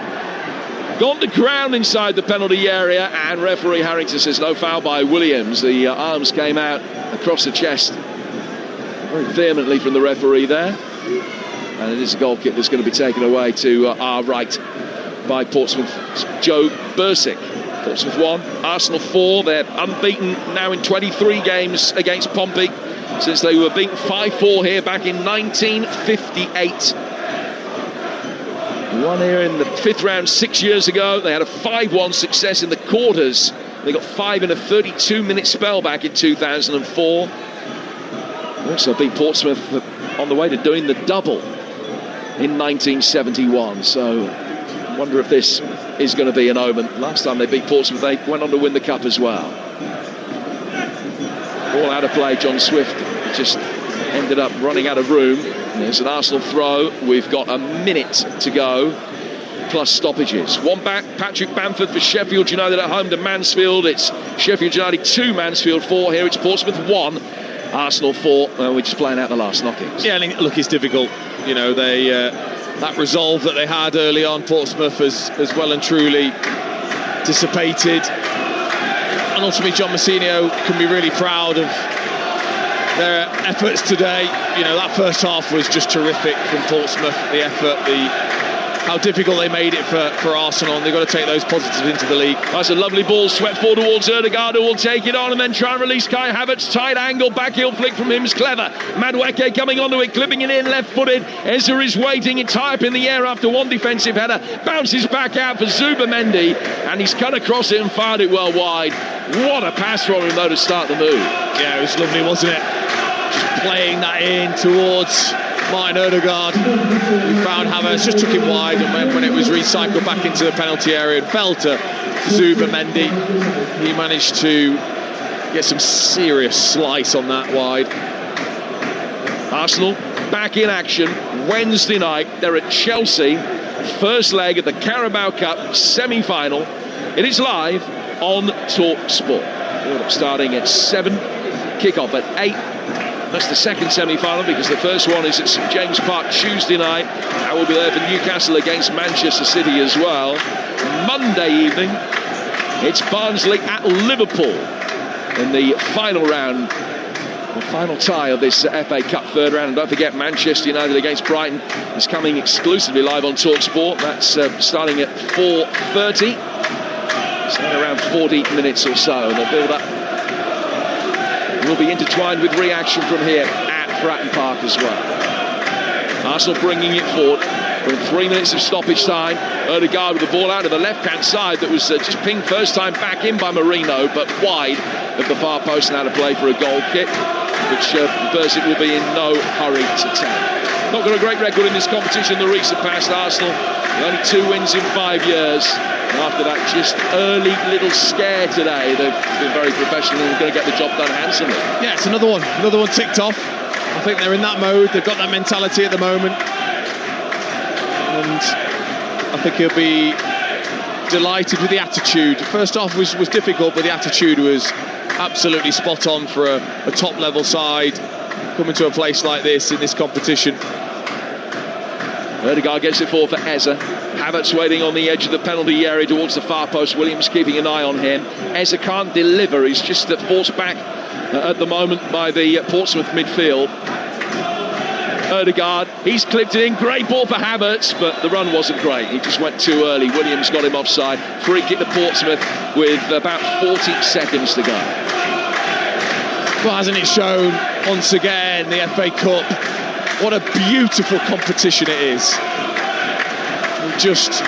gone to ground inside the penalty area, and referee Harrington says no foul by Williams. The arms came out across the chest very vehemently from the referee there, and it is a goal kick that's going to be taken away to our right by Portsmouth. Joe Bursick. Portsmouth 1, Arsenal 4. They're unbeaten now in 23 games against Pompey since they were beaten 5-4 here back in 1958. Won here in the 5th round 6 years ago. They had a 5-1 success in the quarters. They got 5 in a 32-minute spell back in 2004. Also beat Portsmouth on the way to doing the double in 1971. So I wonder if this is going to be an omen. Last time they beat Portsmouth, they went on to win the cup as well. Ball out of play. John Swift just ended up running out of room. There's an Arsenal throw. We've got a minute to go, plus stoppages. One back, Patrick Bamford for Sheffield United at home to Mansfield. It's Sheffield United 2, Mansfield 4. Here it's Portsmouth 1, Arsenal 4. We're just playing out the last knockings. Yeah, look, it's difficult. You know, they that resolve that they had early on, Portsmouth has well and truly dissipated. And ultimately, John Mousinho can be really proud of their efforts today. You know, that first half was just terrific from Portsmouth. The effort, how difficult they made it for Arsenal, and they've got to take those positives into the league. That's a lovely ball swept forward towards Ødegaard, who will take it on and then try and release Kai Havertz. Tight angle, backheel flick from him is clever. Madueke coming onto it, clipping it in left-footed. Ezra is waiting, it's high up in the air after one defensive header. Bounces back out for Zubamendi, and he's cut across it and fired it well wide. What a pass from him, though, to start the move. Yeah, it was lovely, wasn't it? Just playing that in towards Martin Ødegaard. We found Havertz, just took him wide, and when it was recycled back into the penalty area and fell to Zubamendi, he managed to get some serious slice on that wide. Arsenal back in action Wednesday night. They're at Chelsea, first leg of the Carabao Cup semi-final. It is live on Talksport. Starting at 7, kick-off at 8. That's the second semi-final, because the first one is at St James Park Tuesday night. I will be there for Newcastle against Manchester City as well. Monday evening, it's Barnsley at Liverpool in the final round, the final tie of this FA Cup third round. And don't forget, Manchester United against Brighton is coming exclusively live on Talksport. That's starting at 4:30. So around 40 minutes or so. The build-up will be intertwined with reaction from here at Fratton Park as well. Arsenal bringing it forward. We're in 3 minutes of stoppage time. Ødegaard with the ball out of the left-hand side that was just pinged first time back in by Marino, but wide of the far post and out of play for a goal kick, which Bursic will be in no hurry to take. Not got a great record in this competition in the recent past, Arsenal. Only 2 wins in 5 years. And after that just early little scare today, they've been very professional and going to get the job done handsomely. Yeah, it's another one ticked off. I think they're in that mode. They've got that mentality at the moment, and I think he'll be delighted with the attitude. First half was difficult, but the attitude was absolutely spot on for a top level side coming to a place like this in this competition. Ødegaard gets it forward for Eze. Havertz waiting on the edge of the penalty area towards the far post. Williams keeping an eye on him. Eze can't deliver. He's just forced back at the moment by the Portsmouth midfield. Ødegaard, he's clipped it in. Great ball for Havertz, but the run wasn't great. He just went too early. Williams got him offside. Free kick to Portsmouth with about 40 seconds to go. Well, hasn't it shown once again, the FA Cup, what a beautiful competition it is. It just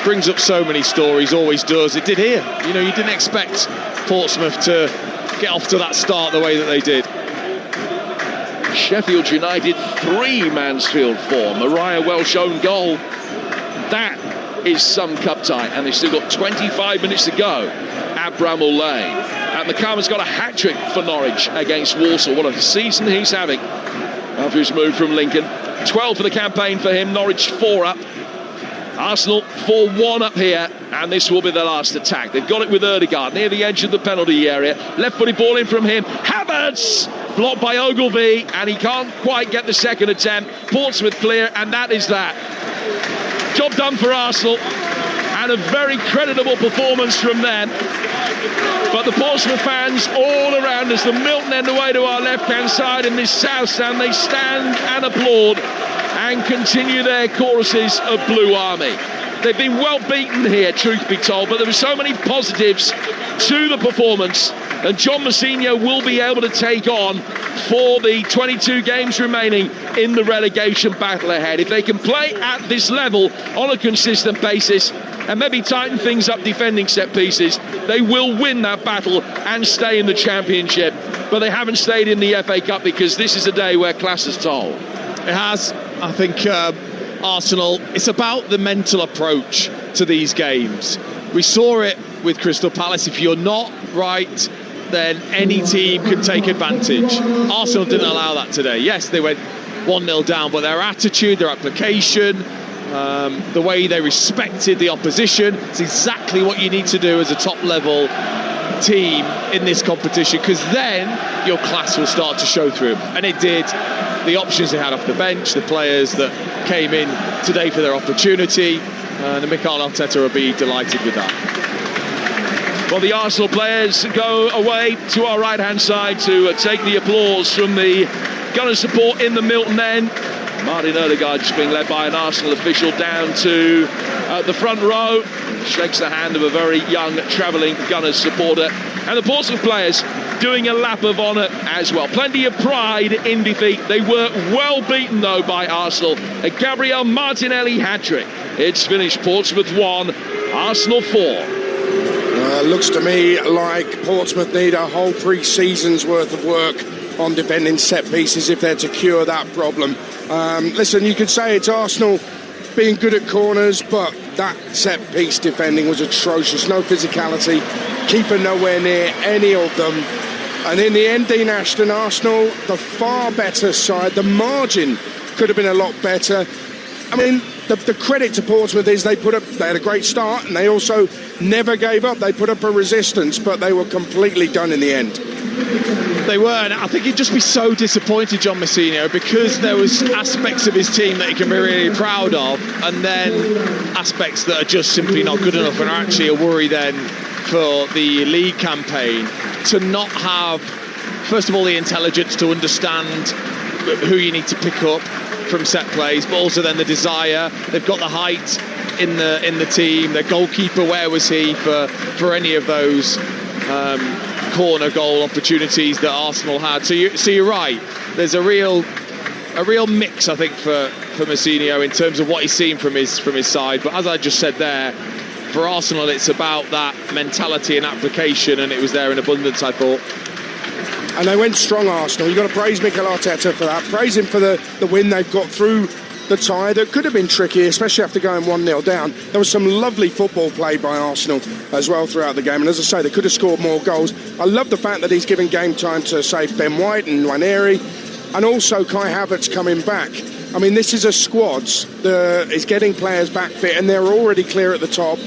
brings up so many stories, always does. It did here. You know, you didn't expect Portsmouth to get off to that start the way that they did. Sheffield United 3, Mansfield 4. Mariah Welsh own goal. That is some cup tie, and they've still got 25 minutes to go at Bramall Lane. And McCarman's got a hat-trick for Norwich against Walsall. What a season he's having after his move from Lincoln. 12 for the campaign for him. Norwich 4 up. Arsenal 4-1 up here, and this will be the last attack. They've got it with Ødegaard near the edge of the penalty area. Left-footed ball in from him. Havertz blocked by Ogilvie, and he can't quite get the second attempt. Portsmouth clear, and that is that. Job done for Arsenal, and a very creditable performance from them. But the Portsmouth fans all around us, the Milton end away to our left-hand side in this south stand, they stand and applaud and continue their choruses of Blue Army. They've been well beaten here, truth be told, but there were so many positives to the performance, and John Mousinho will be able to take on for the 22 games remaining in the relegation battle ahead. If they can play at this level on a consistent basis and maybe tighten things up defending set pieces, they will win that battle and stay in the Championship. But they haven't stayed in the FA Cup because this is a day where class has told. It has. I think Arsenal, it's about the mental approach to these games. We saw it with Crystal Palace. If you're not right, then any team can take advantage. Arsenal didn't allow that today. Yes, they went 1-0 down, but their attitude, their application, the way they respected the opposition, it's exactly what you need to do as a top-level team in this competition, because then your class will start to show through. And it did. The options they had off the bench, the players that came in today for their opportunity, and Mikel Arteta will be delighted with that. Well, the Arsenal players go away to our right-hand side to take the applause from the Gunners support in the Milton end. Martin Ødegaard just being led by an Arsenal official down to the front row. Shakes the hand of a very young travelling Gunners supporter. And the Portsmouth players doing a lap of honour as well. Plenty of pride in defeat. They were well beaten, though, by Arsenal. A Gabriel Martinelli hat-trick. It's finished Portsmouth 1, Arsenal 4. Looks to me like Portsmouth need a whole pre-season's worth of work on defending set pieces if they're to cure that problem. Listen, you could say it's Arsenal being good at corners, but that set piece defending was atrocious. No physicality, keeper nowhere near any of them. And in the end, Dean Ashton, Arsenal, the far better side. The margin could have been a lot better. I mean, the credit to Portsmouth is they had a great start, and they also never gave up. They put up a resistance, but they were completely done in the end. They were, and I think he'd just be so disappointed, John Mousinho, because there was aspects of his team that he can be really proud of, and then aspects that are just simply not good enough and are actually a worry then for the league campaign, to not have, first of all, the intelligence to understand who you need to pick up from set plays, but also then the desire. They've got the height in the team. Their goalkeeper, where was he for any of those corner goal opportunities that Arsenal had? So you're right. There's a real mix, I think, for Mousinho in terms of what he's seen from his side. But as I just said there, for Arsenal, it's about that mentality and application, and it was there in abundance, I thought. And they went strong, Arsenal. You've got to praise Mikel Arteta for that. Praise him for the win they've got through the tie that could have been tricky, especially after going 1-0 down. There was some lovely football played by Arsenal as well throughout the game. And as I say, they could have scored more goals. I love the fact that he's given game time to, say, Ben White and Nwaneri, and also Kai Havertz coming back. I mean, this is a squad that is getting players back fit, and they're already clear at the top.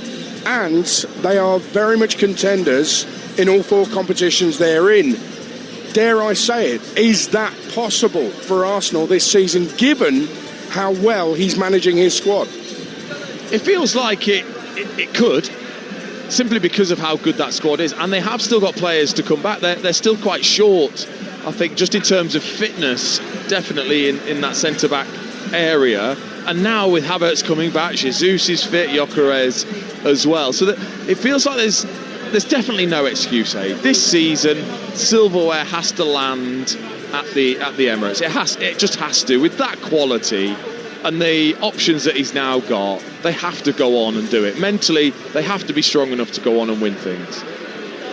And they are very much contenders in all four competitions they're in. Dare I say it, is that possible for Arsenal this season, given how well he's managing his squad? It feels like it could, simply because of how good that squad is, and they have still got players to come back. They're still quite short, I think, just in terms of fitness, definitely in that centre-back area. And now with Havertz coming back, Jesus is fit, Gyökeres as well. So that it feels like there's definitely no excuse, This season, silverware has to land at the Emirates. It just has to. With that quality and the options that he's now got, they have to go on and do it. Mentally, they have to be strong enough to go on and win things.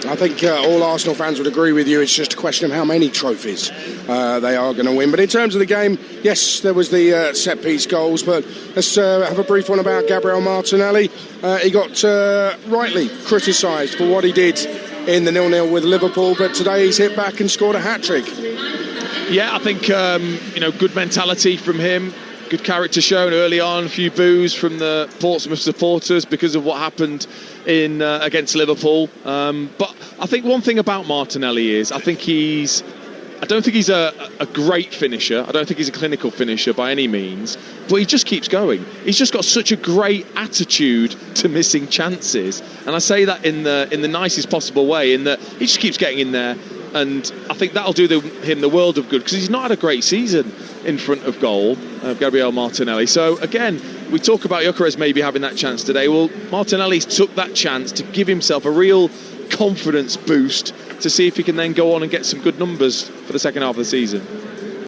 I think all Arsenal fans would agree with you. It's just a question of how many trophies they are going to win. But in terms of the game, yes, there was the set-piece goals, but let's have a brief one about Gabriel Martinelli. He got rightly criticised for what he did in the 0-0 with Liverpool, but today he's hit back and scored a hat-trick. Yeah, I think, good mentality from him. Good character shown early on, a few boos from the Portsmouth supporters because of what happened in against Liverpool. But I think one thing about Martinelli is I don't think he's a great finisher. I don't think he's a clinical finisher by any means, but he just keeps going. He's just got such a great attitude to missing chances, and I say that in the nicest possible way, in that he just keeps getting in there. And I think that'll do him the world of good, because he's not had a great season in front of goal, Gabriel Martinelli. So again, we talk about Gyökeres maybe having that chance today. Well, Martinelli's took that chance to give himself a real confidence boost to see if he can then go on and get some good numbers for the second half of the season.